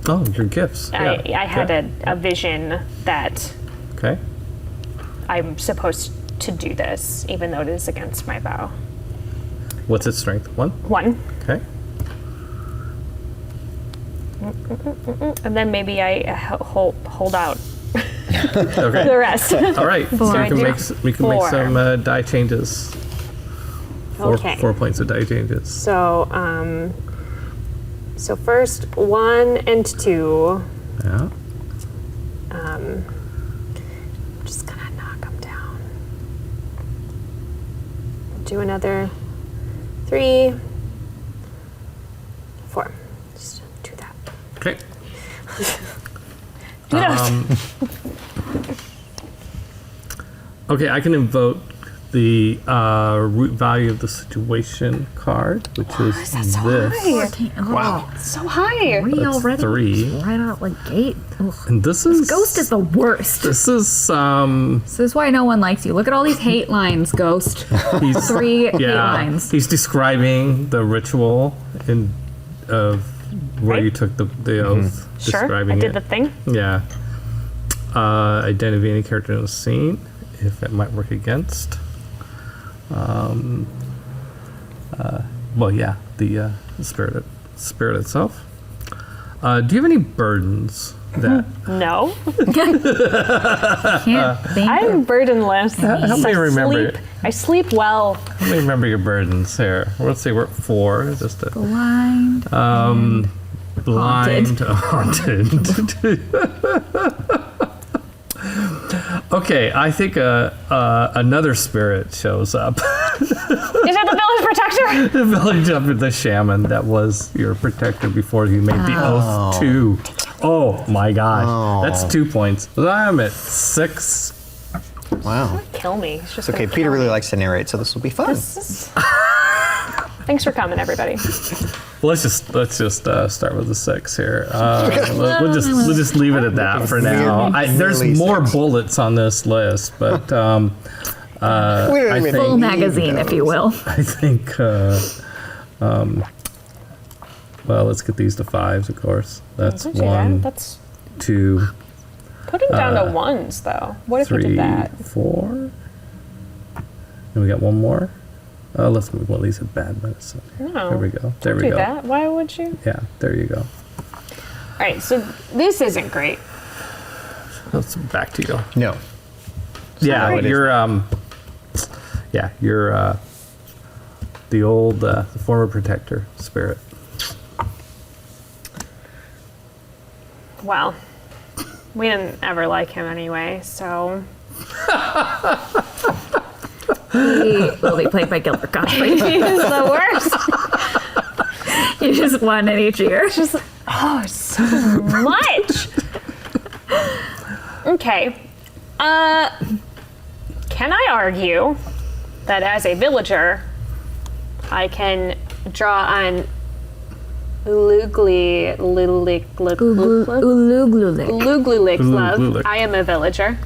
Speaker 3: Oh, your gifts.
Speaker 1: I had
Speaker 3: Okay.
Speaker 1: a vision that
Speaker 3: Okay.
Speaker 1: I'm supposed to do this, even though it is against my vow.
Speaker 3: What's its strength? 1.
Speaker 1: 1.
Speaker 3: Okay.
Speaker 1: And then maybe I hold out
Speaker 3: Okay.
Speaker 1: the rest.
Speaker 3: All right. So
Speaker 1: I
Speaker 3: we can
Speaker 1: do
Speaker 3: make
Speaker 1: four.
Speaker 3: some die changes.
Speaker 1: Okay.
Speaker 3: 4 points of die changes.
Speaker 1: So, so first 1 and 2.
Speaker 3: Yeah.
Speaker 1: I'm just gonna knock them down. Do another 3, 4. Just do that.
Speaker 3: Okay.
Speaker 1: Do that.
Speaker 3: Okay, I can invoke the root value of the situation card, which is
Speaker 1: that's so
Speaker 3: this.
Speaker 1: high.
Speaker 4: Wow.
Speaker 1: So high.
Speaker 4: We
Speaker 3: That's
Speaker 4: already
Speaker 3: 3.
Speaker 4: right out like gate. Ugh.
Speaker 3: And this is
Speaker 4: Ghost is the worst.
Speaker 3: This is
Speaker 4: This is why no one likes you. Look at all these hate lines, Ghost.
Speaker 3: he's
Speaker 4: 3 hate
Speaker 3: yeah.
Speaker 4: lines.
Speaker 3: He's describing the ritual of where
Speaker 1: Right.
Speaker 3: you took the oath.
Speaker 1: Sure,
Speaker 3: Describing
Speaker 1: I did
Speaker 3: it.
Speaker 1: the thing.
Speaker 3: Yeah. Identity of any character in the scene, if it might work against. Well, yeah, the spirit itself. Do you have any burdens that?
Speaker 1: No,
Speaker 4: Can't think
Speaker 1: I'm
Speaker 4: of
Speaker 1: burdenless.
Speaker 3: Help me remember.
Speaker 1: I sleep well.
Speaker 3: Let me remember your burdens here. Let's see, we're at 4. Just a
Speaker 4: blind.
Speaker 3: blind, haunted. Okay, I think another spirit shows up.
Speaker 1: Is it the village protector?
Speaker 3: The village of the shaman that was your protector before you made the oath to. Oh my gosh, that's 2 points. I'm at 6.
Speaker 2: Wow.
Speaker 1: Kill me. It's just
Speaker 2: It's okay.
Speaker 1: gonna
Speaker 2: Peter
Speaker 1: kill
Speaker 2: really
Speaker 1: me.
Speaker 2: likes to narrate, so this will be fun.
Speaker 1: Thanks for coming, everybody.
Speaker 3: Well, let's just start with the 6 here. We'll just leave it at that for now. There's
Speaker 2: Really
Speaker 3: more
Speaker 2: 6.
Speaker 3: bullets on this list, but
Speaker 2: We don't
Speaker 3: I
Speaker 2: even
Speaker 3: think-
Speaker 4: Full
Speaker 2: need
Speaker 4: magazine, if you will.
Speaker 3: I think. Well, let's get these to 5s, of course. That's
Speaker 1: Don't do that.
Speaker 3: 1,
Speaker 1: That's
Speaker 3: 2,
Speaker 1: putting down to 1s, though. What if you
Speaker 3: 3,
Speaker 1: did that?
Speaker 3: 4. And we got 1 more. Let's move one of these at bad medicine.
Speaker 1: No.
Speaker 3: There we go. There
Speaker 1: Don't
Speaker 3: we
Speaker 1: do
Speaker 3: go.
Speaker 1: that. Why would you?
Speaker 3: Yeah, there you go.
Speaker 1: All right, so this isn't great.
Speaker 3: Let's back to you.
Speaker 2: No.
Speaker 3: Yeah,
Speaker 2: it is.
Speaker 3: you're the old the former protector spirit.
Speaker 1: Well, we didn't ever like him anyway, so
Speaker 4: He will be played by Gilbert Gottfried.
Speaker 1: he's the worst.
Speaker 4: You just one in each ear.
Speaker 1: Just so much. Okay. Can I argue that as a villager, I can draw on Uluglulik love?
Speaker 3: Uluglulik.
Speaker 1: I am a villager.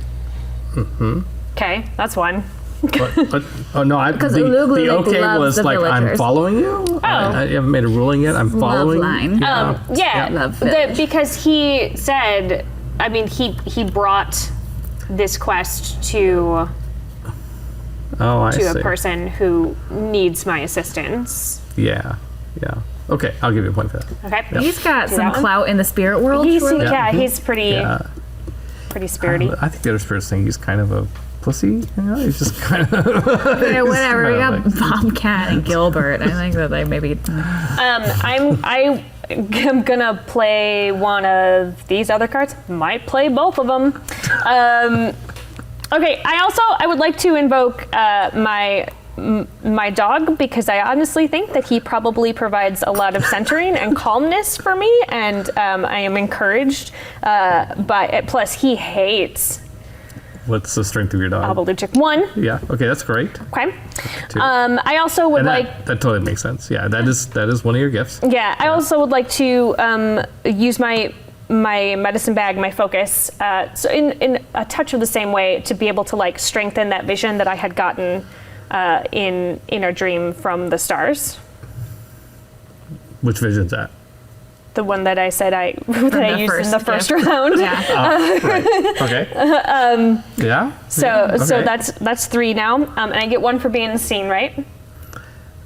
Speaker 1: Mm-hmm. Okay, that's one.
Speaker 3: But oh no,
Speaker 4: Because
Speaker 3: the
Speaker 4: Uluglulik
Speaker 3: okay
Speaker 4: loves
Speaker 3: was
Speaker 4: the
Speaker 3: like I'm
Speaker 4: villagers.
Speaker 3: following you. I haven't made a ruling yet. I'm following.
Speaker 4: line.
Speaker 1: Yeah,
Speaker 4: Love village.
Speaker 1: because he said, I mean, he brought this quest to
Speaker 3: Oh, I see.
Speaker 1: a person who needs my assistance.
Speaker 3: Yeah, yeah. Okay, I'll give you a point for that.
Speaker 1: Okay.
Speaker 4: He's got
Speaker 1: Do
Speaker 4: some
Speaker 1: that one.
Speaker 4: clout in the spirit world.
Speaker 1: He's,
Speaker 4: surely.
Speaker 1: yeah, he's pretty
Speaker 3: Yeah.
Speaker 1: pretty spirity.
Speaker 3: I think the other spirits think he's kind of a pussy. You know, he's just kind of.
Speaker 4: Yeah, whatever. We got
Speaker 3: Like-
Speaker 4: Bobcat and Gilbert. I think that they maybe.
Speaker 1: I am gonna play one of these other cards. Might play both of them. Okay. I would like to invoke my dog, because I honestly think that he probably provides a lot of centering and calmness for me, and I am encouraged by it. Plus, he hates
Speaker 3: What's the strength of your dog?
Speaker 1: Abaluchik 1.
Speaker 3: Yeah. Okay, that's great.
Speaker 1: Okay.
Speaker 3: Two.
Speaker 1: I also would
Speaker 3: And
Speaker 1: like.
Speaker 3: that totally makes sense. Yeah, that is one of your gifts.
Speaker 1: Yeah, I also would like to use my medicine bag, my focus, so in a touch of the same way, to be able to like strengthen that vision that I had gotten in our dream from the stars.
Speaker 3: Which vision's that?
Speaker 1: The one that I said I used in the first
Speaker 4: gift.
Speaker 1: round.
Speaker 4: Yeah.
Speaker 3: Right. Okay. Yeah.
Speaker 1: So
Speaker 3: Okay.
Speaker 1: that's 3 now, and I get 1 for being seen, right?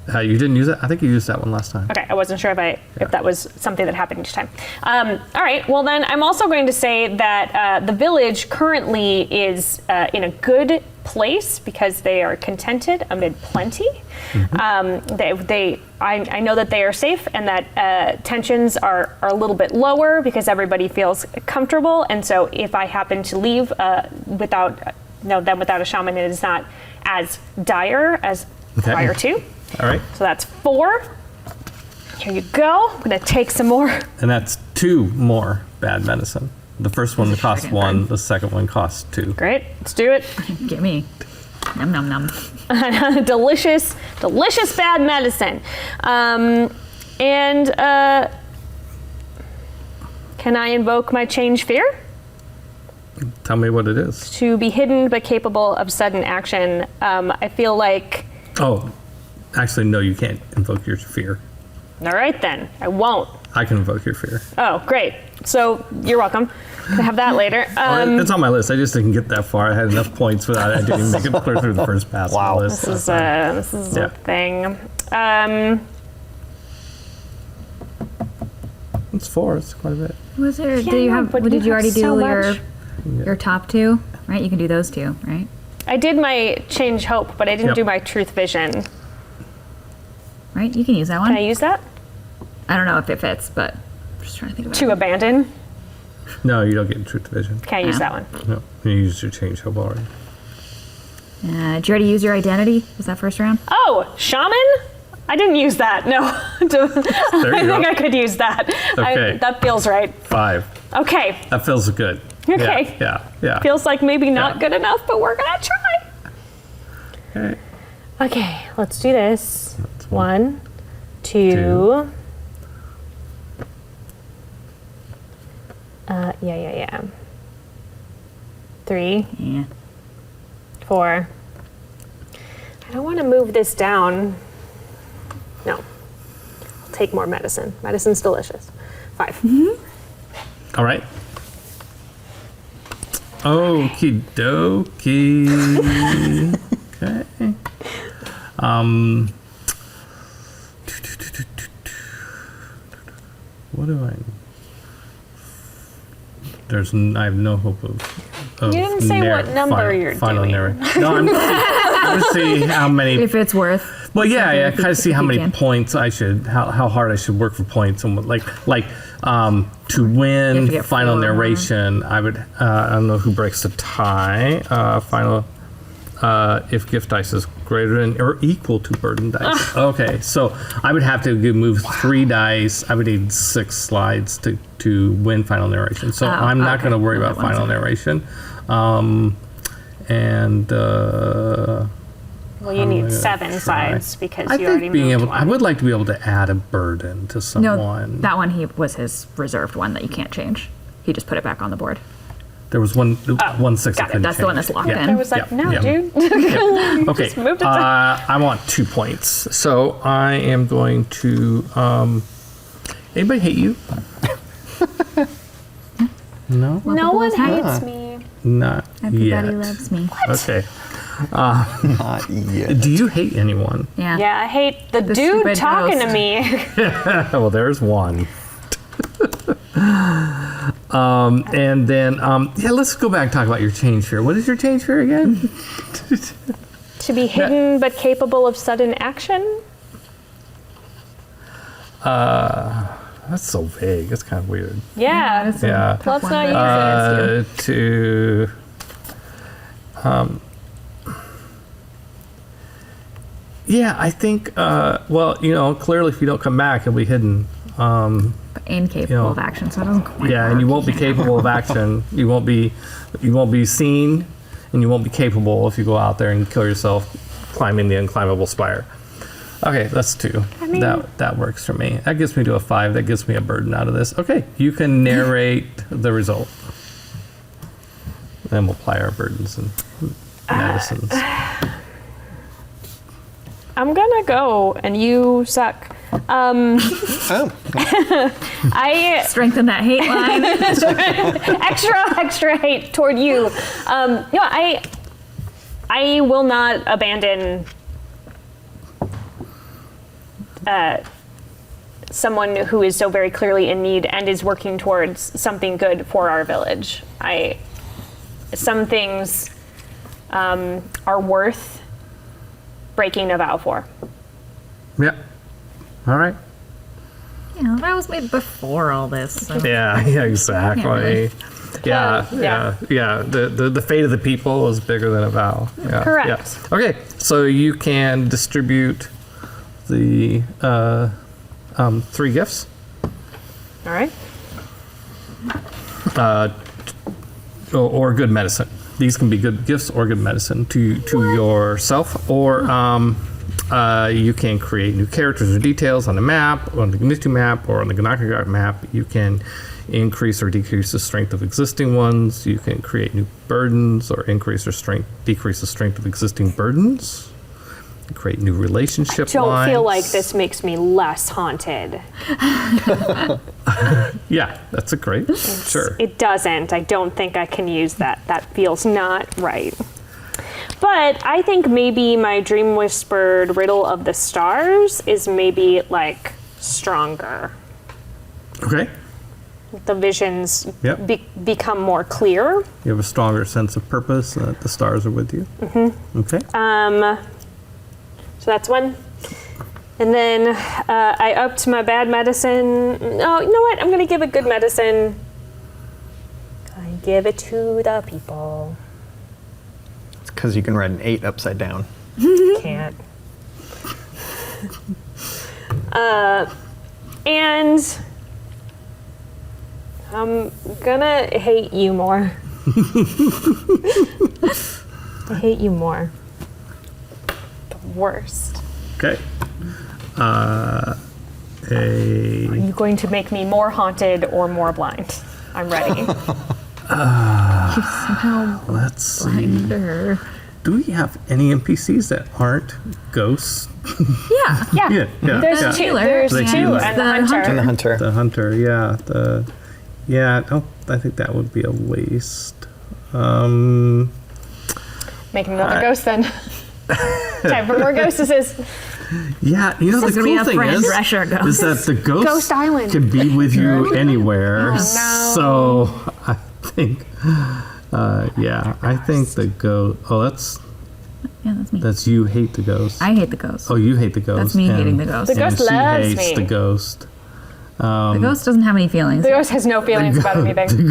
Speaker 3: You didn't use it? I think you used that one last time.
Speaker 1: Okay, I wasn't sure if that was something that happened each time. All right, well then I'm also going to say that the village currently is in a good place because they are contented amid plenty. I know that they are safe, and that tensions are a little bit lower because everybody feels comfortable. And so if I happen to leave without a shaman, it is not as dire as prior to.
Speaker 3: All right.
Speaker 1: So that's 4. Here you go. I'm gonna take some more.
Speaker 3: And that's 2 more bad medicine. The first one costs 1. The second one costs 2.
Speaker 1: Great, let's do it.
Speaker 4: Get me. Num num num.
Speaker 1: delicious bad medicine. Can I invoke my change fear?
Speaker 3: Tell me what it is.
Speaker 1: To be hidden but capable of sudden action. I feel like.
Speaker 3: Oh, actually, no, you can't invoke your fear.
Speaker 1: All right then, I won't.
Speaker 3: I can invoke your fear.
Speaker 1: Oh, great. So you're welcome. Can I have that later?
Speaker 3: It's on my list. I just didn't get that far. I had enough points without it. I didn't even make it clear through the first pass. Wow.
Speaker 1: This is a thing.
Speaker 3: It's 4. It's quite a bit.
Speaker 4: Was there?
Speaker 1: Yeah,
Speaker 4: did you
Speaker 1: no,
Speaker 4: have?
Speaker 1: but
Speaker 4: Did
Speaker 1: you
Speaker 4: you already
Speaker 1: have so
Speaker 4: do
Speaker 1: much.
Speaker 4: your top 2? Right. You can do those 2. Right.
Speaker 1: I did my change hope, but I didn't
Speaker 3: Yep.
Speaker 1: do my truth vision.
Speaker 4: Right. You can use that one.
Speaker 1: Can I use that?
Speaker 4: I don't know if it fits, but I'm just trying to think about
Speaker 1: To
Speaker 4: it.
Speaker 1: abandon?
Speaker 3: No, you don't get truth vision.
Speaker 1: Can I use
Speaker 4: No.
Speaker 1: that one?
Speaker 3: No, you used your change hope already.
Speaker 4: Did you already use your identity? Was that first round?
Speaker 1: Oh, shaman? I didn't use that. No.
Speaker 3: There
Speaker 1: I
Speaker 3: you
Speaker 1: think
Speaker 3: go.
Speaker 1: I could use that.
Speaker 3: Okay.
Speaker 1: That feels right.
Speaker 3: 5.
Speaker 1: Okay.
Speaker 3: That feels good.
Speaker 1: Okay.
Speaker 3: Yeah.
Speaker 1: Feels like maybe not
Speaker 3: Yeah.
Speaker 1: good enough, but we're gonna try.
Speaker 3: Okay.
Speaker 1: Okay, let's do this.
Speaker 3: That's
Speaker 1: 1, 2.
Speaker 3: 2.
Speaker 1: Yeah. 3,
Speaker 4: Yeah.
Speaker 1: 4. I don't want to move this down. No. I'll take more medicine. Medicine's delicious. 5.
Speaker 3: All right. Okie dokie. Okay. What do I? I have no hope of
Speaker 1: You didn't say what number you're
Speaker 3: final
Speaker 1: doing.
Speaker 3: narration. No, I'm going to see how many.
Speaker 4: If it's worth.
Speaker 3: Well, yeah, I
Speaker 4: if
Speaker 3: kind of see how
Speaker 4: you
Speaker 3: many
Speaker 4: can.
Speaker 3: points I should, how hard I should work for points, and what, to
Speaker 4: You have
Speaker 3: win
Speaker 4: to get
Speaker 3: final
Speaker 4: 4.
Speaker 3: narration. I would, I don't know who breaks the tie. Final, if gift dice is greater than or equal to burden dice. Okay, so I would have to move 3 dice. I would need 6 slides to win final narration. So I'm not going to worry about
Speaker 4: Okay, one
Speaker 3: final
Speaker 4: second.
Speaker 3: narration.
Speaker 1: Well, you need
Speaker 3: gonna
Speaker 1: 7
Speaker 3: try.
Speaker 1: sides because
Speaker 3: I
Speaker 1: you already
Speaker 3: think being
Speaker 1: moved
Speaker 3: able, I
Speaker 1: 1.
Speaker 3: would like to be able to add a burden to
Speaker 4: No,
Speaker 3: someone.
Speaker 4: that one was his reserved one that you can't change. He just put it back on the board.
Speaker 3: There was one 6 I
Speaker 1: got it.
Speaker 3: couldn't
Speaker 4: That's the one
Speaker 3: change.
Speaker 4: that's locked
Speaker 3: Yeah.
Speaker 4: in.
Speaker 1: I was like,
Speaker 3: Yeah,
Speaker 1: no,
Speaker 3: yeah.
Speaker 1: dude.
Speaker 3: Okay.
Speaker 1: Just moved it down.
Speaker 3: I want 2 points. So I am going to. Anybody hate you? No.
Speaker 1: No one
Speaker 4: Welcome to
Speaker 1: hates me.
Speaker 3: Not
Speaker 4: Everybody
Speaker 3: yet.
Speaker 4: loves me.
Speaker 3: Okay.
Speaker 2: Not yet.
Speaker 3: Do you hate anyone?
Speaker 4: Yeah.
Speaker 1: Yeah, I hate the dude
Speaker 4: stupid
Speaker 1: talking to
Speaker 4: host.
Speaker 1: me.
Speaker 3: Well, there's one. And then, let's go back and talk about your change fear. What is your change fear again?
Speaker 1: To be hidden but capable of sudden action?
Speaker 3: That's so vague. That's kind of weird.
Speaker 1: Yeah.
Speaker 4: That's a
Speaker 3: Yeah.
Speaker 4: tough
Speaker 1: Let's
Speaker 4: one,
Speaker 1: not
Speaker 4: but-
Speaker 1: use
Speaker 3: To yeah, I think clearly if you don't come back, it'll be hidden.
Speaker 4: incapable
Speaker 3: You know,
Speaker 4: of action, so it doesn't quite
Speaker 3: Yeah, and you
Speaker 4: work.
Speaker 3: won't be capable of action. You won't be seen, and you won't be capable if you go out there and kill yourself climbing the unclimbable spire. Okay, that's 2.
Speaker 1: I mean-
Speaker 3: that works for me. That gets me to a 5. That gets me a burden out of this. Okay, you can narrate the result. Then we'll apply our burdens and medicines.
Speaker 1: I'm gonna go and you suck.
Speaker 2: Oh,
Speaker 1: I
Speaker 4: Strengthen that hate line.
Speaker 1: extra hate toward you. I will not abandon someone who is so very clearly in need and is working towards something good for our village. Some things are worth breaking a vow for.
Speaker 3: Yeah. All right.
Speaker 4: Yeah, that was made before all this. So.
Speaker 3: Yeah, exactly.
Speaker 4: really.
Speaker 3: Yeah,
Speaker 1: Yeah.
Speaker 3: yeah. The fate of the people is bigger than a vow. Yeah,
Speaker 1: Correct.
Speaker 3: yeah. Okay, so you can distribute the 3 gifts.
Speaker 1: All right.
Speaker 3: Or good medicine. These can be good gifts or good medicine to yourself, or you can create new characters or details on the map, on the Gnitu map, or on the Ganakagok map. You can increase or decrease the strength of existing ones. You can create new burdens or increase or decrease the strength of existing burdens. Create new relationship
Speaker 1: Don't
Speaker 3: lines.
Speaker 1: feel like this makes me less haunted.
Speaker 3: Yeah, that's a great. Sure.
Speaker 1: It doesn't. I don't think I can use that. That feels not right. But I think maybe my dream whispered riddle of the stars is maybe like stronger.
Speaker 3: Okay.
Speaker 1: The visions
Speaker 3: Yep.
Speaker 1: become more clear.
Speaker 3: You have a stronger sense of purpose that the stars are with you. Mm-hmm. Okay.
Speaker 1: So that's one. And then I upped my bad medicine. No, you know what? I'm going to give a good medicine. I give it to the people.
Speaker 2: it's because you can write an 8 upside down.
Speaker 1: Can't. And I'm gonna hate you more. I hate you more. The worst.
Speaker 3: Okay.
Speaker 1: Are you going to make me more haunted or more blind? I'm ready.
Speaker 4: Somehow
Speaker 3: Let's see.
Speaker 4: blind her.
Speaker 3: Do we have any NPCs that aren't ghosts?
Speaker 4: Yeah.
Speaker 1: Yeah.
Speaker 3: Yeah.
Speaker 1: There's
Speaker 3: yeah.
Speaker 1: two.
Speaker 4: Healer.
Speaker 1: There's
Speaker 3: The
Speaker 1: two,
Speaker 3: healer.
Speaker 1: and the
Speaker 4: The
Speaker 1: hunter.
Speaker 2: And the hunter.
Speaker 3: The hunter, yeah. I think that would be a waste.
Speaker 1: Make another ghost then. Time for more ghostesses.
Speaker 3: Yeah, you know
Speaker 4: This is
Speaker 3: the
Speaker 4: gonna be
Speaker 3: cool
Speaker 4: a
Speaker 3: thing
Speaker 4: Fran
Speaker 3: is
Speaker 4: Drescher ghost.
Speaker 3: that the ghost,
Speaker 1: Ghost Island.
Speaker 3: can be with you anywhere.
Speaker 1: no.
Speaker 3: So I think, I think the ghost. Oh, that's
Speaker 4: Yeah, that's me.
Speaker 3: you hate the ghost.
Speaker 4: I hate the ghost.
Speaker 3: Oh, you hate the ghost.
Speaker 4: That's me
Speaker 3: and-
Speaker 4: hating the ghost.
Speaker 1: The ghost
Speaker 3: and she
Speaker 1: loves
Speaker 3: hates
Speaker 1: me.
Speaker 3: the ghost.
Speaker 4: The ghost doesn't have any feelings.
Speaker 1: The ghost has no feelings about anything.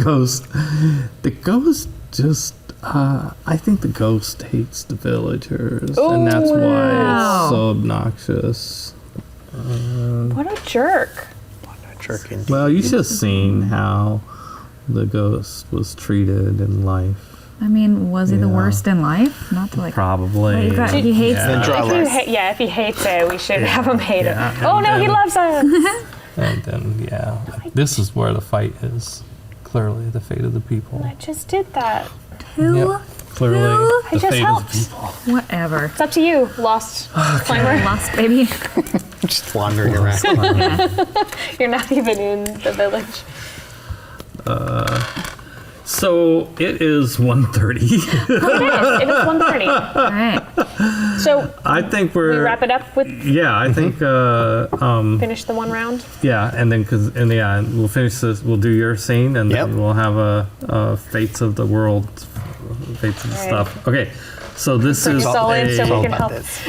Speaker 3: The ghost just. I think the ghost hates the villagers, and that's why
Speaker 4: wow.
Speaker 3: it's so obnoxious.
Speaker 1: What a jerk.
Speaker 2: Jerk indeed.
Speaker 3: Well, you should have seen how the ghost was treated in life.
Speaker 4: I mean, was he the
Speaker 3: Yeah.
Speaker 4: worst in life? Not to like.
Speaker 3: Probably.
Speaker 4: He hates
Speaker 3: Yeah.
Speaker 2: Then draw
Speaker 1: If you
Speaker 2: less.
Speaker 1: if he hates it, we should have him hate
Speaker 3: Yeah,
Speaker 1: it. Oh
Speaker 3: and
Speaker 1: no, he
Speaker 3: then-
Speaker 1: loves us.
Speaker 3: And then, this is where the fight is. Clearly, the fate of the people.
Speaker 1: I just did that.
Speaker 4: Who?
Speaker 3: Yep. Clearly,
Speaker 4: Who?
Speaker 3: the
Speaker 1: I just
Speaker 3: fate
Speaker 1: helped.
Speaker 3: of the people.
Speaker 4: Whatever.
Speaker 1: It's up to you, lost climber.
Speaker 4: Lost baby.
Speaker 2: Just wandering around.
Speaker 1: You're not even in the village.
Speaker 3: So it is 1:30.
Speaker 1: It is 1:30.
Speaker 4: All right.
Speaker 1: So
Speaker 3: I think
Speaker 1: we
Speaker 3: we're.
Speaker 1: wrap it up with
Speaker 3: Yeah, I think.
Speaker 1: finish the one round.
Speaker 3: Yeah, and then we'll finish this. We'll do your scene, and then
Speaker 2: Yep.
Speaker 3: we'll have a fates of the world, fates of the
Speaker 1: Right.
Speaker 3: stuff. Okay, so this
Speaker 1: Bring
Speaker 3: is
Speaker 1: us all in so we
Speaker 2: all
Speaker 1: can
Speaker 2: about
Speaker 1: help.
Speaker 2: this.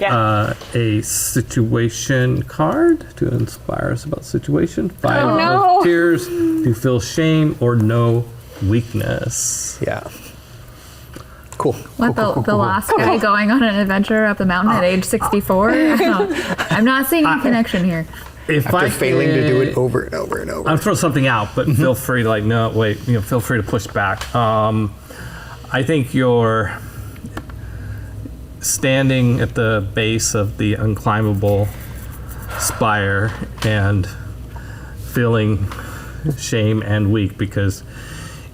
Speaker 1: Yeah.
Speaker 3: a situation card to inspire us about situation. 5
Speaker 1: Oh, no.
Speaker 3: of tears to feel shame or no weakness.
Speaker 2: Yeah. Cool.
Speaker 4: What, the last guy going on an adventure up the mountain at age 64? I'm not seeing a connection here.
Speaker 3: If
Speaker 2: After
Speaker 3: I
Speaker 2: failing to do it over and over and over.
Speaker 3: I'm throwing something out, but feel free to no, wait, feel free to push back. I think you're standing at the base of the unclimbable spire and feeling shame and weak because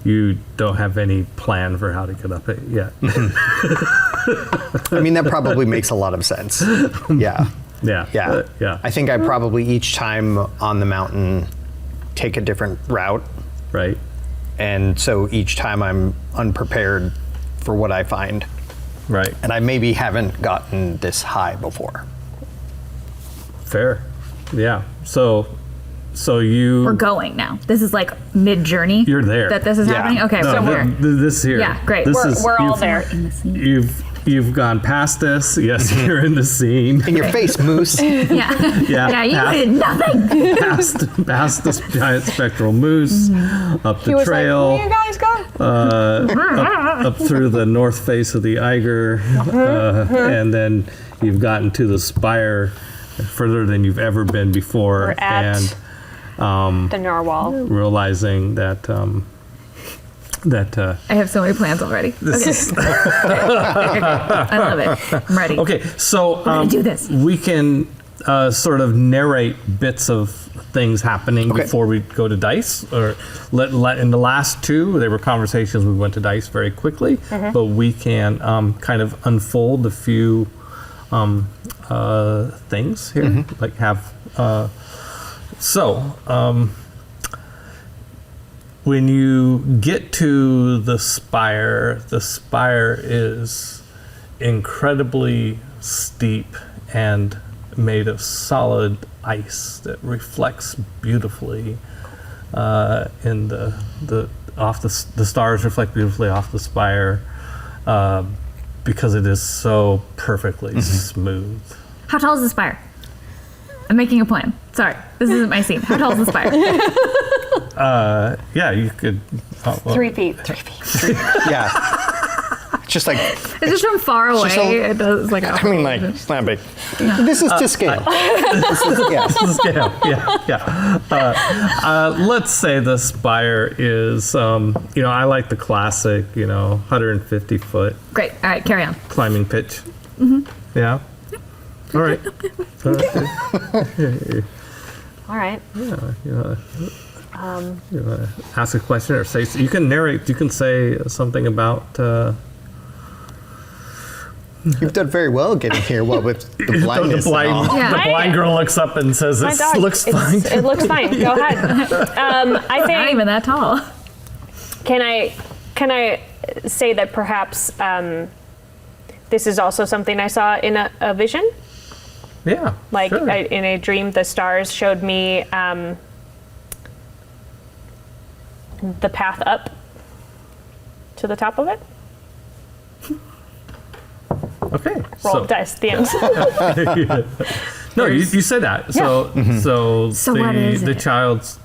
Speaker 3: you don't have any plan for how to get up it yet.
Speaker 2: I mean, that probably makes a lot of sense. Yeah.
Speaker 3: Yeah.
Speaker 2: Yeah.
Speaker 3: Yeah.
Speaker 2: I think I probably each time on the mountain take a different route.
Speaker 3: Right.
Speaker 2: And so each time I'm unprepared for what I find.
Speaker 3: Right.
Speaker 2: And I maybe haven't gotten this high before.
Speaker 3: Fair. Yeah. So you.
Speaker 4: We're going now. This is like mid-journey.
Speaker 3: You're there.
Speaker 4: That this is
Speaker 2: Yeah.
Speaker 4: happening? Okay,
Speaker 3: No,
Speaker 4: so we're...
Speaker 3: this here.
Speaker 4: Yeah, great.
Speaker 1: We're all there.
Speaker 4: in the scene.
Speaker 3: You've gone past this. Yes, you're in the scene.
Speaker 2: In your face, Moose.
Speaker 4: Yeah.
Speaker 3: Yeah.
Speaker 4: You
Speaker 3: past-
Speaker 4: did nothing.
Speaker 3: past this giant spectral moose, up
Speaker 1: He
Speaker 3: the
Speaker 1: was
Speaker 3: trail,
Speaker 1: like, "Where you guys go?"
Speaker 3: up through the north face of the Eiger, and then you've gotten to the spire further than you've ever been before,
Speaker 1: We're at
Speaker 3: and
Speaker 1: the narwhal.
Speaker 3: realizing that
Speaker 4: I have so many plans already. Okay. I love it. I'm ready.
Speaker 3: okay, so
Speaker 4: gonna do this.
Speaker 3: we can sort of narrate bits of things happening
Speaker 2: Okay.
Speaker 3: before we go to dice, or let in the last two they were conversations. We went to dice very quickly, but we can kind of unfold a few things here, like have when you get to the spire is incredibly steep and made of solid ice that reflects beautifully in the stars reflect beautifully off the spire because it is so perfectly smooth.
Speaker 4: How tall is the spire? I'm making a plan. Sorry, this isn't my scene. How tall is the spire?
Speaker 3: Yeah, you could.
Speaker 1: 3 feet. 3 feet.
Speaker 2: Yeah. Just like,
Speaker 4: It's just from far away.
Speaker 2: just a-
Speaker 4: It does like.
Speaker 2: I mean, like, it's not big. This is to scale. This is, yeah.
Speaker 3: Yeah. Let's say the spire is, I like the classic, 150 foot
Speaker 4: Great. All right, carry on.
Speaker 3: climbing pitch. Yeah. All right.
Speaker 1: All right.
Speaker 3: You wanna ask a question or say, you can narrate, you can say something about.
Speaker 2: You've done very well getting here, what with the blindness and all.
Speaker 4: Yeah.
Speaker 3: The blind girl looks up and says,
Speaker 1: My dog.
Speaker 3: "It looks fine."
Speaker 1: It looks fine. Go ahead. I
Speaker 4: Not
Speaker 1: think.
Speaker 4: even that tall.
Speaker 1: Can I say that perhaps this is also something I saw in a vision?
Speaker 3: Yeah.
Speaker 1: Like
Speaker 3: sure.
Speaker 1: in a dream, the stars showed me the path up to the top of it.
Speaker 3: Okay.
Speaker 1: Roll dice. The end.
Speaker 3: No, you said that. So,
Speaker 4: So what is
Speaker 3: the
Speaker 4: it?
Speaker 3: child's,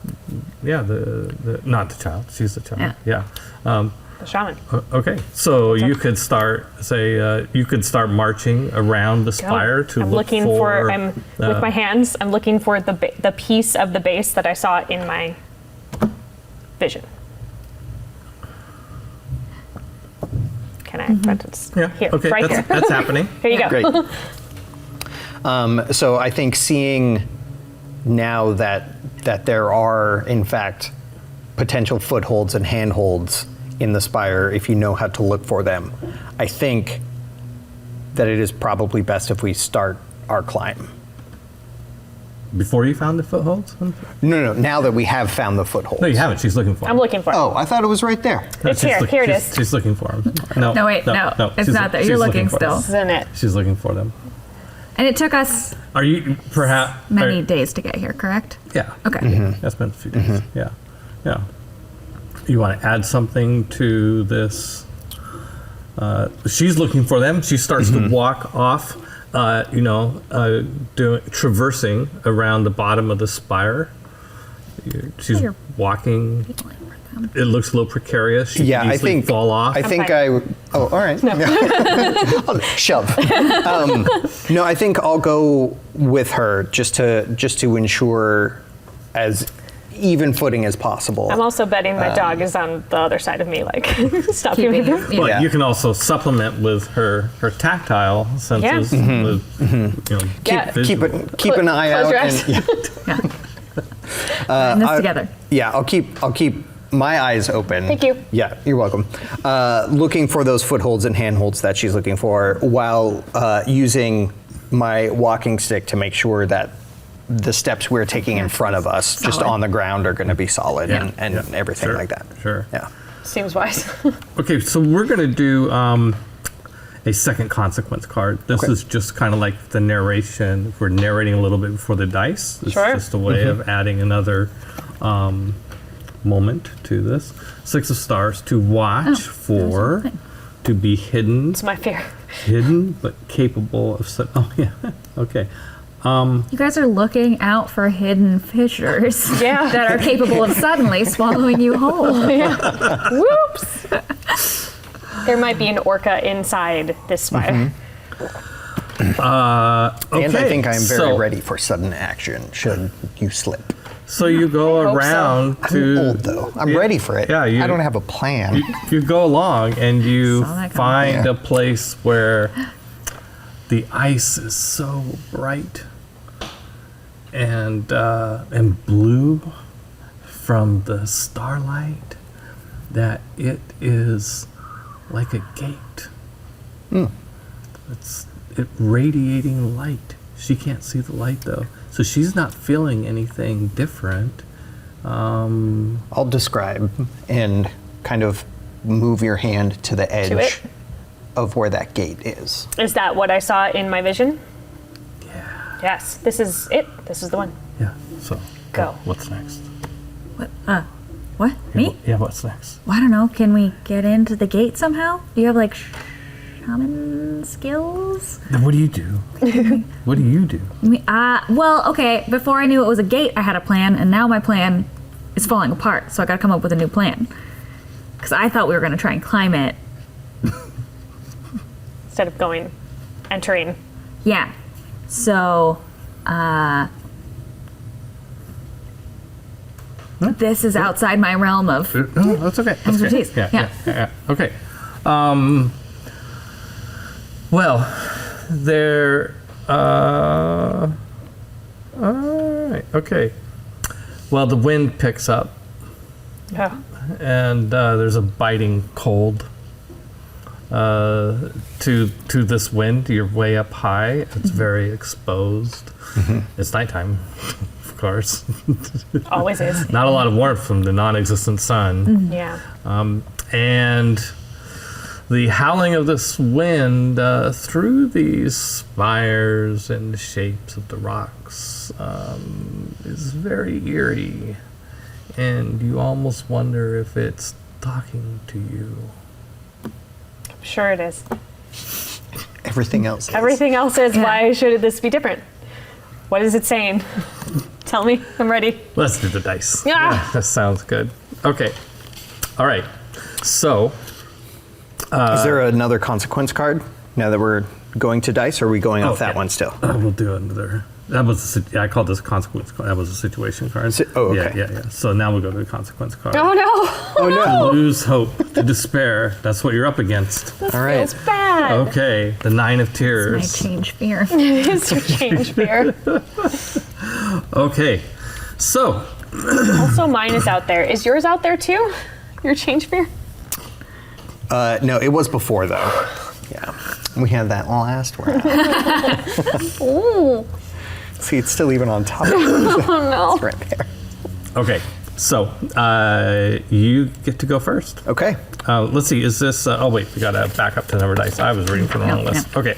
Speaker 3: the not the child. She's the child. Yeah.
Speaker 1: The shaman.
Speaker 3: Okay. So you could start marching around the spire to
Speaker 1: I'm
Speaker 3: look
Speaker 1: looking
Speaker 3: for.
Speaker 1: with my hands. I'm looking for the piece of the base that I saw in my vision. Can I? That's
Speaker 3: Yeah.
Speaker 1: here,
Speaker 3: Okay.
Speaker 1: right
Speaker 3: that's,
Speaker 1: here.
Speaker 3: that's happening.
Speaker 1: Here you go.
Speaker 2: Great. So I think seeing now that there are, in fact, potential footholds and handholds in the spire, if you know how to look for them, I think that it is probably best if we start our climb.
Speaker 3: before you found the footholds?
Speaker 2: No, now that we have found the footholds.
Speaker 3: No, you haven't. She's looking for him.
Speaker 1: I'm looking for it.
Speaker 2: Oh, I thought it was right there.
Speaker 3: No,
Speaker 1: It's
Speaker 3: she's
Speaker 1: here. Here it
Speaker 3: she's-
Speaker 1: is.
Speaker 3: She's looking for him. No,
Speaker 4: No, wait, no, it's
Speaker 3: she's-
Speaker 4: not there.
Speaker 3: she's
Speaker 4: You're looking
Speaker 3: for
Speaker 4: still.
Speaker 3: them.
Speaker 1: This isn't it.
Speaker 3: She's looking for them.
Speaker 4: And it took us
Speaker 3: Are you perhaps
Speaker 4: many days to get here, correct?
Speaker 3: Yeah.
Speaker 4: Okay.
Speaker 3: That's been a few days. Yeah. Yeah. You want to add something to this? She's looking for them. She starts to walk off, traversing around the bottom of the spire. She's
Speaker 4: You're-
Speaker 3: walking. It looks a little precarious. She
Speaker 2: Yeah,
Speaker 3: could
Speaker 2: I
Speaker 3: easily
Speaker 2: think
Speaker 3: fall off.
Speaker 2: I think
Speaker 1: fine.
Speaker 2: Oh, all right. I'll shove. No, I think I'll go with her just to ensure as even footing as possible.
Speaker 1: I'm also betting my dog is on the other side of me, like stopping me.
Speaker 4: Keeping it-
Speaker 3: But
Speaker 2: Yeah.
Speaker 3: you can also supplement with her tactile senses with
Speaker 1: Yeah.
Speaker 3: visual.
Speaker 2: keep an eye
Speaker 1: Close
Speaker 2: out.
Speaker 1: your eyes.
Speaker 4: Putting this together.
Speaker 2: Yeah, I'll keep my eyes open.
Speaker 1: Thank you.
Speaker 2: Yeah, you're welcome. Looking for those footholds and handholds that she's looking for, while using my walking stick to make sure that the steps we're taking in front of us, just
Speaker 4: Solid.
Speaker 2: on the ground, are going to be solid
Speaker 3: Yeah,
Speaker 2: and
Speaker 3: yeah,
Speaker 2: everything
Speaker 3: sure,
Speaker 2: like that.
Speaker 3: sure.
Speaker 2: Yeah.
Speaker 1: Seems wise.
Speaker 3: Okay, so we're going to do a second consequence card. This
Speaker 2: Okay.
Speaker 3: is just kind of like the narration. We're narrating a little bit before the dice. It's
Speaker 1: Sure.
Speaker 3: just a way of adding another moment to this. 6 of stars, to watch for,
Speaker 4: something.
Speaker 3: to be hidden,
Speaker 1: It's my fear.
Speaker 3: hidden but capable of. Oh yeah, okay.
Speaker 4: You guys are looking out for hidden fissures
Speaker 1: Yeah.
Speaker 4: that are capable of suddenly swallowing you whole.
Speaker 1: Whoops. There might be an orca inside this spire.
Speaker 2: And I
Speaker 3: Okay,
Speaker 2: think I am very
Speaker 3: so-
Speaker 2: ready for sudden action should you slip.
Speaker 3: So you go
Speaker 1: I hope so.
Speaker 3: around
Speaker 2: I'm
Speaker 3: to.
Speaker 2: old though. I'm ready for it.
Speaker 3: Yeah,
Speaker 2: I don't have a plan.
Speaker 3: You go along and you
Speaker 4: Saw that coming.
Speaker 3: find
Speaker 2: Yeah.
Speaker 3: a place where the ice is so bright and blue from the starlight that it is like a gate. It's radiating light. She can't see the light though, so she's not feeling anything different.
Speaker 2: I'll describe and kind of move your hand to the edge
Speaker 1: it?
Speaker 2: of where that gate is.
Speaker 1: Is that what I saw in my vision?
Speaker 3: Yeah.
Speaker 1: Yes. This is it. This is the one.
Speaker 3: Yeah. So
Speaker 1: Go.
Speaker 3: What's next?
Speaker 4: What? Me?
Speaker 3: Yeah. What's next?
Speaker 4: Well, I don't know. Can we get into the gate somehow? Do you have like shaman skills?
Speaker 3: Then what do you do? What do you do?
Speaker 4: Well, okay. Before I knew it was a gate, I had a plan, and now my plan is falling apart. So I got to come up with a new plan. Because I thought we were going to try and climb it.
Speaker 1: Instead of entering.
Speaker 4: Yeah. So, this is outside my realm of.
Speaker 3: No, that's okay. That's okay.
Speaker 4: Expertise.
Speaker 3: Yeah. Okay. Well, there. All right. Okay. Well, the wind picks up,
Speaker 1: Oh.
Speaker 3: and there's a biting cold. To this wind, you're way up high. It's very exposed. It's nighttime, of course.
Speaker 1: Always is.
Speaker 3: Not a lot of warmth from the non-existent sun.
Speaker 1: Yeah.
Speaker 3: And the howling of this wind through these spires and the shapes of the rocks is very eerie. And you almost wonder if it's talking to you.
Speaker 1: Sure it is.
Speaker 2: Everything else is.
Speaker 1: Everything else is.
Speaker 4: Yeah.
Speaker 1: Why should this be different? What is it saying? Tell me. I'm ready.
Speaker 3: Let's do the dice.
Speaker 1: Yeah.
Speaker 3: That sounds good. Okay. All right. So,
Speaker 2: Is there another consequence card now that we're going to dice, or are we going off that
Speaker 3: yeah.
Speaker 2: one still?
Speaker 3: We'll do another. That was I called this consequence card. That was a situation card.
Speaker 2: okay.
Speaker 3: Yeah. So now we'll go to the consequence card.
Speaker 1: Oh no.
Speaker 2: Oh no!
Speaker 3: Lose hope to despair. That's what you're up against.
Speaker 2: All right.
Speaker 1: Feels bad.
Speaker 3: Okay. The 9 of
Speaker 4: My
Speaker 3: tears.
Speaker 4: change fear.
Speaker 1: It's your change fear.
Speaker 3: Okay. So,
Speaker 1: Also, mine is out there. Is yours out there too? Your change fear?
Speaker 2: No, it was before though. Yeah, we had that last round.
Speaker 1: Ooh.
Speaker 2: See, it's still even on top of it.
Speaker 1: Oh no.
Speaker 2: It's right there.
Speaker 3: Okay, so you get to go first.
Speaker 2: Okay.
Speaker 3: Let's see, is this, oh wait, we gotta back up to the number of dice. I was reading from the wrong list. Okay,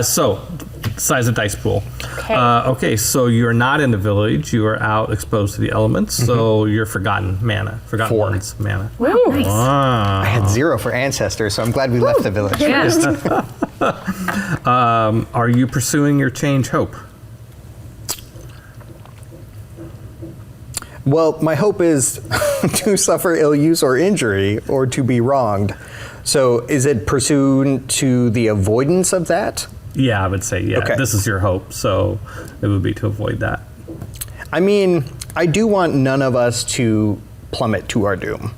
Speaker 3: so size of dice pool.
Speaker 1: Okay.
Speaker 3: Okay, so you're not in the village, you are out exposed to the elements, so you're forgotten mana. Forgotten
Speaker 2: 4.
Speaker 3: ones mana.
Speaker 1: Woo.
Speaker 4: Nice.
Speaker 3: Ah.
Speaker 2: I had 0 for ancestors, so I'm glad we left the village first.
Speaker 4: Yeah.
Speaker 3: Are you pursuing your change hope?
Speaker 2: Well, my hope is to suffer ill use or injury or to be wronged. So is it pursuant to the avoidance of that?
Speaker 3: Yeah, I would say, yeah.
Speaker 2: Okay.
Speaker 3: This is your hope, so it would be to avoid that.
Speaker 2: I mean, I do want none of us to plummet to our doom,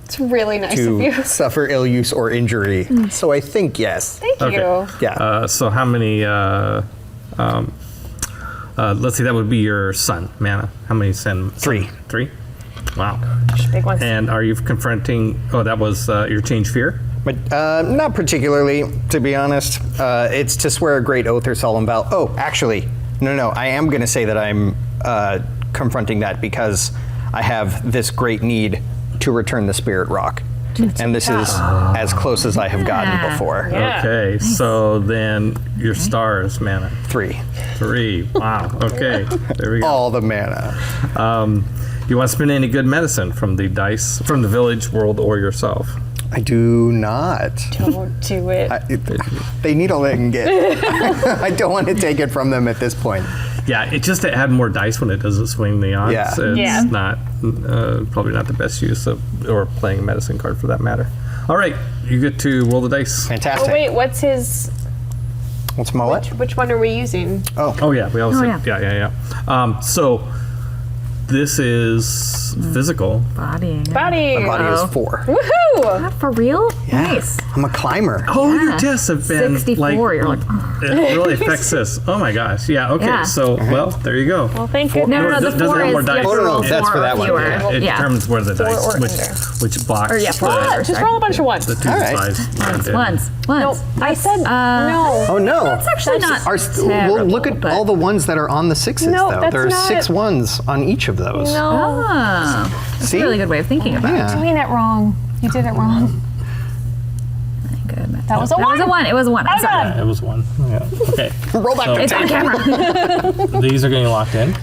Speaker 1: It's really nice of you.
Speaker 2: to suffer ill use or injury. So I think yes.
Speaker 1: Thank
Speaker 3: Okay.
Speaker 1: you.
Speaker 2: Yeah.
Speaker 3: So how many, let's see, that would be your sun mana. How many sun?
Speaker 2: 3.
Speaker 3: 3? Wow.
Speaker 1: Big ones.
Speaker 3: And are you confronting, oh, that was your change fear?
Speaker 2: But not particularly, to be honest. It's to swear a great oath or solemn vow. Oh, actually, no. I am going to say that I'm confronting that because I have this great need to return the spirit rock. And this is as close as I have gotten
Speaker 4: Yeah.
Speaker 2: before.
Speaker 1: Yeah.
Speaker 3: Okay, so then your stars mana.
Speaker 2: 3.
Speaker 3: 3. Wow. Okay. There we go.
Speaker 2: All the mana.
Speaker 3: You want to spend any good medicine from the dice, from the village, world, or yourself?
Speaker 2: I do not.
Speaker 1: Don't do it.
Speaker 2: They need all they can get. I don't want to take it from them at this point.
Speaker 3: Yeah, it just to add more dice when it doesn't swing the odds.
Speaker 2: Yeah.
Speaker 3: It's
Speaker 1: Yeah.
Speaker 3: not probably not the best use of, or playing a medicine card for that matter. All right, you get to roll the dice.
Speaker 2: Fantastic.
Speaker 1: Oh wait, what's his?
Speaker 2: What's my what?
Speaker 1: Which one are we using?
Speaker 3: Oh yeah, we all
Speaker 4: Oh,
Speaker 3: said yeah. So this is physical.
Speaker 4: Body.
Speaker 1: Body.
Speaker 2: My body is 4.
Speaker 1: Woohoo!
Speaker 4: For real?
Speaker 2: Yeah.
Speaker 4: Nice.
Speaker 2: I'm a climber.
Speaker 3: Oh,
Speaker 4: Yeah.
Speaker 3: your tests have been
Speaker 4: 64. You're like,
Speaker 3: it really affects this. Oh my gosh. Yeah. Okay.
Speaker 4: Yeah.
Speaker 3: So well, there you go.
Speaker 1: Well, thank you.
Speaker 4: no,
Speaker 3: Or
Speaker 4: the
Speaker 3: does it
Speaker 4: 4
Speaker 3: have
Speaker 4: is
Speaker 3: more
Speaker 4: the
Speaker 3: dice?
Speaker 2: Oh, no,
Speaker 4: actual
Speaker 2: that's for
Speaker 4: 4
Speaker 2: that one.
Speaker 4: fewer.
Speaker 3: Yeah, it
Speaker 4: Yeah.
Speaker 3: determines where the dice,
Speaker 1: or
Speaker 3: which
Speaker 1: under.
Speaker 3: box.
Speaker 4: Or, yeah,
Speaker 3: the,
Speaker 4: four.
Speaker 1: What? Just roll a bunch of ones.
Speaker 3: the two
Speaker 2: All right.
Speaker 3: size.
Speaker 4: Ones.
Speaker 1: No, I said no.
Speaker 2: Oh no.
Speaker 4: That's actually not
Speaker 2: Well, look at
Speaker 4: terrible,
Speaker 2: all the ones that are on the 6s,
Speaker 1: No,
Speaker 2: though.
Speaker 1: that's
Speaker 2: There are
Speaker 1: not
Speaker 2: 6 ones on each of those.
Speaker 1: No.
Speaker 4: Oh, that's
Speaker 2: See?
Speaker 4: a really good way of thinking about it.
Speaker 2: Yeah.
Speaker 1: Doing it wrong. You did it wrong.
Speaker 4: Good.
Speaker 1: That was a
Speaker 4: That was a 1. It was a 1. I'm
Speaker 1: Oh,
Speaker 4: sorry.
Speaker 1: God.
Speaker 3: Yeah, it was 1. Yeah. Okay.
Speaker 2: Roll back
Speaker 4: It's on camera.
Speaker 3: These are getting locked in.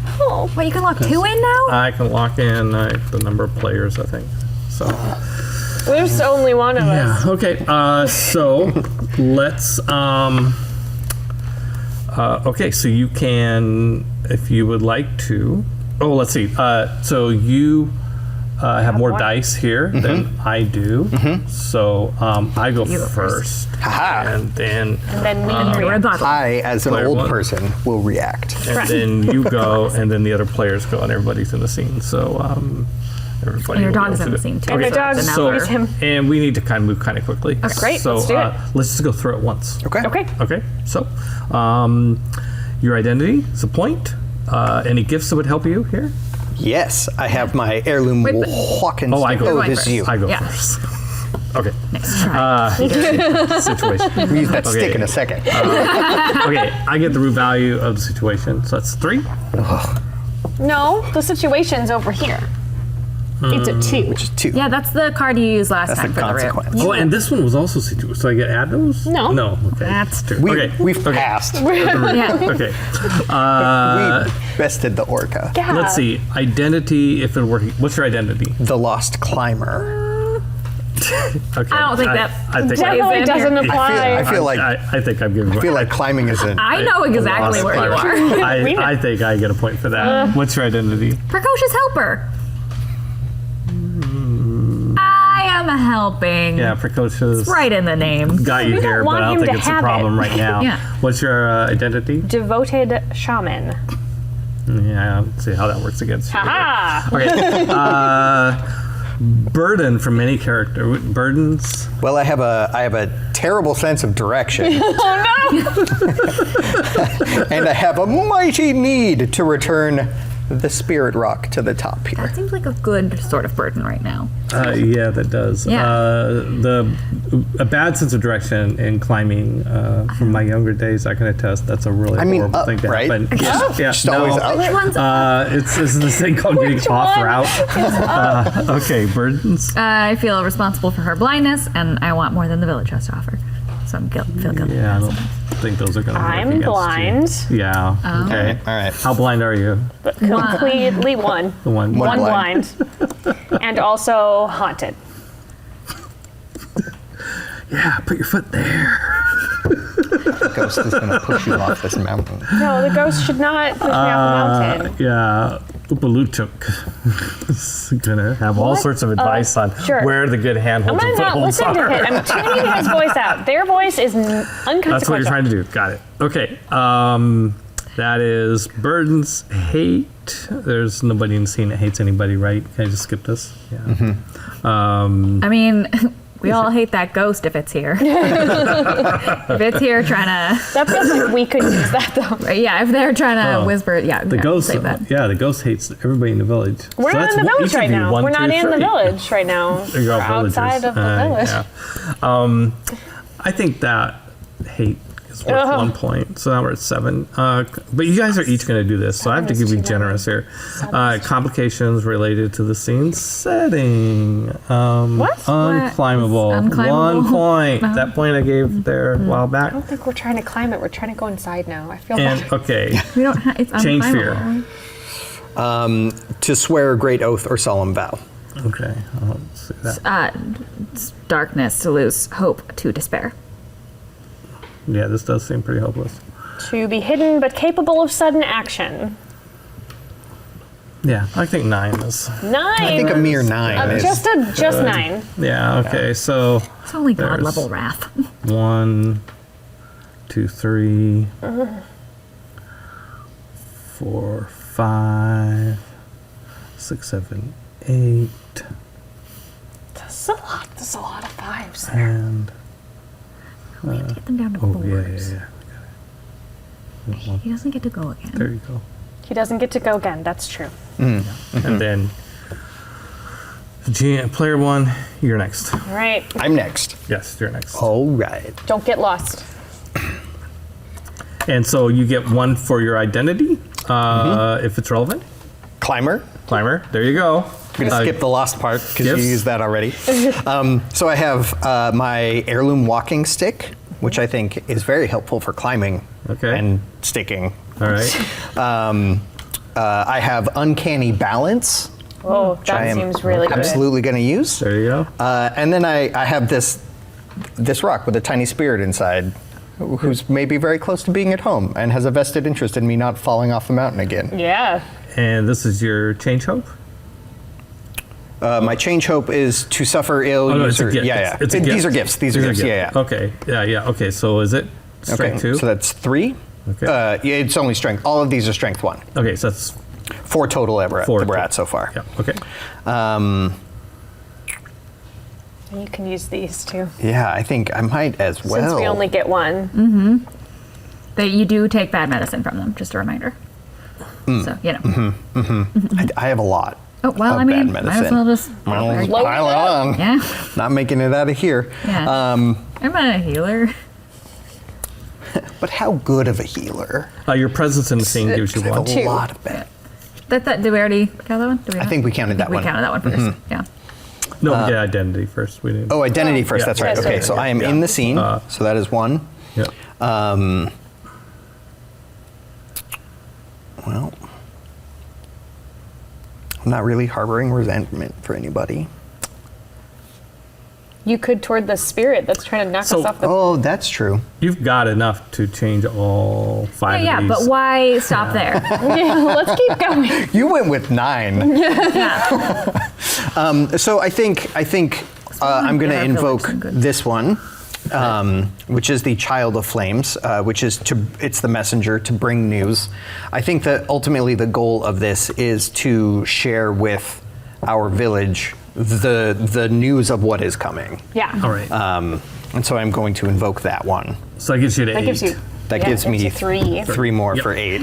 Speaker 4: Wait, you can lock 2 in now?
Speaker 3: I can lock in the number of players, I think. So.
Speaker 1: There's only one of us.
Speaker 3: Yeah. Okay. So let's. Okay. So you can, if you would like to. Oh, let's see. So you have more dice here than I do. So I go
Speaker 4: You go
Speaker 3: first.
Speaker 2: Haha.
Speaker 3: And then.
Speaker 1: And then we
Speaker 4: And
Speaker 1: react.
Speaker 4: rebuttal.
Speaker 2: I, as an
Speaker 3: Player
Speaker 2: old
Speaker 3: 1.
Speaker 2: person, will react.
Speaker 3: And then you go, and then the other players go, and everybody's in the scene. So everybody.
Speaker 4: And your
Speaker 3: will be
Speaker 4: dog's
Speaker 3: able
Speaker 4: in
Speaker 3: to
Speaker 4: the
Speaker 3: do-
Speaker 4: scene too.
Speaker 1: And the
Speaker 3: Okay,
Speaker 1: dog's
Speaker 3: so,
Speaker 1: He's him.
Speaker 3: and we need to kind of move kind of quickly.
Speaker 1: Great,
Speaker 3: So
Speaker 1: let's do it.
Speaker 3: let's just go through it once.
Speaker 2: Okay.
Speaker 1: Okay.
Speaker 3: Okay. So your identity is a point. Any gifts that would help you here?
Speaker 2: Yes, I have my heirloom
Speaker 4: Wait, but-
Speaker 2: Hawkins.
Speaker 3: Oh, I go
Speaker 4: going
Speaker 2: this is
Speaker 4: first.
Speaker 2: you.
Speaker 3: I go
Speaker 4: Yeah.
Speaker 3: first. Okay.
Speaker 4: Nice try.
Speaker 3: Situation.
Speaker 2: Use that stick
Speaker 3: Okay.
Speaker 2: in a second.
Speaker 3: Okay. I get the root value of the situation. So that's 3.
Speaker 1: No, the situation's over here. It's a 2.
Speaker 2: Which is 2.
Speaker 4: Yeah, that's the card you used last
Speaker 2: That's
Speaker 4: time
Speaker 2: the
Speaker 4: for the root.
Speaker 2: consequence.
Speaker 3: Oh, and this one was also situation. So I get add those?
Speaker 1: No.
Speaker 3: No. Okay.
Speaker 4: That's
Speaker 3: true. Okay.
Speaker 2: We've passed.
Speaker 4: Yeah.
Speaker 3: Okay.
Speaker 2: We bested the orca.
Speaker 1: Yeah.
Speaker 3: Let's see. Identity, if it were. What's your identity?
Speaker 2: The lost climber.
Speaker 3: Okay.
Speaker 4: I don't think that
Speaker 3: I think
Speaker 1: Definitely
Speaker 4: in
Speaker 1: doesn't
Speaker 4: here.
Speaker 1: apply.
Speaker 2: I feel like
Speaker 3: I think I'm giving.
Speaker 2: I feel like climbing is a
Speaker 4: I know exactly where you are.
Speaker 3: I think I get a point for that. What's your identity?
Speaker 4: Precocious helper. I am helping.
Speaker 3: Yeah, precocious.
Speaker 4: Right in the name.
Speaker 3: Got you
Speaker 1: We don't
Speaker 3: here, but
Speaker 1: want
Speaker 3: I don't
Speaker 1: him
Speaker 3: think
Speaker 1: to
Speaker 3: it's a
Speaker 1: have
Speaker 3: problem
Speaker 1: it.
Speaker 3: right now.
Speaker 4: Yeah.
Speaker 3: What's your identity?
Speaker 1: Devoted shaman.
Speaker 3: Yeah, let's see how that works against you.
Speaker 1: Aha!
Speaker 3: Okay. Burden from any character. Burdens.
Speaker 2: well. I have a terrible sense of direction,
Speaker 1: Oh no!
Speaker 2: and I have a mighty need to return the spirit rock to the top here.
Speaker 4: That seems like a good sort of burden right now.
Speaker 3: Yeah, that does.
Speaker 4: Yeah.
Speaker 3: A bad sense of direction in climbing from my younger days, I can attest that's a really horrible thing to
Speaker 2: right?
Speaker 3: happen. Yeah,
Speaker 2: Just always up.
Speaker 4: Which one's
Speaker 3: it's this thing called getting
Speaker 1: Which
Speaker 3: off
Speaker 1: one?
Speaker 3: route. Okay, burdens.
Speaker 4: I feel responsible for her blindness, and I want more than the village has to offer. So I feel guilty.
Speaker 3: Yeah, I don't think those are going to work
Speaker 1: I'm
Speaker 3: against
Speaker 1: blind.
Speaker 3: you. Yeah. Okay.
Speaker 2: All right.
Speaker 3: How blind are you?
Speaker 1: But completely one.
Speaker 3: The one.
Speaker 2: One
Speaker 1: blind. And also haunted.
Speaker 3: Yeah, put your foot there.
Speaker 2: The ghost is going to push you off this mountain.
Speaker 1: No, the ghost should not push me off the mountain.
Speaker 3: Yeah, Upalutuk is gonna have all sorts of advice on
Speaker 1: sure.
Speaker 3: where the good
Speaker 1: I'm
Speaker 3: handholds
Speaker 1: gonna
Speaker 3: and
Speaker 1: not
Speaker 3: footholds
Speaker 1: listen to
Speaker 3: are.
Speaker 1: him. I'm tuning his voice out. Their voice is unconsequential.
Speaker 3: That's what you're trying to do. Got it. Okay. That is burdens, hate. There's nobody in the scene that hates anybody, right? Can I just skip this? Yeah.
Speaker 2: Mm-hmm.
Speaker 4: I mean, we all hate that ghost if it's here. If it's here trying
Speaker 1: That feels like we could use that though.
Speaker 4: to, yeah, if they're trying to
Speaker 3: Oh.
Speaker 4: whisper, yeah,
Speaker 3: The
Speaker 4: yeah,
Speaker 3: ghost,
Speaker 4: save that.
Speaker 3: the ghost hates everybody in the village.
Speaker 1: We're
Speaker 3: So
Speaker 1: not
Speaker 3: that's
Speaker 1: in the
Speaker 3: one-
Speaker 1: village
Speaker 3: each of
Speaker 1: right
Speaker 3: you,
Speaker 1: now.
Speaker 3: 1,
Speaker 1: We're
Speaker 3: 2,
Speaker 1: not in the
Speaker 3: 3.
Speaker 1: village right now.
Speaker 3: You're all
Speaker 1: We're outside
Speaker 3: villagers.
Speaker 1: of the village.
Speaker 3: Yeah. I think that hate is worth
Speaker 1: Ugh.
Speaker 3: 1 point. So now we're at 7. But you guys are each going to do this, so I have to
Speaker 1: is
Speaker 3: give you
Speaker 1: too
Speaker 3: generous here. Complications related to the scene setting.
Speaker 1: What?
Speaker 3: Unclimbable.
Speaker 4: It's unclimbable.
Speaker 3: 1 point. That point I gave there a while back.
Speaker 1: I don't think we're trying to climb it. We're trying to go inside now. I feel
Speaker 3: And
Speaker 1: better.
Speaker 3: okay,
Speaker 4: We don't. It's
Speaker 3: Change
Speaker 4: unclimbable.
Speaker 3: fear.
Speaker 2: To swear a great oath or solemn vow.
Speaker 3: okay. I'll see that.
Speaker 4: It's darkness to lose hope to despair.
Speaker 3: Yeah, this does seem pretty hopeless.
Speaker 1: To be hidden but capable of sudden action.
Speaker 3: Yeah, I think 9 is.
Speaker 1: 9.
Speaker 2: I think a mere 9 is.
Speaker 1: just 9.
Speaker 3: Yeah. Okay. So
Speaker 4: It's only god
Speaker 3: There's-
Speaker 4: level wrath.
Speaker 3: 1, 2, 3, 4, 5, 6, 7, 8,
Speaker 1: That's a lot. That's a lot of 5s there.
Speaker 3: and
Speaker 4: Get them down to
Speaker 3: oh
Speaker 4: 4s.
Speaker 3: yeah.
Speaker 4: He doesn't get to go again.
Speaker 3: There you go.
Speaker 1: He doesn't get to go again. That's true.
Speaker 3: And then player 1, you're next.
Speaker 1: All right.
Speaker 2: I'm next.
Speaker 3: Yes, you're next.
Speaker 2: All right.
Speaker 1: Don't get lost.
Speaker 3: And so you get 1 for your identity, if it's relevant.
Speaker 2: Climber.
Speaker 3: Climber. There you go.
Speaker 2: I'm going to skip the lost part because you
Speaker 3: gifts?
Speaker 2: used that already. So I have my heirloom walking stick, which I think is very helpful for climbing
Speaker 3: Okay.
Speaker 2: and sticking.
Speaker 3: All right.
Speaker 2: I have uncanny balance,
Speaker 1: Oh,
Speaker 2: which I
Speaker 1: that
Speaker 2: am
Speaker 1: seems really good.
Speaker 2: absolutely going to use.
Speaker 3: There you go.
Speaker 2: And then I have this rock with a tiny spirit inside, who's maybe very close to being at home and has a vested interest in me not falling off the mountain again.
Speaker 1: Yeah.
Speaker 3: And this is your change hope?
Speaker 2: My change hope is to suffer ill.
Speaker 3: Oh, no, it's a
Speaker 2: user-
Speaker 3: gift.
Speaker 2: Yeah, yeah.
Speaker 3: It's a
Speaker 2: These
Speaker 3: gift.
Speaker 2: are gifts. These are gifts.
Speaker 3: gifts.
Speaker 2: Yeah, yeah.
Speaker 3: Okay. Yeah. Okay. So is it strength
Speaker 2: Okay,
Speaker 3: 2?
Speaker 2: so that's 3.
Speaker 3: Okay.
Speaker 2: Yeah, it's only strength. All of these are strength 1.
Speaker 3: Okay. So that's
Speaker 2: 4 total that we're
Speaker 3: 4
Speaker 2: at so far.
Speaker 3: Yeah. Okay.
Speaker 1: You can use these too.
Speaker 2: Yeah, I think I might as well.
Speaker 1: Since we only get 1.
Speaker 4: That you do take bad medicine from them. Just a reminder. So you know.
Speaker 2: I have a lot.
Speaker 4: Oh well,
Speaker 2: of
Speaker 4: I mean,
Speaker 2: bad
Speaker 4: might as
Speaker 2: medicine.
Speaker 4: well just.
Speaker 2: Well,
Speaker 1: Load
Speaker 2: pile
Speaker 1: it
Speaker 2: it
Speaker 1: up.
Speaker 2: on.
Speaker 4: Yeah.
Speaker 2: Not making it out of here.
Speaker 4: Yeah. I'm a healer.
Speaker 2: But how good of a healer?
Speaker 3: Your presence in the scene gives you
Speaker 2: I have
Speaker 3: 1.
Speaker 2: a
Speaker 1: 2.
Speaker 2: lot of bad.
Speaker 4: Did we already count that one? Did we
Speaker 2: I
Speaker 4: not?
Speaker 2: think we counted that
Speaker 4: We
Speaker 2: one.
Speaker 4: counted that one 1st. Yeah.
Speaker 3: No, we get identity first. We didn't.
Speaker 2: Oh, identity first.
Speaker 3: Yeah.
Speaker 2: That's right.
Speaker 1: Yes,
Speaker 2: Okay,
Speaker 1: yes,
Speaker 2: so I am in the scene. So that is 1.
Speaker 3: Yeah.
Speaker 2: Well, I'm not really harboring resentment for anybody.
Speaker 1: You could toward the spirit that's trying to knock
Speaker 3: So-
Speaker 1: us off the.
Speaker 2: Oh, that's true.
Speaker 3: You've got enough to change all 5
Speaker 4: Yeah,
Speaker 3: of these.
Speaker 4: but why stop there?
Speaker 1: Yeah, let's keep going.
Speaker 2: You went with 9.
Speaker 4: Yeah.
Speaker 2: So I think I'm going to
Speaker 4: Yeah, I feel like
Speaker 2: invoke
Speaker 4: some good-
Speaker 2: this one, which is the Child of Flames, which is it's the messenger to bring news. I think that ultimately the goal of this is to share with our village the news of what is coming.
Speaker 1: Yeah.
Speaker 3: All right.
Speaker 2: And so I'm going to invoke that one.
Speaker 3: So that gives you to 8.
Speaker 1: That gives you
Speaker 2: That
Speaker 1: Yeah,
Speaker 2: gives me
Speaker 1: it's a 3.
Speaker 2: 3 more
Speaker 3: Yep.
Speaker 2: for 8.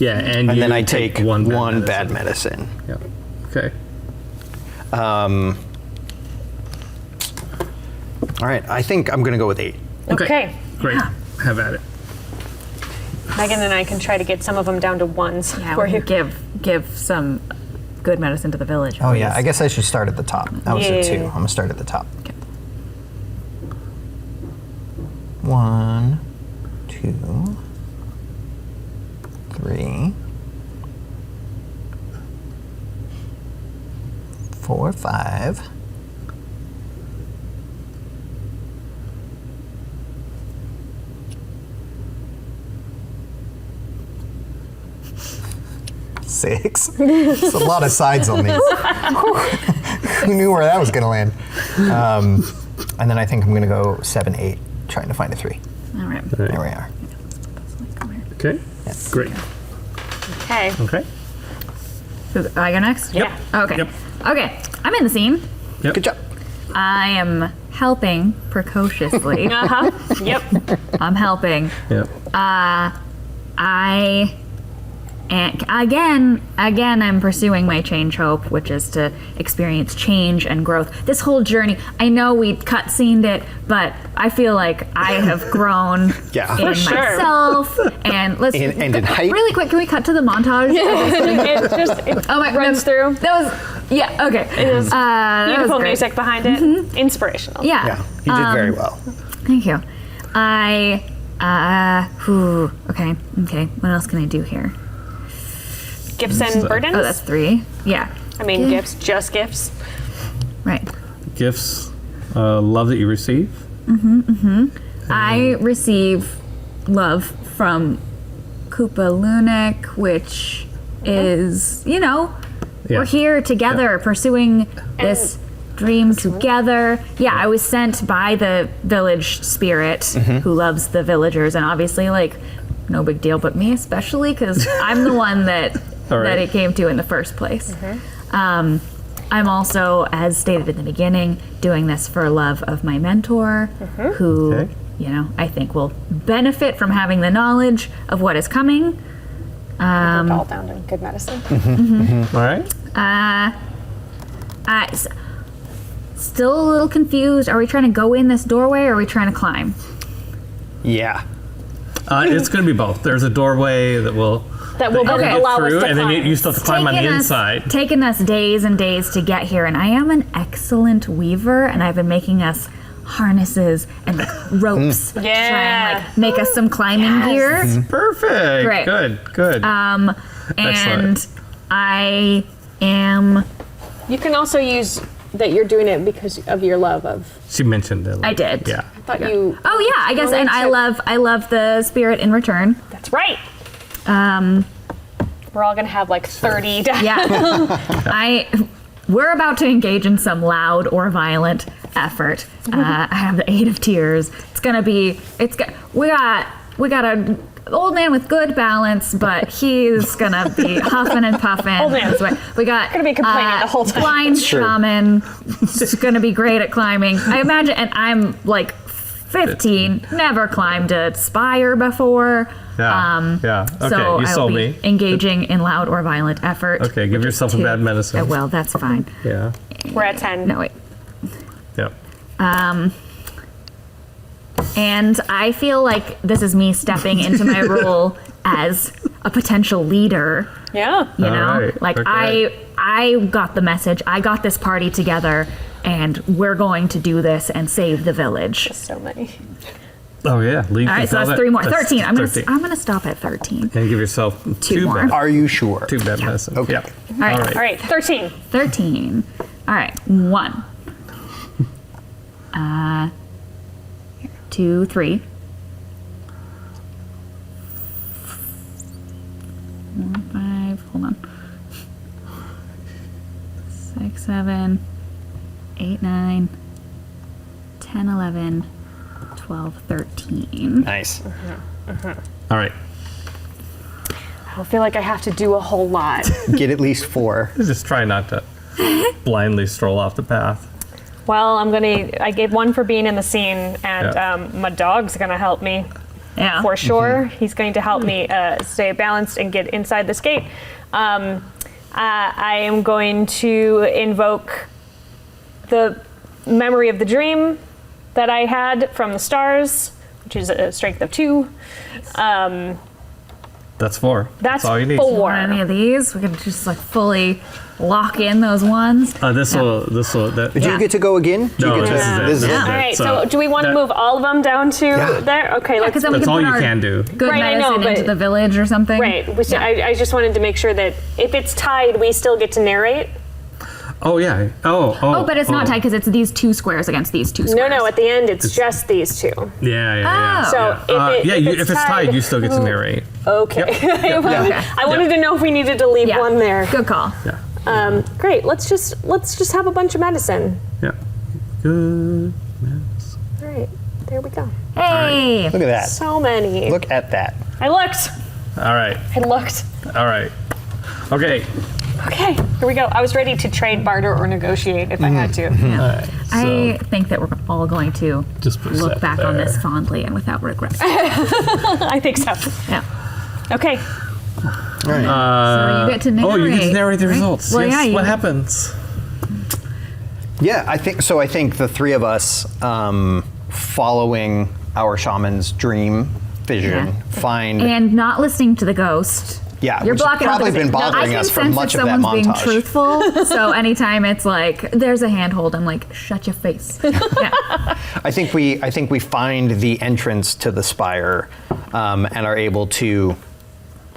Speaker 3: Yeah, and
Speaker 2: And
Speaker 3: you
Speaker 2: then I take one
Speaker 3: medicine.
Speaker 2: bad medicine.
Speaker 3: Yep. Okay.
Speaker 2: All right, I think I'm going to go with 8.
Speaker 1: Okay.
Speaker 3: Great. Have at it.
Speaker 1: Megan and I can try to get some of them down to 1s.
Speaker 4: Yeah,
Speaker 1: for
Speaker 4: we
Speaker 1: you.
Speaker 4: could give some good medicine to the village.
Speaker 2: Oh, yeah, I
Speaker 4: please.
Speaker 2: guess I should start at the top. That was a
Speaker 1: Yeah.
Speaker 2: 2. I'm going to start at the top. 1, 2, 3, 4, 5. 6. There's a lot of sides on these. Who knew where that was going to land? And then I think I'm going to go 7, 8, trying to find a 3.
Speaker 4: All right.
Speaker 2: There we are.
Speaker 4: Come here.
Speaker 3: Okay. Great.
Speaker 1: Okay.
Speaker 3: Okay.
Speaker 4: So I go next?
Speaker 1: Yeah.
Speaker 4: Okay.
Speaker 3: Yep.
Speaker 4: Okay. I'm in the scene.
Speaker 3: Yep.
Speaker 2: Good job.
Speaker 4: I am helping precociously.
Speaker 1: Uh-huh. Yep.
Speaker 4: I'm helping.
Speaker 3: Yep.
Speaker 4: And again, I'm pursuing my change hope, which is to experience change and growth. This whole journey, I know we cutscened it, but I feel like I have grown
Speaker 2: Yeah.
Speaker 4: in
Speaker 2: For
Speaker 1: sure.
Speaker 4: myself. And let's
Speaker 2: And in height.
Speaker 4: really quick. Can we cut to the montage?
Speaker 1: it
Speaker 4: Oh my!
Speaker 1: runs through.
Speaker 4: That was yeah. Okay.
Speaker 1: It is
Speaker 4: that was
Speaker 1: beautiful
Speaker 4: great.
Speaker 1: music behind it. Inspirational.
Speaker 4: Yeah.
Speaker 2: Yeah, you did very well.
Speaker 4: Thank you. Okay. What else can I do here?
Speaker 1: Gifts and burdens.
Speaker 4: Oh, that's 3. Yeah.
Speaker 1: I mean, gifts, just gifts.
Speaker 4: Right.
Speaker 3: Gifts, love that you receive.
Speaker 4: I receive love from Koopa Lunik, which is,
Speaker 3: Yeah.
Speaker 4: we're here together pursuing this dream together. Yeah, I was sent by the village spirit who loves the villagers, and obviously, like, no big deal, but me especially, because I'm the one that
Speaker 3: All right.
Speaker 4: that it came to in the first place. I'm also, as stated in the beginning, doing this for love of my mentor, who,
Speaker 3: Okay.
Speaker 4: I think will benefit from having the knowledge of what is coming.
Speaker 1: Put it all down in good medicine.
Speaker 3: All right.
Speaker 4: Still a little confused. Are we trying to go in this doorway or are we trying to climb?
Speaker 2: Yeah.
Speaker 3: It's going to be both. There's a doorway that will
Speaker 1: That will
Speaker 3: you
Speaker 1: then
Speaker 3: get
Speaker 1: allow us
Speaker 3: through,
Speaker 1: to
Speaker 3: and then
Speaker 1: climb.
Speaker 3: you still have to climb on the inside.
Speaker 4: Taken us days and days to get here, and I am an excellent weaver, and I've been making us harnesses and ropes to try and make us some climbing gear.
Speaker 3: Perfect.
Speaker 4: Great.
Speaker 3: Good.
Speaker 4: And
Speaker 3: Excellent.
Speaker 4: I am.
Speaker 1: You can also use that you're doing it because of your love of.
Speaker 3: She mentioned it.
Speaker 4: I did.
Speaker 3: Yeah.
Speaker 1: I thought you.
Speaker 4: Oh yeah, I guess,
Speaker 1: Well,
Speaker 4: and
Speaker 1: that's
Speaker 4: I love the spirit in return.
Speaker 1: That's right.
Speaker 4: Um,
Speaker 1: We're all gonna have like 30.
Speaker 4: yeah. We're about to engage in some loud or violent effort. I have the 8 of Tears. We got a old man with good balance, but he's gonna be huffing and puffing.
Speaker 1: Old man.
Speaker 4: this way. We got
Speaker 1: Gonna be complaining the whole time.
Speaker 4: Blind
Speaker 2: That's true.
Speaker 4: shaman. Just gonna be great at climbing. I imagine, and I'm like 15, never climbed a spire before.
Speaker 3: Yeah. Okay.
Speaker 4: So
Speaker 3: you
Speaker 4: I'll
Speaker 3: sold
Speaker 4: be
Speaker 3: me.
Speaker 4: engaging in loud or violent effort.
Speaker 3: Okay. Give yourself a
Speaker 4: 2.
Speaker 3: bad medicine.
Speaker 4: Well, that's fine.
Speaker 3: Yeah.
Speaker 1: We're at 10.
Speaker 4: No, wait.
Speaker 3: Yep.
Speaker 4: And I feel like this is me stepping into my role as a potential leader.
Speaker 1: Yeah.
Speaker 4: You know,
Speaker 3: All right,
Speaker 4: like
Speaker 3: okay.
Speaker 4: I got the message. I got this party together, and we're going to do this and save the village.
Speaker 1: So many.
Speaker 3: Oh yeah.
Speaker 4: All right, so that's 3 more. 13. I'm
Speaker 3: 13.
Speaker 4: gonna stop at 13.
Speaker 3: And give yourself
Speaker 4: 2 more.
Speaker 3: bad,
Speaker 2: Are you sure?
Speaker 3: 2 bad medicine.
Speaker 2: Okay.
Speaker 3: Yep.
Speaker 4: All right.
Speaker 1: All right. 13.
Speaker 4: 13. All right. 1. 2, 3. 4, 5. Hold on. 6, 7, 8, 9, 10, 11, 12, 13.
Speaker 2: Nice.
Speaker 3: All right.
Speaker 1: I feel like I have to do a whole lot.
Speaker 2: Get at least 4.
Speaker 3: Just try not to blindly stroll off the path.
Speaker 1: Well, I gave 1 for being in the scene, and
Speaker 3: Yeah.
Speaker 1: my dog's gonna help me.
Speaker 4: Yeah.
Speaker 1: for sure. He's going to help me stay balanced and get inside this gate. I am going to invoke the memory of the dream that I had from the stars, which is a strength of 2.
Speaker 3: That's 4.
Speaker 1: That's
Speaker 3: all you need.
Speaker 1: 4.
Speaker 4: Want any of these? We can just like fully lock in those ones.
Speaker 3: This will.
Speaker 2: Did you get to go again? Did
Speaker 3: No,
Speaker 2: you get
Speaker 3: this
Speaker 2: to-
Speaker 3: is it.
Speaker 1: All right, so do we want to
Speaker 3: that-
Speaker 1: move all of them down to
Speaker 2: Yeah.
Speaker 1: there? Okay, let's.
Speaker 4: Because then we
Speaker 3: That's
Speaker 4: can
Speaker 3: all
Speaker 4: put
Speaker 3: you
Speaker 4: our
Speaker 3: can do.
Speaker 4: good
Speaker 1: Right, I know,
Speaker 4: medicine into
Speaker 1: but-
Speaker 4: the village or something.
Speaker 1: Right. I just wanted to make sure that if it's tied, we still get to narrate.
Speaker 3: Oh yeah. Oh,
Speaker 4: But it's not tied because it's these 2 squares against these 2
Speaker 1: No,
Speaker 4: squares.
Speaker 1: no. At the end, it's just these 2.
Speaker 3: Yeah.
Speaker 4: Oh.
Speaker 1: So
Speaker 3: if it's tied, you still get to narrate.
Speaker 1: Okay. I wanted to know if we needed to leave
Speaker 4: Yeah.
Speaker 1: one there.
Speaker 4: Good call.
Speaker 3: Yeah.
Speaker 1: Great. Let's just have a bunch of medicine.
Speaker 3: Yeah. Good.
Speaker 1: All right. There we go.
Speaker 4: Hey.
Speaker 2: Look at that.
Speaker 1: So many.
Speaker 2: Look at that.
Speaker 1: I looked.
Speaker 3: All right.
Speaker 1: I looked.
Speaker 3: All right. Okay.
Speaker 1: Okay. Here we go. I was ready to trade, barter, or negotiate if I had to.
Speaker 4: I think that we're all going to
Speaker 3: Just put
Speaker 4: look
Speaker 3: that
Speaker 4: back on
Speaker 3: there.
Speaker 4: this fondly and without regret.
Speaker 1: I think so.
Speaker 4: Yeah.
Speaker 1: Okay.
Speaker 2: All right.
Speaker 4: So you get to narrate.
Speaker 3: Oh, you get to narrate the
Speaker 4: right?
Speaker 3: results.
Speaker 4: Well,
Speaker 3: yes.
Speaker 4: yeah.
Speaker 3: What happens?
Speaker 2: Yeah, I think so. I think the 3 of us, following our shaman's dream vision,
Speaker 4: Yeah.
Speaker 2: find.
Speaker 4: And not listening to the ghost.
Speaker 2: Yeah,
Speaker 4: You're
Speaker 2: which has
Speaker 4: blocking out
Speaker 2: probably
Speaker 4: the-
Speaker 2: been bothering
Speaker 4: I
Speaker 2: us
Speaker 4: can
Speaker 2: for
Speaker 4: sense
Speaker 2: much
Speaker 4: if
Speaker 2: of that
Speaker 4: someone's being
Speaker 2: montage.
Speaker 4: truthful. So anytime it's like there's a handhold, I'm like, shut your face. Yeah.
Speaker 2: I think we find the entrance to the spire, and are able to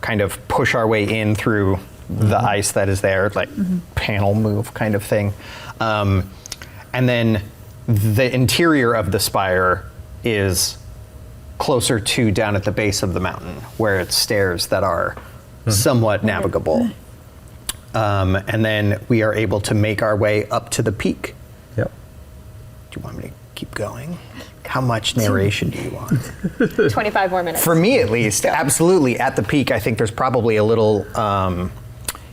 Speaker 2: kind of push our way in through the ice that is there, like panel move kind of thing. And then the interior of the spire is closer to down at the base of the mountain, where it's stairs that are somewhat navigable. And then we are able to make our way up to the peak.
Speaker 3: Yep.
Speaker 2: Do you want me to keep going? How much narration do you want?
Speaker 1: 25 more minutes.
Speaker 2: For me, at least, absolutely. At the peak, I think there's probably a little,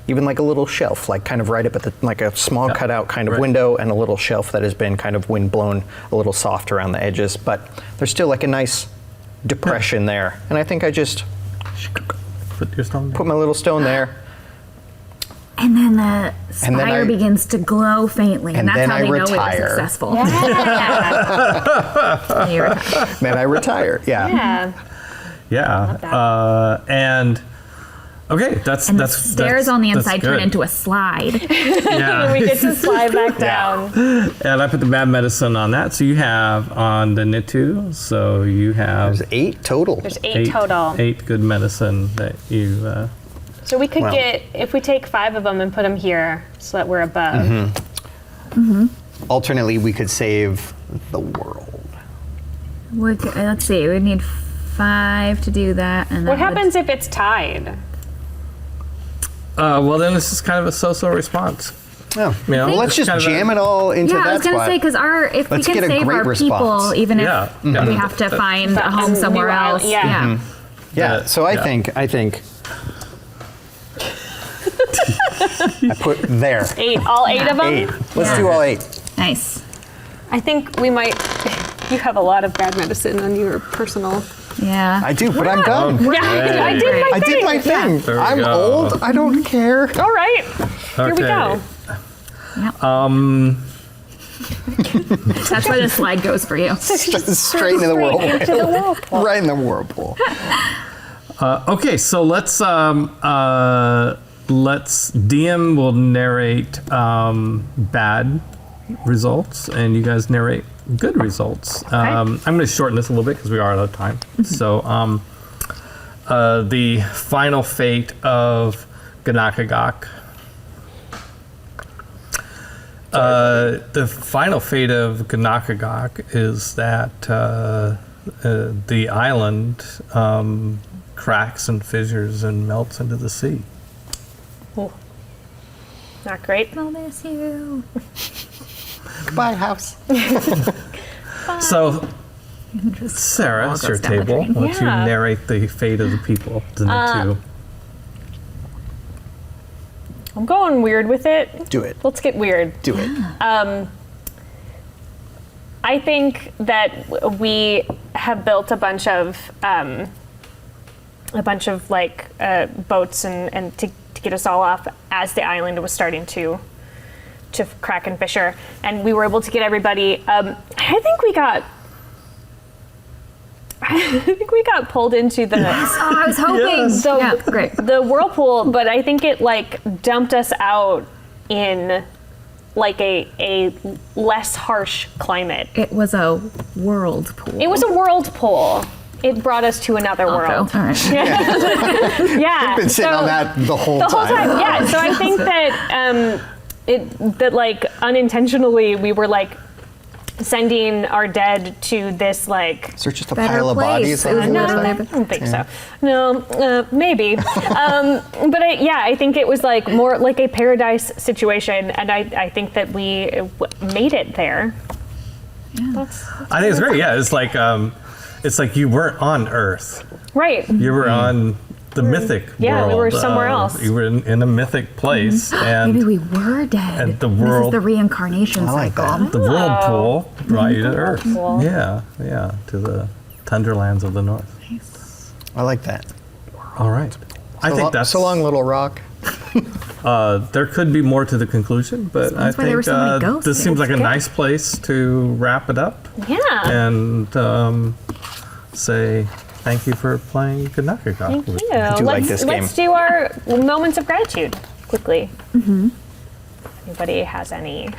Speaker 2: even like a little shelf, like kind of right up at the, like a small cutout kind of
Speaker 3: Right.
Speaker 2: window, and a little shelf that has been kind of wind blown, a little soft around the edges. But there's still like a nice depression there. And I think I just
Speaker 3: Put your stone.
Speaker 2: put my little stone there.
Speaker 4: And then the
Speaker 2: And then
Speaker 4: spire
Speaker 2: I-
Speaker 4: begins to glow faintly, and
Speaker 2: and
Speaker 4: that's
Speaker 2: then
Speaker 4: how
Speaker 2: I
Speaker 4: they know it was
Speaker 2: retire.
Speaker 4: successful.
Speaker 1: Yeah.
Speaker 4: You retire.
Speaker 2: Then I retire. Yeah.
Speaker 3: Yeah. And okay, that's
Speaker 4: And
Speaker 3: that's
Speaker 4: the stairs on the
Speaker 3: that's
Speaker 4: inside turn
Speaker 3: good.
Speaker 4: into a slide.
Speaker 3: Yeah.
Speaker 1: we get to slide back down.
Speaker 3: And I put the bad medicine on that. So you have on the Nitu. So you have
Speaker 2: There's 8 total.
Speaker 1: There's 8 total.
Speaker 3: 8 good medicine that you.
Speaker 1: So we could
Speaker 2: Wow.
Speaker 1: get, if we take 5 of them and put them here so that we're above.
Speaker 2: Alternately, we could save the world.
Speaker 4: Let's see, we need 5 to do that. And
Speaker 1: What
Speaker 4: that would-
Speaker 1: happens if it's tied?
Speaker 3: Well, then this is kind of a so-so response.
Speaker 2: Oh.
Speaker 3: You know,
Speaker 2: Well, let's
Speaker 3: it's
Speaker 2: just
Speaker 3: kind of a-
Speaker 2: jam it all into
Speaker 4: Yeah,
Speaker 2: that
Speaker 4: I was gonna
Speaker 2: spot.
Speaker 4: say because if
Speaker 2: Let's
Speaker 4: we
Speaker 2: get
Speaker 4: can
Speaker 2: a
Speaker 4: save
Speaker 2: great
Speaker 4: our
Speaker 2: response.
Speaker 4: people, even if
Speaker 3: Yeah.
Speaker 4: we have to find a home somewhere
Speaker 1: New
Speaker 4: else.
Speaker 1: island, yeah.
Speaker 2: Yeah, so I
Speaker 3: Yeah.
Speaker 2: think I put there.
Speaker 1: 8, all 8 of them?
Speaker 2: 8. Let's
Speaker 4: Yeah.
Speaker 2: do all 8.
Speaker 4: Nice.
Speaker 1: I think we might. You have a lot of bad medicine on your personal.
Speaker 4: Yeah.
Speaker 2: I do, but I'm done.
Speaker 1: Yeah, I did my
Speaker 2: I
Speaker 1: thing.
Speaker 2: did my thing.
Speaker 3: There we
Speaker 2: I'm
Speaker 3: go.
Speaker 2: old. I don't care.
Speaker 1: All right. Here we go.
Speaker 4: That's where the slide goes for you.
Speaker 2: Straight into the whirlpool.
Speaker 1: into the whirlpool.
Speaker 2: Right in the whirlpool.
Speaker 3: Okay, so let's DM will narrate bad results, and you guys narrate good results. I'm going to shorten this a little bit because we are out of time. So, the final fate of Ganakagok. The final fate of Ganakagok is that the island cracks and fissures and melts into the sea.
Speaker 1: Not great.
Speaker 4: I'll miss you.
Speaker 2: Goodbye, house.
Speaker 3: So, Sarah,
Speaker 4: all
Speaker 3: it's your
Speaker 4: goes down the
Speaker 3: table.
Speaker 4: drain.
Speaker 3: Why don't you
Speaker 1: Yeah.
Speaker 3: narrate the fate of the people? The two.
Speaker 1: I'm going weird with it.
Speaker 2: Do it.
Speaker 1: Let's get weird.
Speaker 2: Do it.
Speaker 1: I I think that we have built a bunch of like boats and to get us all off as the island was starting to crack and fissure, and we were able to get everybody. I think we got pulled into the.
Speaker 4: I was hoping. Great.
Speaker 1: The whirlpool, but I think it like dumped us out in like a less harsh climate.
Speaker 4: It was a whirlpool.
Speaker 1: It was a whirlpool. It brought us to another world.
Speaker 4: All right.
Speaker 1: Yeah.
Speaker 2: Been sitting on that the whole time.
Speaker 1: Yeah. So I think that that like unintentionally we were like sending our dead to this like.
Speaker 2: Is there just a
Speaker 4: Better
Speaker 2: pile of
Speaker 4: place.
Speaker 2: bodies?
Speaker 4: It was
Speaker 2: on
Speaker 1: No,
Speaker 2: the
Speaker 1: I
Speaker 2: way?
Speaker 1: don't think so. No, maybe. But I think it was like more like a paradise situation, and I think that we made it there.
Speaker 4: Yeah.
Speaker 3: I think it's great. Yeah, it's like you weren't on Earth.
Speaker 1: Right.
Speaker 3: You were on the mythic world.
Speaker 1: Yeah, we were somewhere else.
Speaker 3: You were in a mythic place, and
Speaker 4: Maybe we were dead.
Speaker 3: and the
Speaker 4: This is
Speaker 3: world-
Speaker 4: the reincarnation
Speaker 2: I like
Speaker 4: cycle.
Speaker 2: that.
Speaker 3: the whirlpool brought you to Earth.
Speaker 1: Whirlpool.
Speaker 3: Yeah, to the Tundralands of the North.
Speaker 2: I like that.
Speaker 3: All right. I think that's
Speaker 2: so long, Little Rock.
Speaker 3: There could be more to the conclusion, but I
Speaker 4: That's why there were
Speaker 3: think
Speaker 4: so many ghosts.
Speaker 3: this seems like a
Speaker 1: good.
Speaker 3: nice place to wrap it up
Speaker 1: Yeah.
Speaker 3: and say thank you for playing Ganakagok.
Speaker 1: Thank
Speaker 3: with
Speaker 1: you.
Speaker 3: me.
Speaker 2: I do like this game.
Speaker 1: Let's do our moments of gratitude quickly. Anybody has any?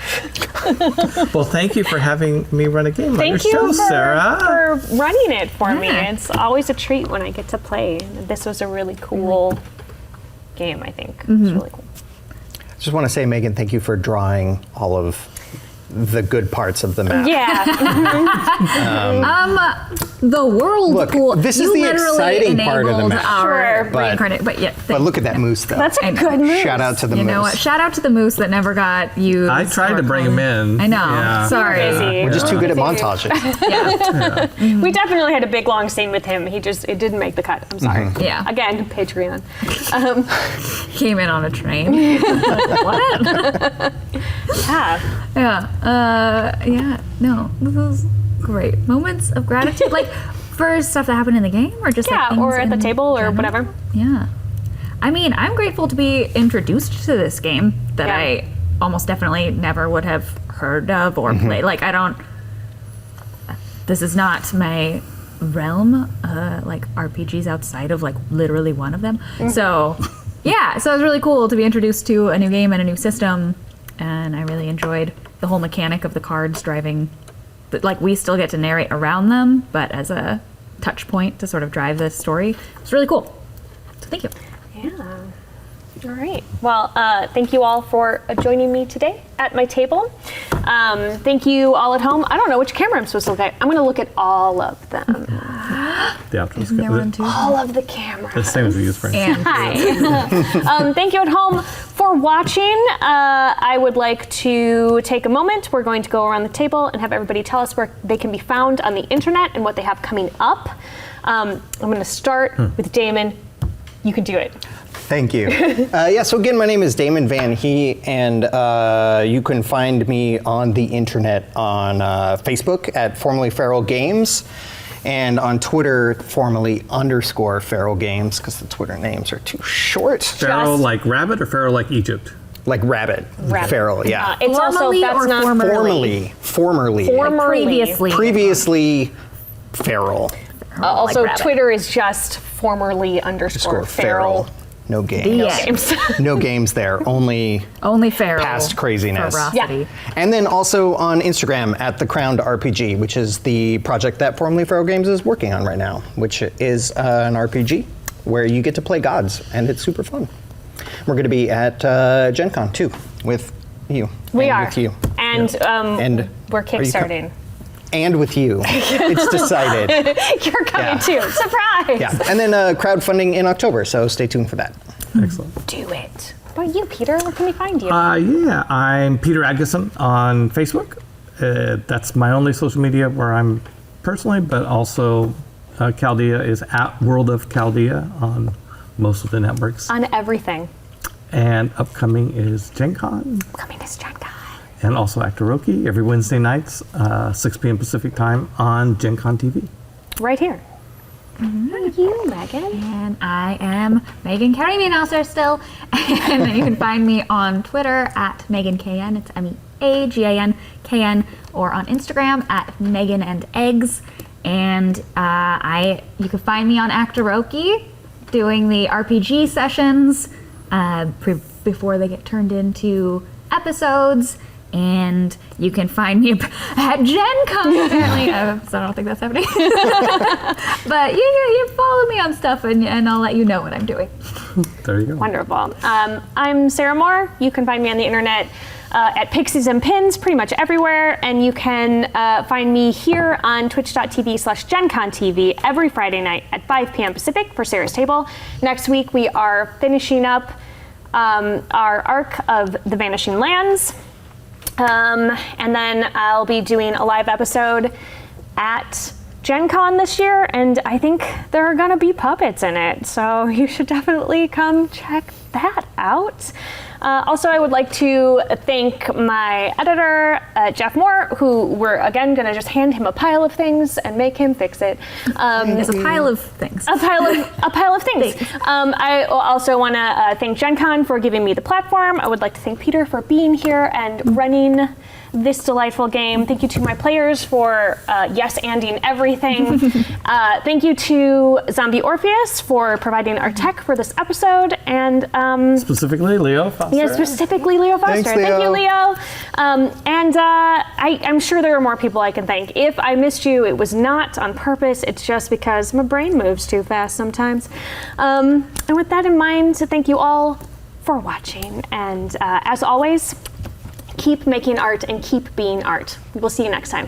Speaker 3: Well, thank you for having me run a game on your
Speaker 1: Thank you
Speaker 3: show,
Speaker 1: for
Speaker 3: Sarah.
Speaker 1: running it for me.
Speaker 4: Yeah.
Speaker 1: It's always a treat when I get to play. This was a really cool game, I think. It's really cool.
Speaker 2: Just want to say, Megan, thank you for drawing all of the good parts of the map.
Speaker 1: Yeah.
Speaker 4: The whirlpool.
Speaker 2: Look, this is
Speaker 4: you
Speaker 2: the
Speaker 4: literally
Speaker 2: exciting part of the
Speaker 4: enabled
Speaker 2: map.
Speaker 4: Our
Speaker 1: Sure.
Speaker 4: reincarnate, but yeah.
Speaker 2: But look at that moose, though.
Speaker 1: That's a
Speaker 4: I know.
Speaker 1: good move.
Speaker 2: Shout out to the moose.
Speaker 4: You know what? Shout out to the moose that never got used.
Speaker 3: I tried to
Speaker 4: or
Speaker 3: bring him in.
Speaker 4: I know.
Speaker 3: Yeah.
Speaker 4: Sorry.
Speaker 1: Busy.
Speaker 2: We're just too good at montages.
Speaker 4: Yeah.
Speaker 1: We definitely had a big long scene with him. It didn't make the cut. I'm sorry.
Speaker 4: Yeah.
Speaker 1: Again, Patreon.
Speaker 4: Came in on a train. What?
Speaker 1: Yeah.
Speaker 4: Yeah. No, this was great. Moments of gratitude, like for stuff that happened in the game, or just like
Speaker 1: Yeah,
Speaker 4: things
Speaker 1: or at the
Speaker 4: in
Speaker 1: table or
Speaker 4: general?
Speaker 1: whatever.
Speaker 4: Yeah. I mean, I'm grateful to be introduced to this game that
Speaker 1: Yeah.
Speaker 4: I almost definitely never would have heard of or played. Like, this is not my realm, like RPGs outside of like literally one of them. So, yeah, so it was really cool to be introduced to a new game and a new system. And I really enjoyed the whole mechanic of the cards driving. But like, we still get to narrate around them, but as a touch point to sort of drive the story. It's really cool. So thank you.
Speaker 1: Yeah. All right. Well, thank you all for joining me today at my table. Thank you all at home. I don't know which camera I'm supposed to look at. I'm going to look at all of them.
Speaker 3: The options.
Speaker 4: There one too.
Speaker 1: All of the cameras.
Speaker 3: The same as we use for
Speaker 4: And
Speaker 1: Hi. Thank you at home for watching. I would like to take a moment. We're going to go around the table and have everybody tell us where they can be found on the internet and what they have coming up. I'm going to start with Damon. You can do it.
Speaker 2: Thank you. So again, my name is Damon Van He, and you can find me on the internet on Facebook at formerly Feral Games, and on Twitter, formerly _Feral Games, because the Twitter names are too short.
Speaker 3: Pharaoh
Speaker 1: Just-
Speaker 3: like rabbit or Pharaoh like Egypt?
Speaker 2: Like rabbit.
Speaker 1: Rabbit.
Speaker 2: Feral, yeah.
Speaker 1: It's also,
Speaker 4: Formerly
Speaker 1: that's
Speaker 4: or
Speaker 1: not
Speaker 4: formerly?
Speaker 2: Formerly.
Speaker 4: previously.
Speaker 2: Previously feral.
Speaker 1: Also,
Speaker 4: rabbit.
Speaker 1: Twitter is just formerly _Feral.
Speaker 2: Feral. No games.
Speaker 4: Yeah.
Speaker 1: Games.
Speaker 2: No games there. Only
Speaker 4: Only feral.
Speaker 2: past craziness.
Speaker 4: Ferocity.
Speaker 2: And then also on Instagram at The Crowned RPG, which is the project that formerly Feral Games is working on right now, which is an RPG where you get to play gods, and it's super fun. We're going to be at Gen Con too with you.
Speaker 1: We
Speaker 2: and
Speaker 1: are.
Speaker 2: With you.
Speaker 1: And,
Speaker 2: And
Speaker 1: we're
Speaker 2: are you
Speaker 1: kickstarting.
Speaker 2: And with you. It's decided.
Speaker 1: You're coming
Speaker 2: Yeah.
Speaker 1: too. Surprise!
Speaker 2: Yeah. And then crowdfunding in October, so stay tuned for that.
Speaker 3: Excellent.
Speaker 1: Do it. What about you, Peter? Where can we find you?
Speaker 3: Yeah, I'm Peter Adkinson on Facebook. That's my only social media where I'm personally, but also Chaldea is at World of Chaldea on most of the networks.
Speaker 1: On everything.
Speaker 3: And upcoming is Gen Con.
Speaker 1: Coming to Gen Con.
Speaker 3: and also Actoroki every Wednesday nights, 6 p.m. Pacific time on Gen Con TV.
Speaker 1: Right here. Thank you, Megan.
Speaker 4: And I am Megan. Carry me now, sir, still. And you can find me on Twitter at MeganKN. It's MEAGANKN, or on Instagram at Megan and Eggs. And you can find me on Actoroki doing the RPG sessions before they get turned into episodes. And you can find me at Gen Con, apparently. So I don't think that's happening. But you follow me on stuff, and I'll let you know what I'm doing.
Speaker 3: There you go.
Speaker 1: Wonderful. I'm Sarah Moore. You can find me on the internet at Pixies and Pins, pretty much everywhere. And you can find me here on twitch.tv/GenConTV every Friday night at 5 p.m. Pacific for Sarah's Table. Next week, we are finishing up our arc of The Vanishing Lands. And then I'll be doing a live episode at Gen Con this year, and I think there are gonna be puppets in it, so you should definitely come check that out. Also, I would like to thank my editor, Jeff Moore, who we're again gonna just hand him a pile of things and make him fix it.
Speaker 4: There's a pile of things.
Speaker 1: A pile of things. I also want to thank Gen Con for giving me the platform. I would like to thank Peter for being here and running this delightful game. Thank you to my players for yes-anding everything. Thank you to Zombie Orpheus for providing our tech for this episode, and
Speaker 3: Specifically, Leo Foster.
Speaker 1: yeah, specifically Leo Foster.
Speaker 2: Thanks, Leo.
Speaker 1: Thank you, Leo. I'm sure there are more people I can thank. If I missed you, it was not on purpose. It's just because my brain moves too fast sometimes. And with that in mind, thank you all for watching. And as always, keep making art and keep being art. We'll see you next time.